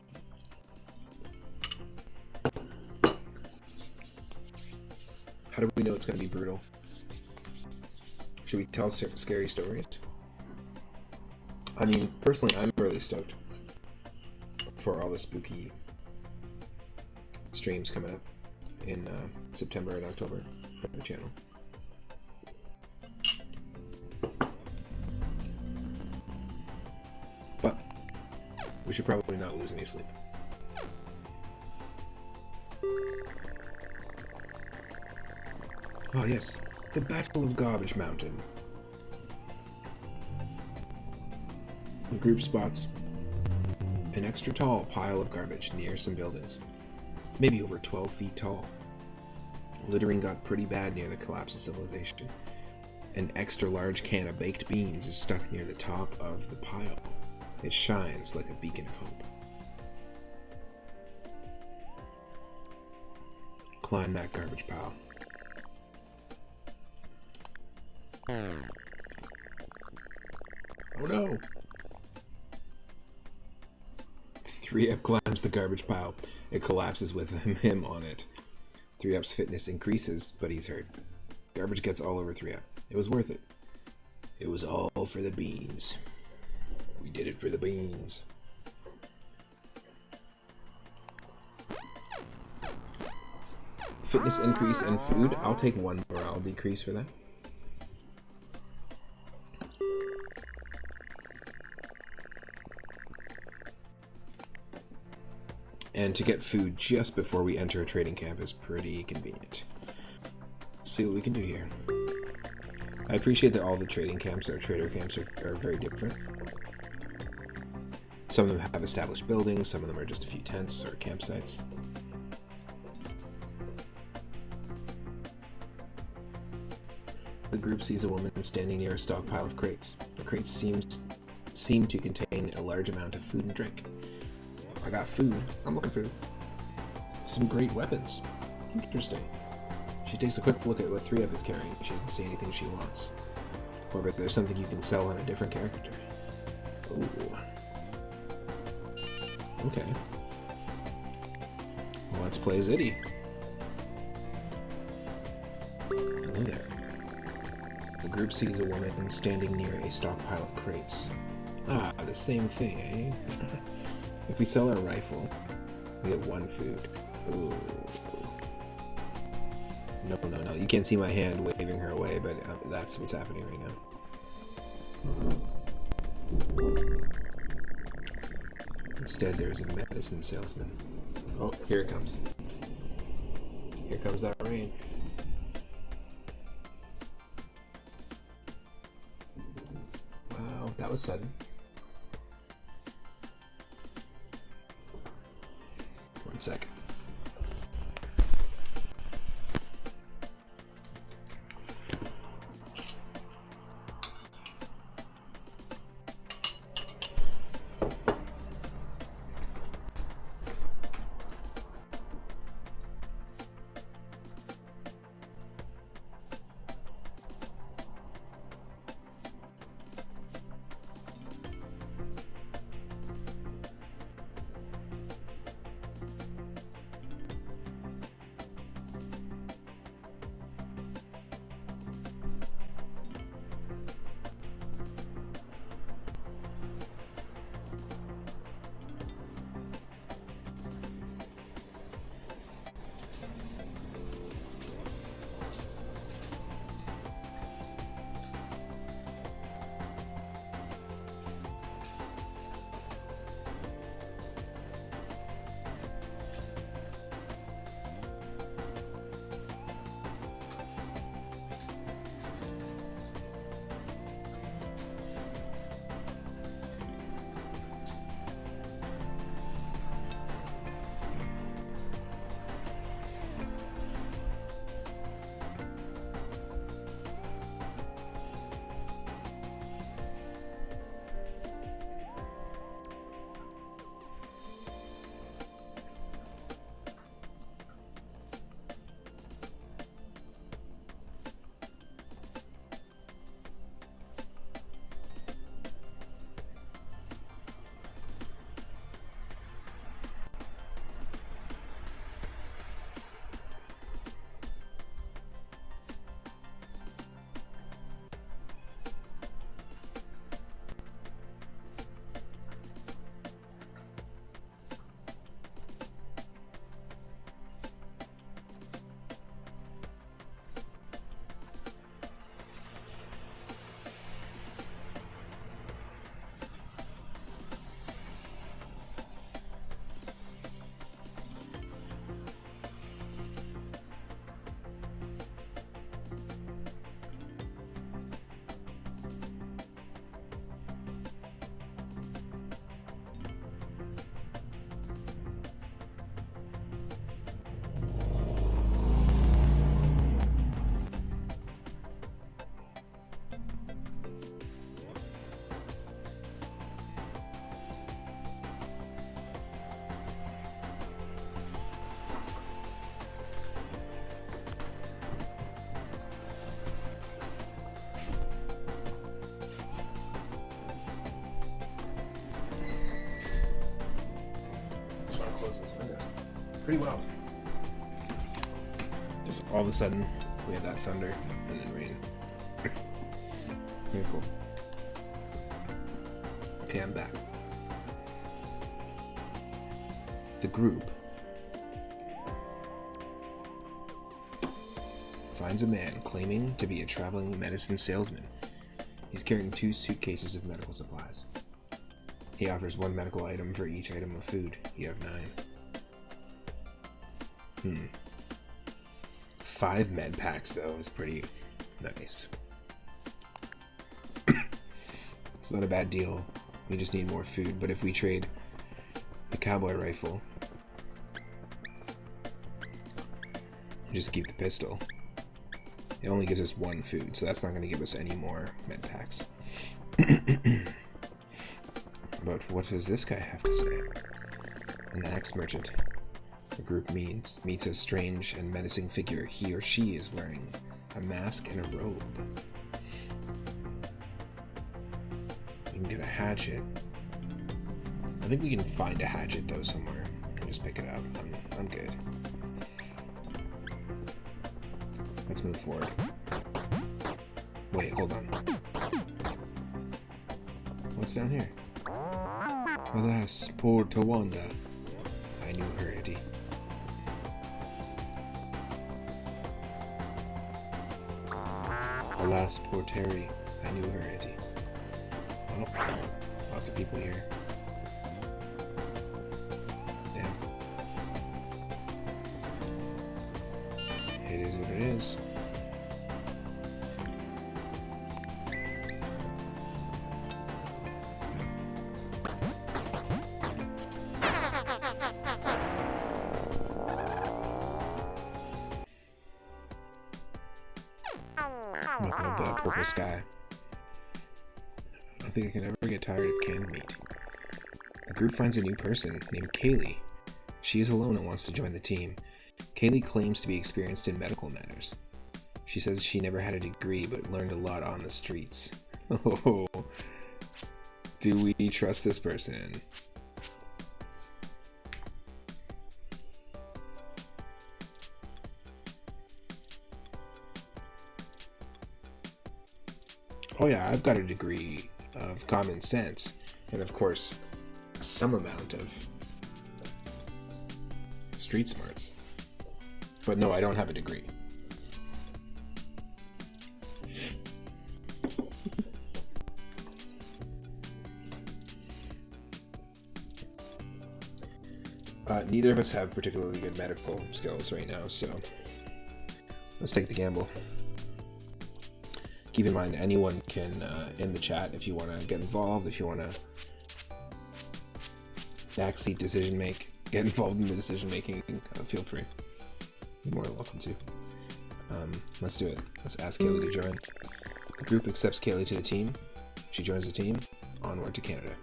How do we know it's going to be brutal? Should we tell scary stories? I mean, personally, I'm really stoked for all the spooky streams coming up in September and October for the channel. But we should probably not lose any sleep. Oh yes, the Battle of Garbage Mountain. The group spots an extra tall pile of garbage near some buildings. It's maybe over 12 feet tall. Littering got pretty bad near the collapse of civilization. An extra large can of baked beans is stuck near the top of the pile. It shines like a beacon of hope. Climb that garbage pile. Oh no! 3-Up climbs the garbage pile. It collapses with him on it. 3-Up's fitness increases, but he's hurt. Garbage gets all over 3-Up. It was worth it. It was all for the beans. We did it for the beans. Fitness increase and food. I'll take 1 morale decrease for that. And to get food just before we enter a trading camp is pretty convenient. Let's see what we can do here. I appreciate that all the trading camps or trader camps are very different. Some of them have established buildings, some of them are just a few tents or campsites. The group sees a woman standing near a stockpile of crates. The crates seem to contain a large amount of food and drink. I got food. I'm looking for some great weapons. Interesting. She takes a quick look at what 3-Up is carrying. She doesn't see anything she wants. However, there's something you can sell on a different character. Ooh. Okay. Well, let's play Ziddy. Hello there. The group sees a woman standing near a stockpile of crates. Ah, the same thing, eh? If we sell our rifle, we get 1 food. Ooh. No, no, no. You can't see my hand waving her away, but that's what's happening right now. Instead, there's a medicine salesman. Oh, here it comes. Here comes that rain. Wow, that was sudden. One second. Pretty wild. Just all of a sudden, we had that thunder and then rain. Very cool. Okay, I'm back. The group finds a man claiming to be a traveling medicine salesman. He's carrying 2 suitcases of medical supplies. He offers 1 medical item for each item of food. You have 9. 5 med packs, though, is pretty nice. It's not a bad deal. We just need more food, but if we trade the cowboy rifle, just keep the pistol, it only gives us 1 food, so that's not going to give us any more med packs. But what does this guy have to say? An axe merchant. The group meets a strange and menacing figure. He or she is wearing a mask and a robe. We can get a hatchet. I think we can find a hatchet though somewhere and just pick it up. I'm good. Let's move forward. Wait, hold on. What's down here? Alas, poor Tawanda. I knew her, Eddie. Alas, poor Terry. I knew her, Eddie. Oh, lots of people here. Damn. It is what it is. Looking at the purple sky. I don't think I can ever get tired of canned meat. The group finds a new person named Kaylee. She is alone and wants to join the team. Kaylee claims to be experienced in medical matters. She says she never had a degree but learned a lot on the streets. Oh, do we trust this person? Oh yeah, I've got a degree of common sense, and of course, some amount of street smarts. But no, I don't have a degree. Neither of us have particularly good medical skills right now, so let's take the gamble. Keep in mind, anyone can, in the chat, if you want to get involved, if you want to backseat get involved in the decision-making, feel free. You're more than welcome to. Let's do it. Let's ask Kaylee to join. The group accepts Kaylee to the team. She joins the team. Onward to Canada.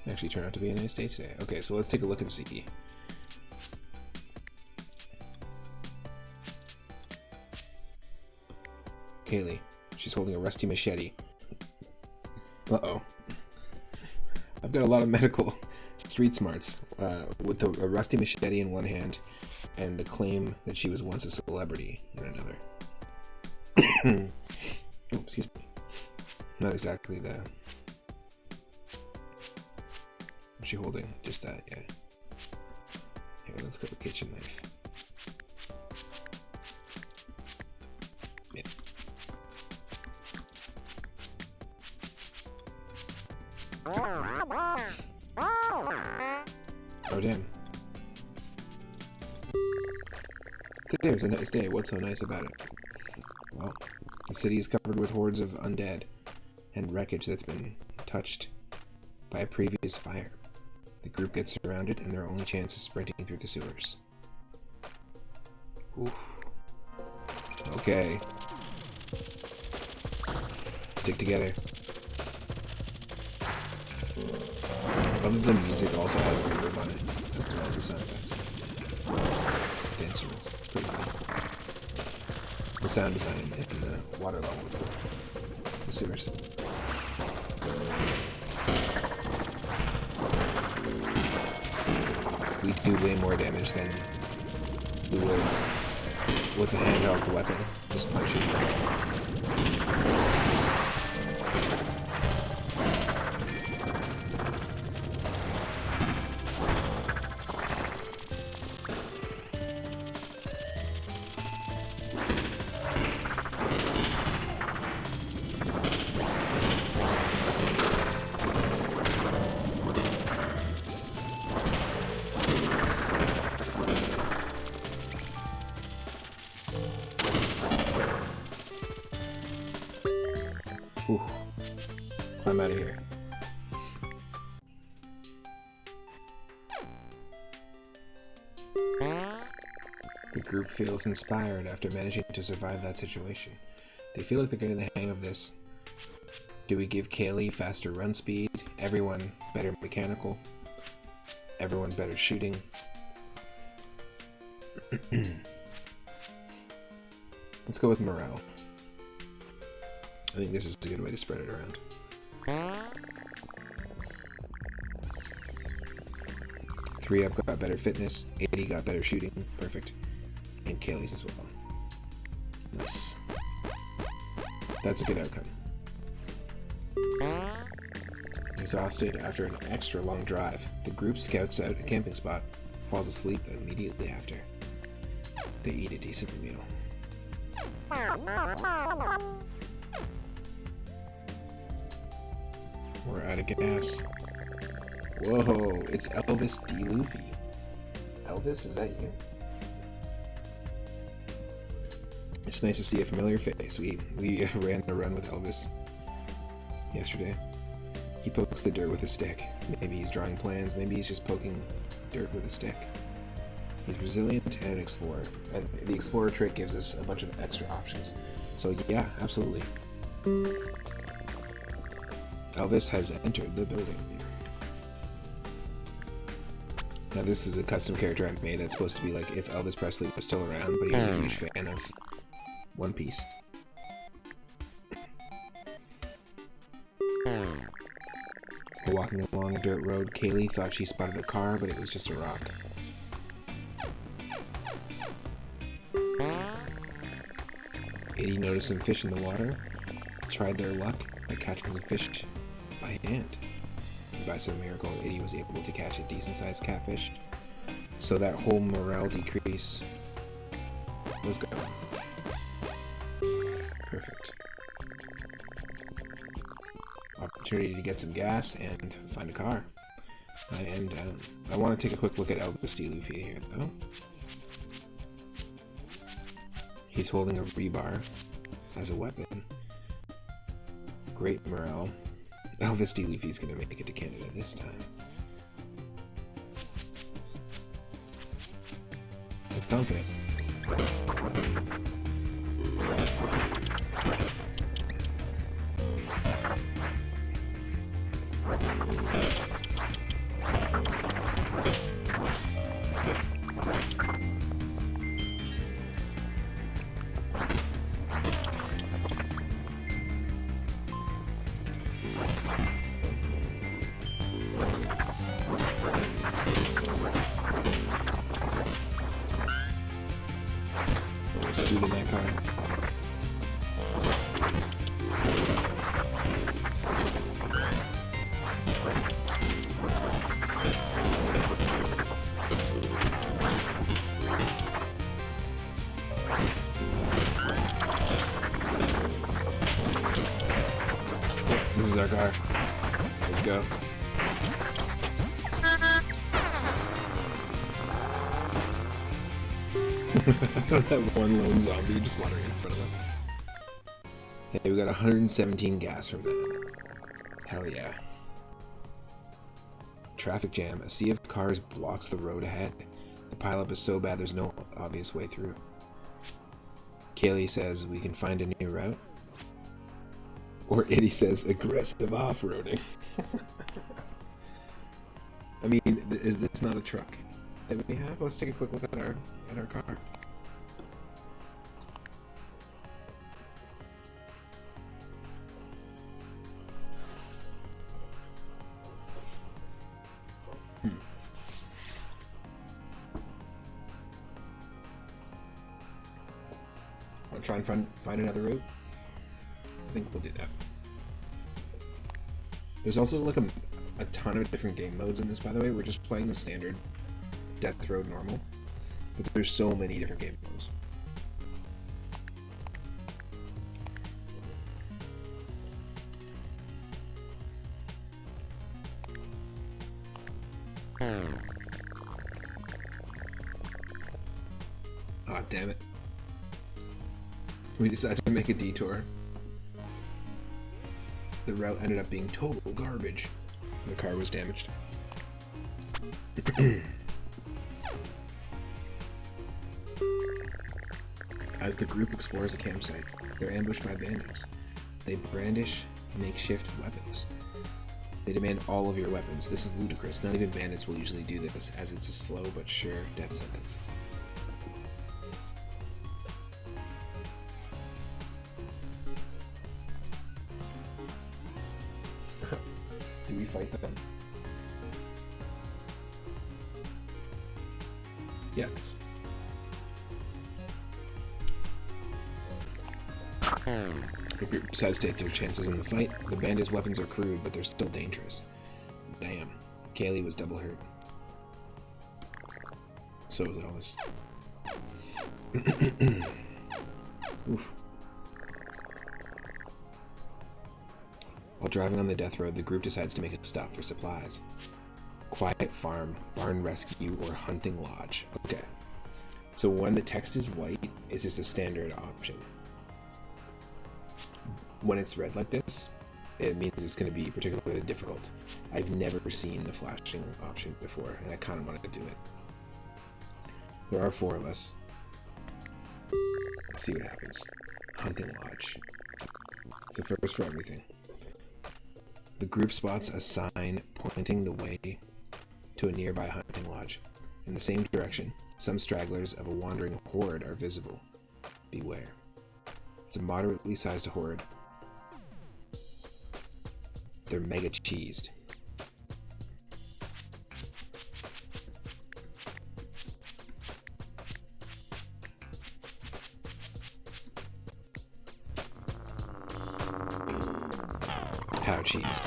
Actually turned out to be a nice day today. Okay, so let's take a look and see. Kaylee. She's holding a rusty machete. Uh-oh. I've got a lot of medical street smarts, with a rusty machete in one hand and the claim that she was once a celebrity in another. Oh, excuse me. Not exactly the... What's she holding? Just that, yeah. Here, let's go with kitchen knife. Yeah. Oh, damn. Today was a nice day. What's so nice about it? Well, the city is covered with hordes of undead and wreckage that's been touched by a previous fire. The group gets surrounded, and their only chance is sprinting through the sewers. Oof. Okay. Stick together. I love that the music also has a reverb on it, as well as the sound effects. The instruments. It's pretty funny. The sound design and the water level as well. The sewers. we do way more damage than we would with a handheld weapon, just punching. Ooh. I'm out of here. The group feels inspired after managing to survive that situation. They feel like they're getting the hang of this. Do we give Kaylee faster run speed? Everyone better mechanical? Everyone better shooting? Let's go with morale. I think this is a good way to spread it around. 3 up got better fitness, 80 got better shooting, perfect. And Kaylee's as well. Nice. That's a good outcome. Exhausted after an extra long drive, the group scouts out a camping spot, falls asleep immediately after. They eat a decent meal. We're out of gas. Whoa, it's Elvis D. Luffy. Elvis, is that you? It's nice to see a familiar face. We ran a run with Elvis yesterday. He pokes the dirt with a stick. Maybe he's drawing plans, maybe he's just poking dirt with a stick. He's resilient and an explorer, and the explorer trait gives us a bunch of extra options. So yeah, absolutely. Elvis has entered the building. Now this is a custom character I made that's supposed to be like if Elvis Presley was still around, but he was a huge fan of One Piece. While walking along a dirt road, Kaylee thought she spotted a car, but it was just a rock. Eddie noticed some fish in the water, tried their luck by catching some fish by hand. By some miracle, Eddie was able to catch a decent-sized catfish, so that whole morale decrease was gone. Perfect. Opportunity to get some gas and find a car. And I want to take a quick look at Elvis D. Luffy here, though. He's holding a rebar as a weapon. Great morale. Elvis D. Luffy's gonna make it to Canada this time. He's confident. There's food in that car. This is our car. Let's go. That one lone zombie just wandering in front of us. Hey, we got 117 gas from that. Hell yeah. Traffic jam. A sea of cars blocks the road ahead. The pileup is so bad there's no obvious way through. Kaylee says we can find a new route. Or Eddie says aggressive off-roading. I mean, is this not a truck that we have? Let's take a quick look at our car. try and find another route? I think we'll do that. There's also like a ton of different game modes in this, by the way. We're just playing the standard Death Road normal, but there's so many different game modes. Ah, damn it. We decided to make a detour. The route ended up being total garbage. The car was damaged. As the group explores a campsite, they're ambushed by bandits. They brandish makeshift weapons. They demand all of your weapons. This is ludicrous. Not even bandits will usually do this, as it's a slow but sure death sentence. Do we fight them? Yes. The group decides to take their chances in the fight. The bandits' weapons are crude, but they're still dangerous. Damn. Kaylee was double hurt. So was Elvis. Oof. While driving on the death road, the group decides to make a stop for supplies. Quiet farm, barn rescue, or hunting lodge. Okay. So when the text is white, it's just a standard option. When it's red like this, it means it's going to be particularly difficult. I've never seen the flashing option before, and I kind of wanted to do it. There are 4 of us. Let's see what happens. Hunting lodge. It's a first for everything. The group spots a sign pointing the way to a nearby hunting lodge. In the same direction, some stragglers of a wandering horde are visible. Beware. It's a moderately sized horde. They're mega cheesed. How cheesed?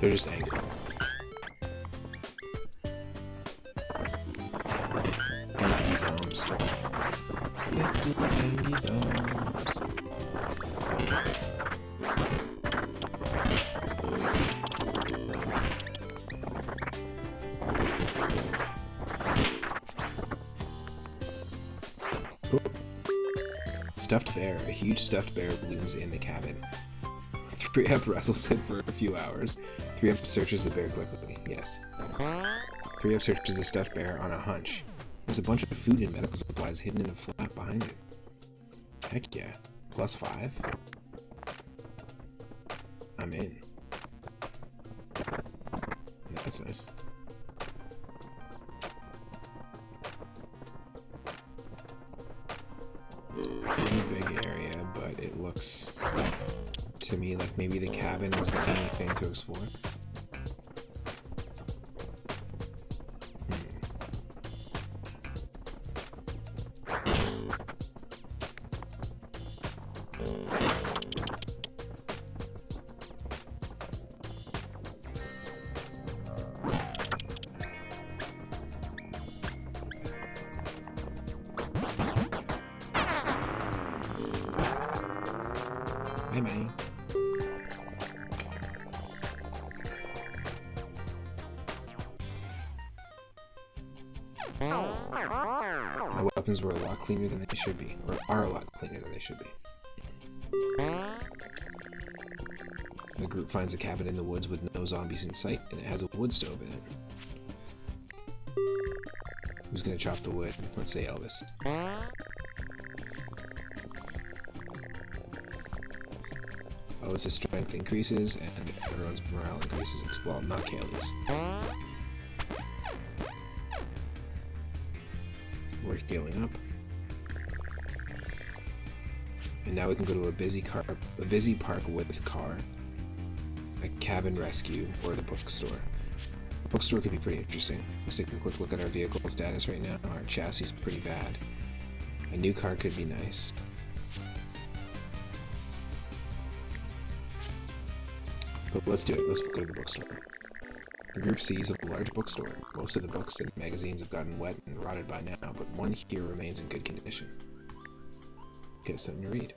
They're just angry. Andy's arms. It's the Andy's arms. Ooh. Stuffed bear. A huge stuffed bear looms in the cabin. 3-Up wrestles it for a few hours. 3-Up searches the bear quickly. Yes. 3-Up searches the stuffed bear on a hunch. There's a bunch of food and medical supplies hidden in the flap behind it. Heck yeah. +5. I'm in. That's nice. Pretty big area, but it looks to me like maybe the cabin is the only thing to explore. Hey, man. My weapons were a lot cleaner than they should be, or are a lot cleaner than they should be. The group finds a cabin in the woods with no zombies in sight, and it has a wood stove in it. Who's gonna chop the wood? Let's say Elvis. Elvis's strength increases, and everyone's morale increases. Well, not Kaylee's. healing up. And now we can go to a busy park with a car, a cabin rescue, or the bookstore. The bookstore could be pretty interesting. Let's take a quick look at our vehicle status right now. Our chassis is pretty bad. A new car could be nice. But let's do it. Let's go to the bookstore. The group sees a large bookstore. Most of the books and magazines have gotten wet and rotted by now, but one here remains in good condition. Get something to read.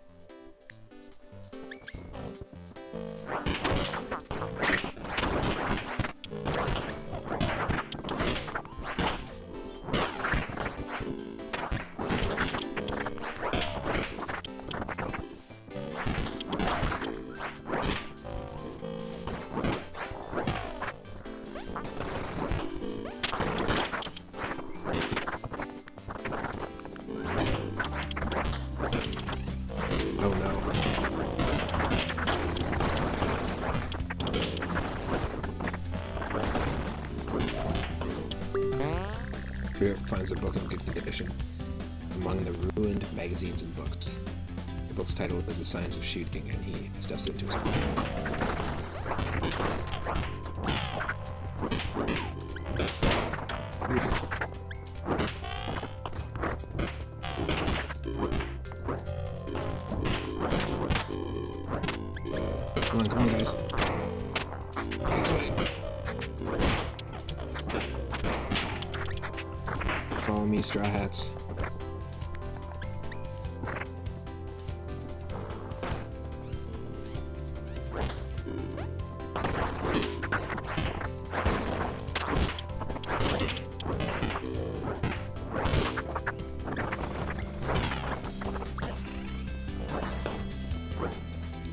Oh no. Spirit finds a book in good condition among the ruined magazines and books. The book's title is The Science of Shooting, and he steps into his pocket. Come on, guys. This way. Follow me, Straw Hats.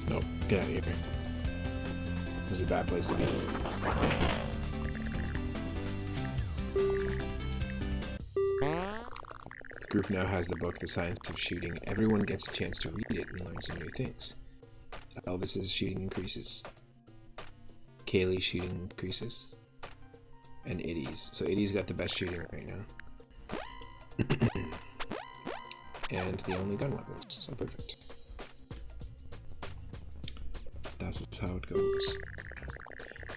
Nope, get out of here. This is a bad place to be. The group now has the book, The Science of Shooting. Everyone gets a chance to read it and learn some new things. Elvis's shooting increases. Kaylee's shooting increases. And Iddy's. So Iddy's got the best shooting right now. And the only gun weapons, so perfect. That's how it goes.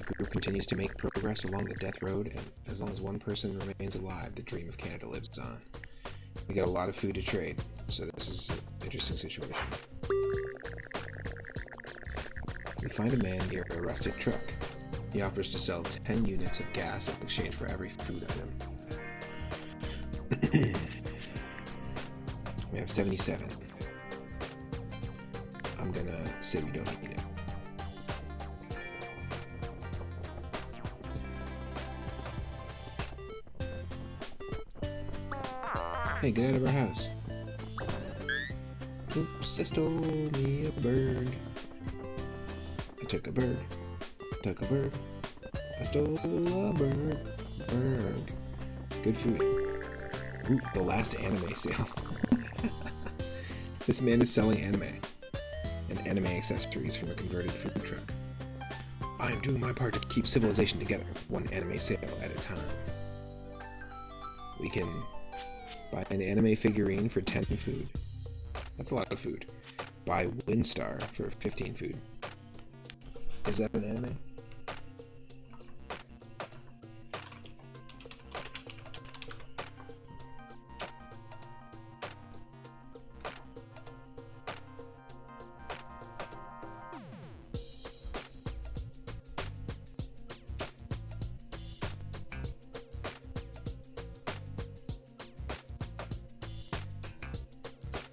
The group continues to make progress along the death road, and as long as one person remains alive, the dream of Canada lives on. We got a lot of food to trade, so this is an interesting situation. We find a man near a rusted truck. He offers to sell 10 units of gas in exchange for every food item. We have 77. I'm gonna say we don't need it. Hey, get out of our house. Oops, I stole me a bird. I took a bird. Took a bird. I stole a bird. Bird. Good food. Ooh, the last anime sale. This man is selling anime and anime accessories from a converted food truck. I am doing my part to keep civilization together, one anime sale at a time. We can buy an anime figurine for 10 food. That's a lot of food. Buy Windstar for 15 food. Is that an anime?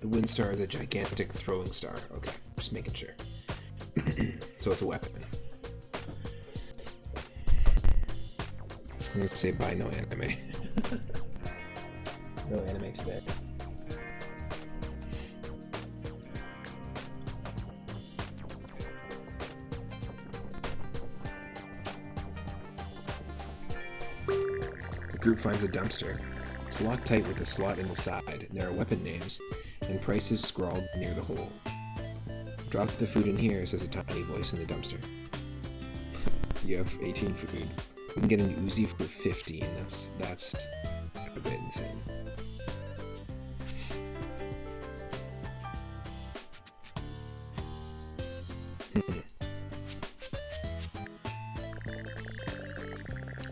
The Windstar is a gigantic throwing star. Okay, just making sure. So it's a weapon. I'm gonna say buy no anime. No anime today. The group finds a dumpster. It's locked tight with a slot in the side, and there are weapon names and prices scrawled near the hole. Drop the food in here, says a tiny voice in the dumpster. You have 18 food. We can get an Uzi for 15. That's a bit insane.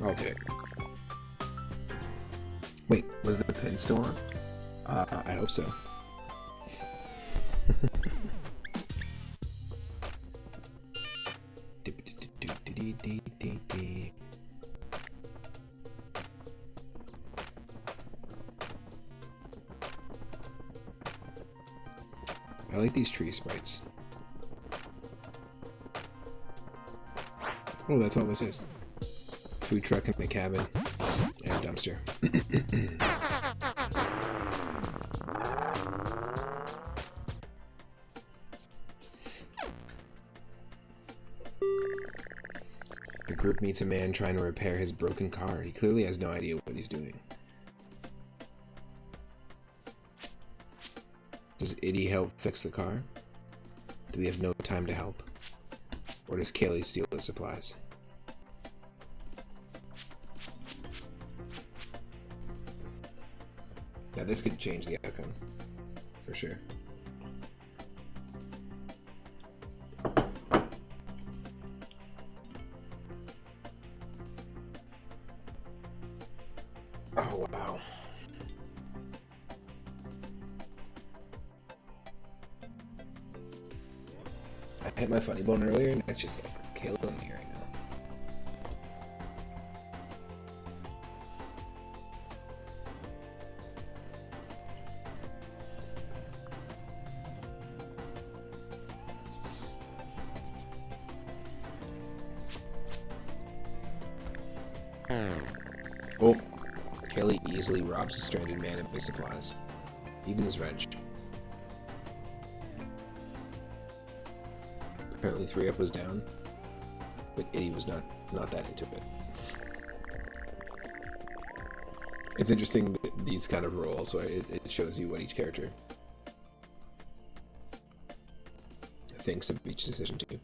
I'll do it. Wait, was the pin still on? I hope so. I like these tree sprites. Oh, that's all this is. Food truck and a cabin and a dumpster. The group meets a man trying to repair his broken car. He clearly has no idea what he's doing. Does Iddy help fix the car? Do we have no time to help? Or does Kaylee steal the supplies? Yeah, this could change the outcome, for sure. Oh, wow. I hit my funny bone earlier, and it's just like killing me right now. Oh, Kaylee easily robs a stranded man of his supplies, even his wrench. Apparently 3-Up was down, but Iddy was not that into it. It's interesting that these kind of roles, so it shows you what each character thinks of each decision too.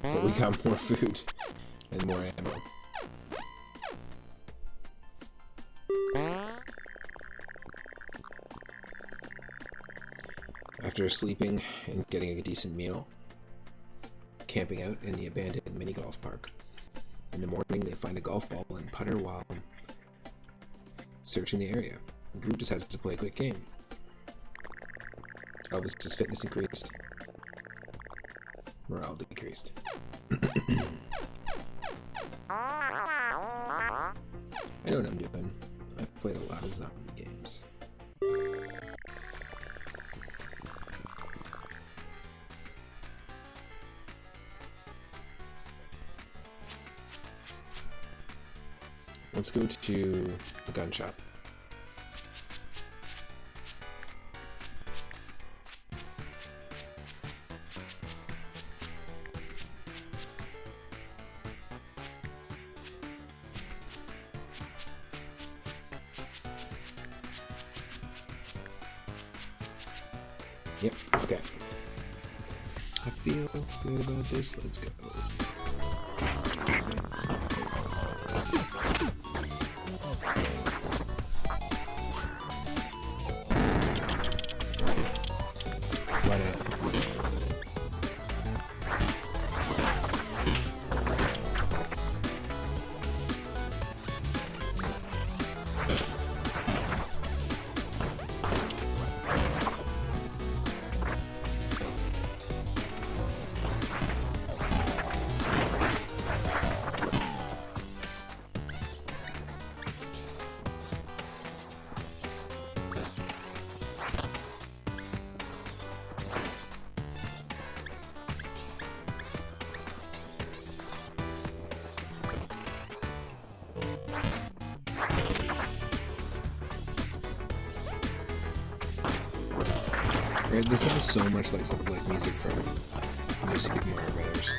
But we got more food and more ammo. After sleeping and getting a decent meal, camping out in the abandoned mini golf park. In the morning, they find a golf ball and putter while searching the area. The group decides to play a quick game. Elvis's fitness increased. Morale decreased. I know what I'm doing. I've played a lot of zombie games. Let's go to the gun shop. Yep, okay. I feel good about this. Let's go. Why not? This sounds so much like something like music from New Super Mario Brothers.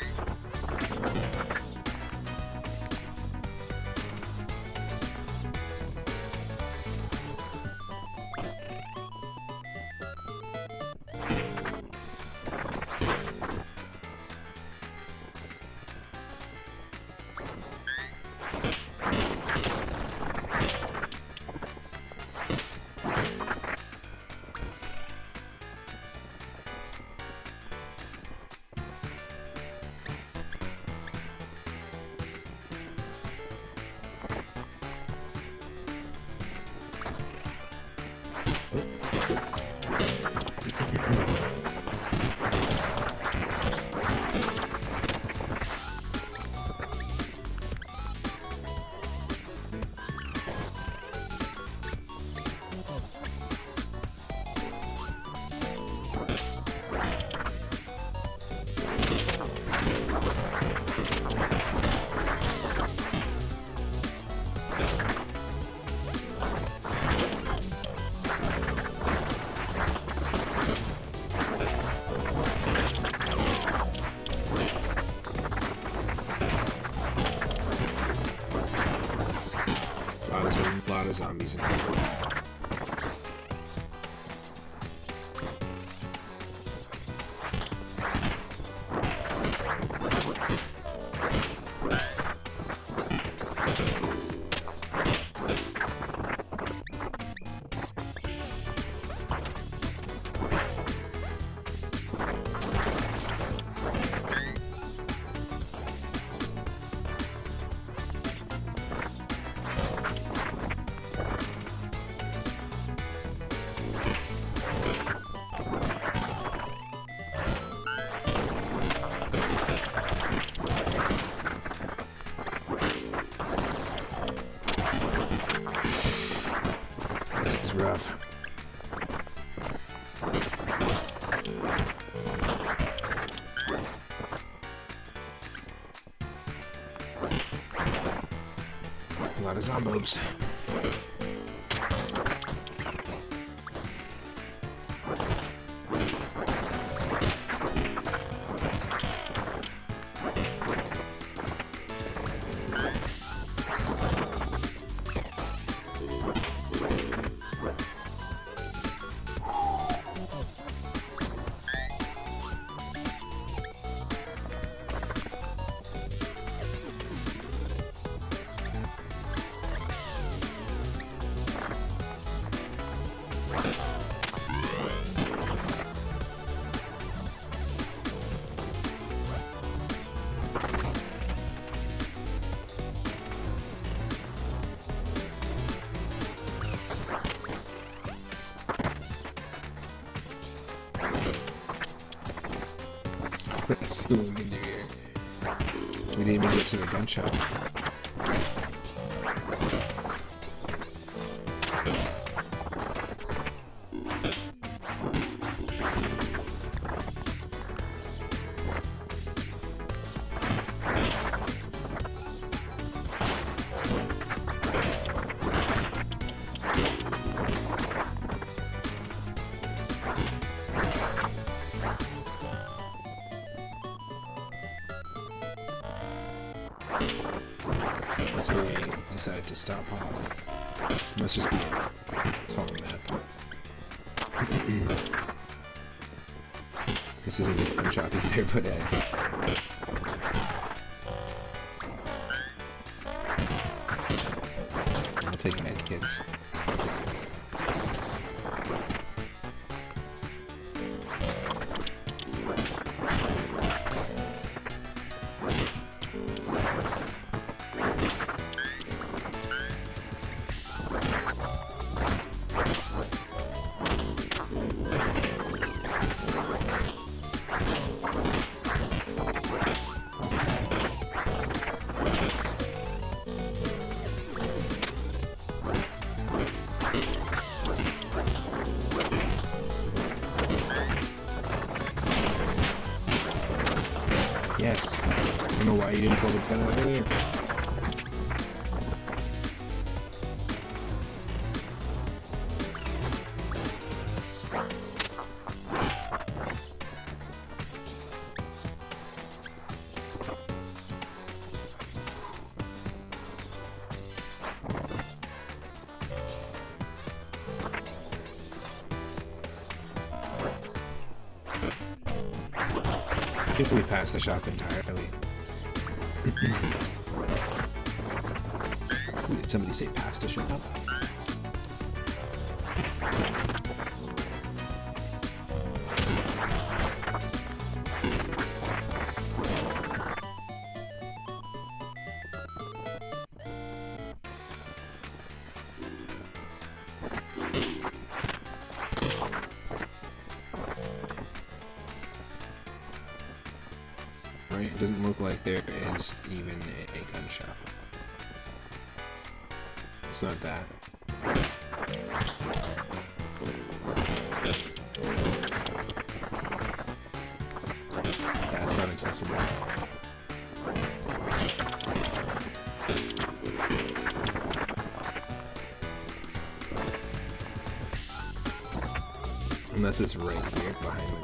A lot of zombies in here. Rough. A lot of zombos. Let's see what we can do here. We didn't even get to the gun shop. That's where we decided to stop off. Must just be a tall map. This isn't a gun shop either, but I'll take medkits. Yes. I don't know why you didn't pull the gun over there. I think we passed the shop entirely. Did somebody say past the shop? there is even a gun shop. It's not that. That's not accessible. Unless it's right here behind me.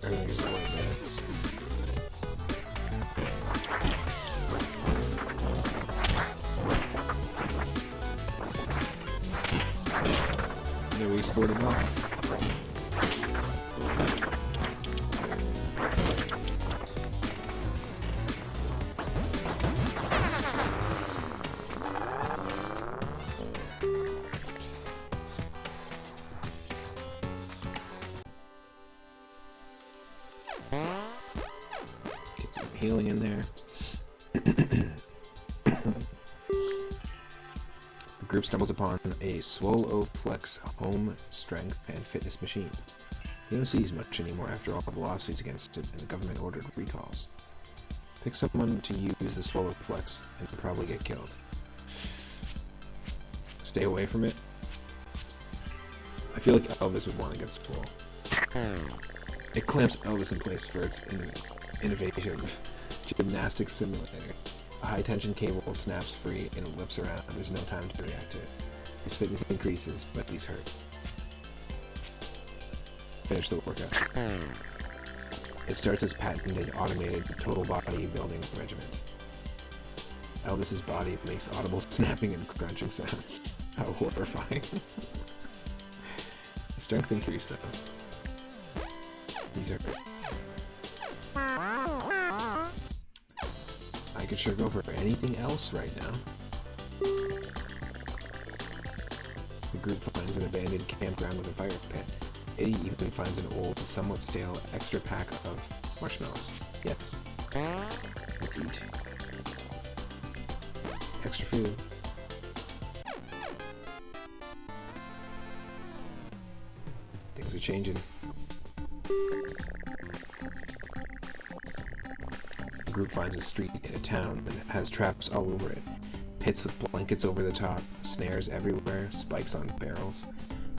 I'm gonna explore this. There we explored it all. Get some healing in there. The group stumbles upon a Swole-O-Flex home strength and fitness machine. You don't see these much anymore after all the lawsuits against it and the government ordered recalls. Pick someone to use the Swole-O-Flex and you'll probably get killed. Stay away from it. I feel like Elvis would want to get Swole. It clamps Elvis in place for its innovative gymnastics simulator. A high-tension cable snaps free and it whips around. There's no time to react to it. His fitness increases, but he's hurt. Finish the workout. It starts as patented automated total body building regiment. Elvis's body makes audible snapping and crunching sounds. How horrifying. The strength increased though. He's hurt. I could sure go for anything else right now. The group finds an abandoned campground with a fire pit. Eddie even finds an old, somewhat stale extra pack of marshmallows. Yes. Let's eat. Extra food. Things are changing. The group finds a street in a town that has traps all over it. Pits with blankets over the top, snares everywhere, spikes on barrels,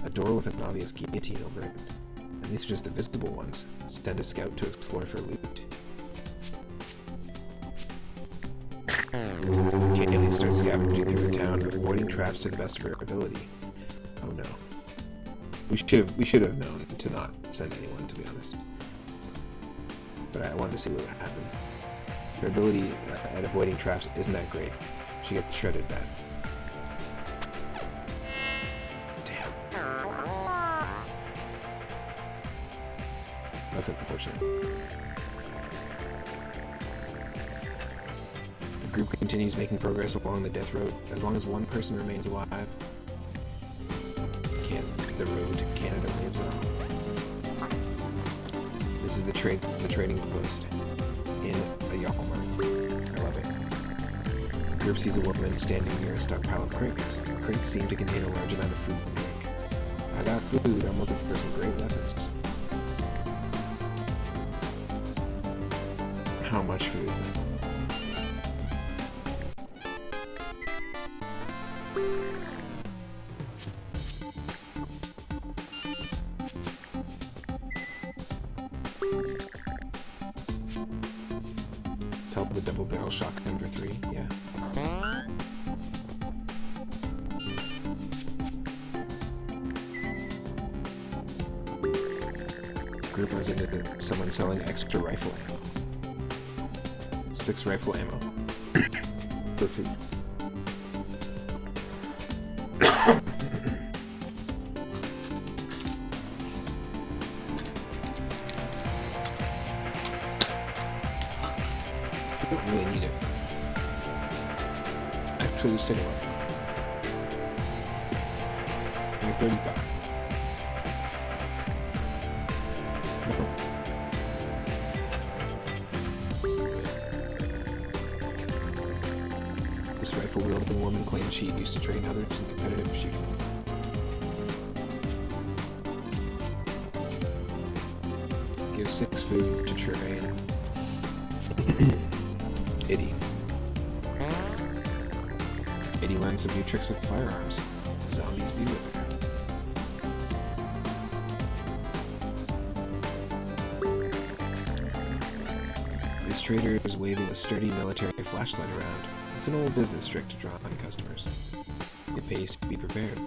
a door with an obvious guillotine over it. And these are just the visible ones. Send a scout to explore for loot. Kaylee starts scavenging through the town, avoiding traps to the best of her ability. Oh no. We should have known to not send anyone, to be honest. But I wanted to see what would happen. Her ability at avoiding traps isn't that great. She gets shredded bad. Damn. That's unfortunate. The group continues making progress along the death road. As long as one person remains alive, the road to Canada lives on. This is the trading post in a Yalmar. I love it. The group sees a woman standing near a stockpile of crates. The crates seem to contain a large amount of food and drink. I got food, I'm looking for some great weapons. How much food? Sell the double barrel shotgun for 3, yeah. The group runs into someone selling extra rifle ammo. 6 rifle ammo. For food. Don't really need it. Actually, let's take a look. We have 35. No. This rifle-wielding woman claims she used to train others in competitive shooting. You have 6 food to train. Itty. Itty learned some new tricks with firearms. Zombies beware. This trader is waving a sturdy military flashlight around. It's an old business trick to draw on customers. It pays to be prepared.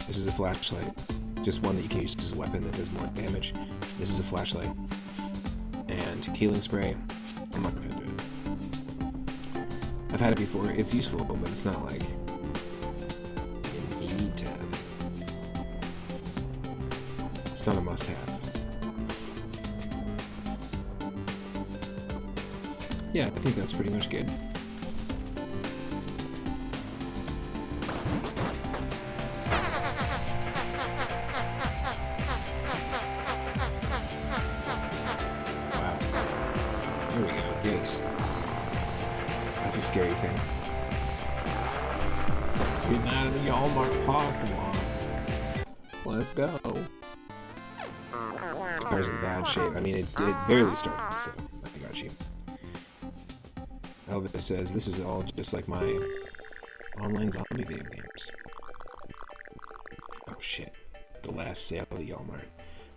This is a flashlight. Just one that you can use as a weapon that does more damage. This is a flashlight. And healing spray. I'm not gonna do it. I've had it before. It's useful, but it's not like an E10. It's not a must-have. Yeah, I think that's pretty much good. Wow. There we go. Yikes. That's a scary thing. Getting out of the Walmart parking lot. Let's go. Car's in bad shape. I mean, it barely started, so I got you. Elvis says, this is all just like my online zombie video games. Oh shit. The last sale at Walmart.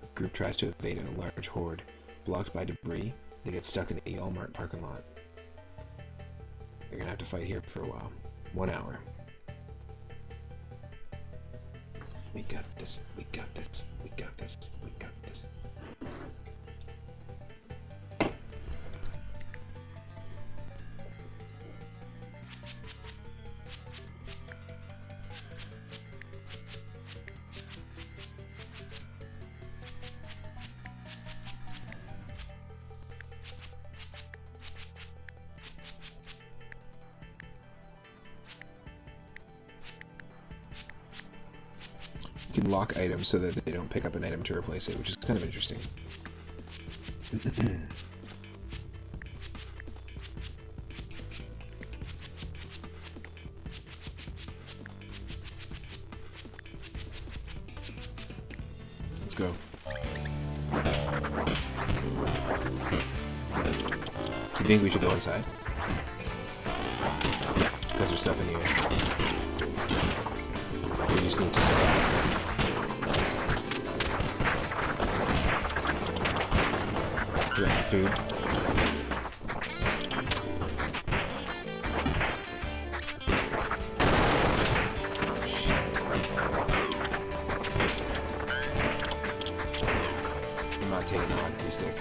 A group tries to evade a large horde. Blocked by debris, they get stuck in a Walmart parking lot. They're gonna have to fight here for a while. 1 hour. We got this. We got this. We got this. We got this. You can lock items so that they don't pick up an item to replace it, which is kind of interesting. Let's go. Do you think we should go inside? Yeah, because there's stuff in here. We just need to survive. We got some food. Shit. I'm not taking the hockey stick.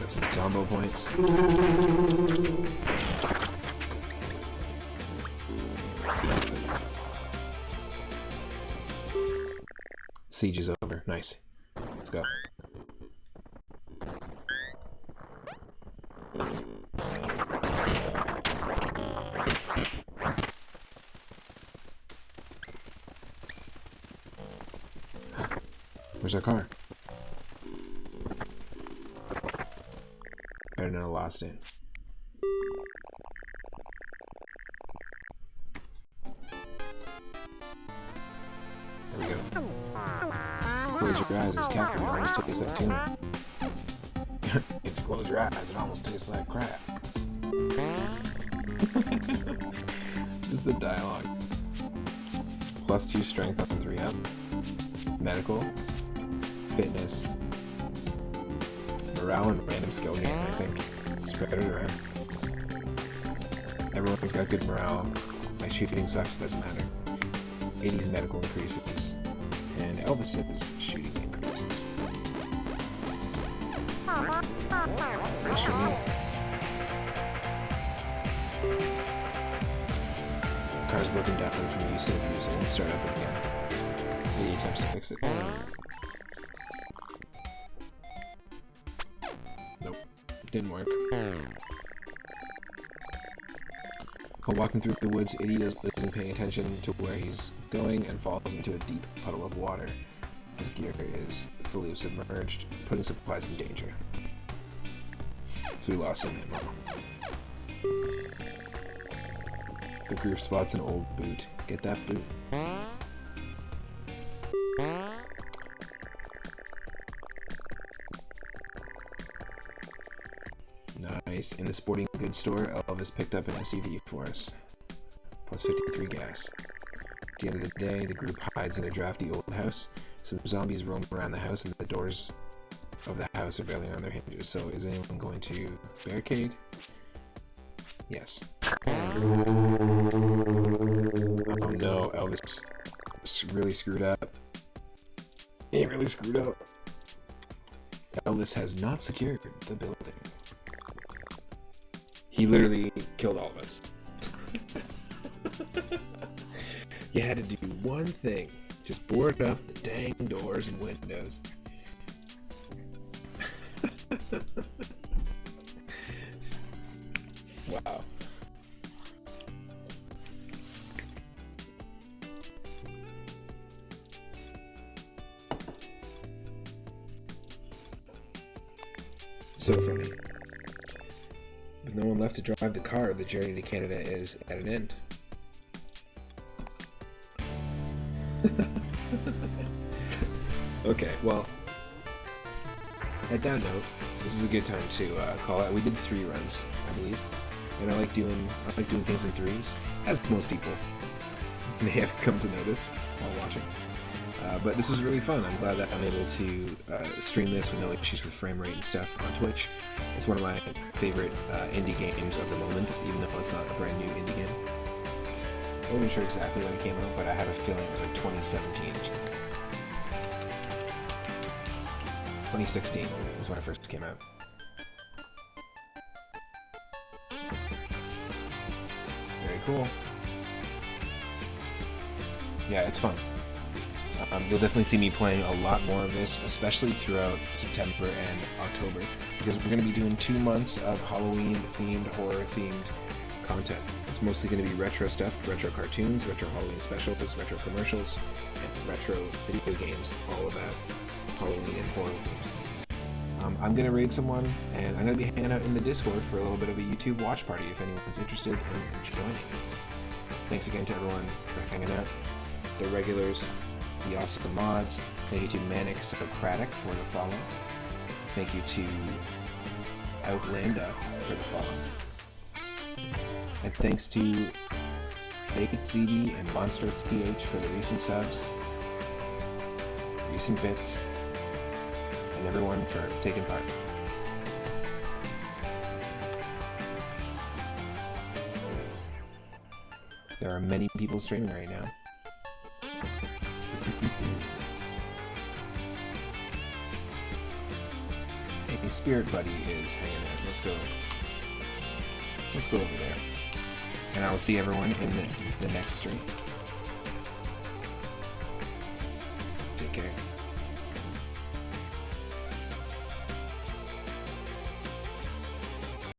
Some combo points. Siege is over. Nice. Let's go. Where's our car? I don't know, lost it. There we go. Close your eyes, it's cat food. It almost tastes like tuna. If you close your eyes, it almost tastes like crap. Just the dialogue. +2 strength on 3 up. Medical. Fitness. Morale and random skill gain, I think. Spread it around. Everyone's got good morale. My shooting sucks, doesn't matter. 80's medical increases. And Elvis's shooting increases. Works for me. Car's broken down from use and abuse. I won't start up again. 80 attempts to fix it. Nope. Didn't work. While walking through the woods, Eddie isn't paying attention to where he's going and falls into a deep puddle of water. His gear is fully submerged, putting supplies in danger. So we lost some ammo. The group spots an old boot. Get that boot. Nice. In the sporting goods store, Elvis picked up an SUV for us. Plus 53 gas. At the end of the day, the group hides in a drafty old house. Some zombies roam around the house and the doors of the house are barely on their hinges. So is anyone going to barricade? Yes. Oh no, Elvis really screwed up. He really screwed up. Elvis has not secured the building. He literally killed all of us. You had to do one thing. Just board up the dang doors and windows. Wow. So funny. With no one left to drive the car, the journey to Canada is at an end. Okay, well, at that note, this is a good time to call out. We did 3 runs, I believe, and I like doing things in 3s, as most people may have come to notice while watching. But this was really fun. I'm glad that I'm able to stream this with no issues with frame rate and stuff on Twitch. It's one of my favorite indie games of the moment, even though it's not a brand new indie game. I wasn't sure exactly when it came out, but I had a feeling it was like 2017 or something. 2016 is when it first came out. Very cool. Yeah, it's fun. You'll definitely see me playing a lot more of this, especially throughout September and October, because we're going to be doing 2 months of Halloween-themed, horror-themed content. It's mostly going to be retro stuff, retro cartoons, retro Halloween specials, retro commercials, and retro video games, all about Halloween and horror themes. I'm going to raid someone, and I'm going to be hanging out in the Discord for a little bit of a YouTube watch party if anyone's interested in joining. Thanks again to everyone for hanging out. The regulars, the awesome mods. Thank you to Manic Socratic for the follow. Thank you to Outlanda for the follow. And thanks to Baked ZD and Monstrous TH for the recent subs, recent bits, and everyone for taking part. There are many people streaming right now. Hey, Spirit Buddy is hanging out. Let's go over there. And I will see everyone in the next stream. Take care.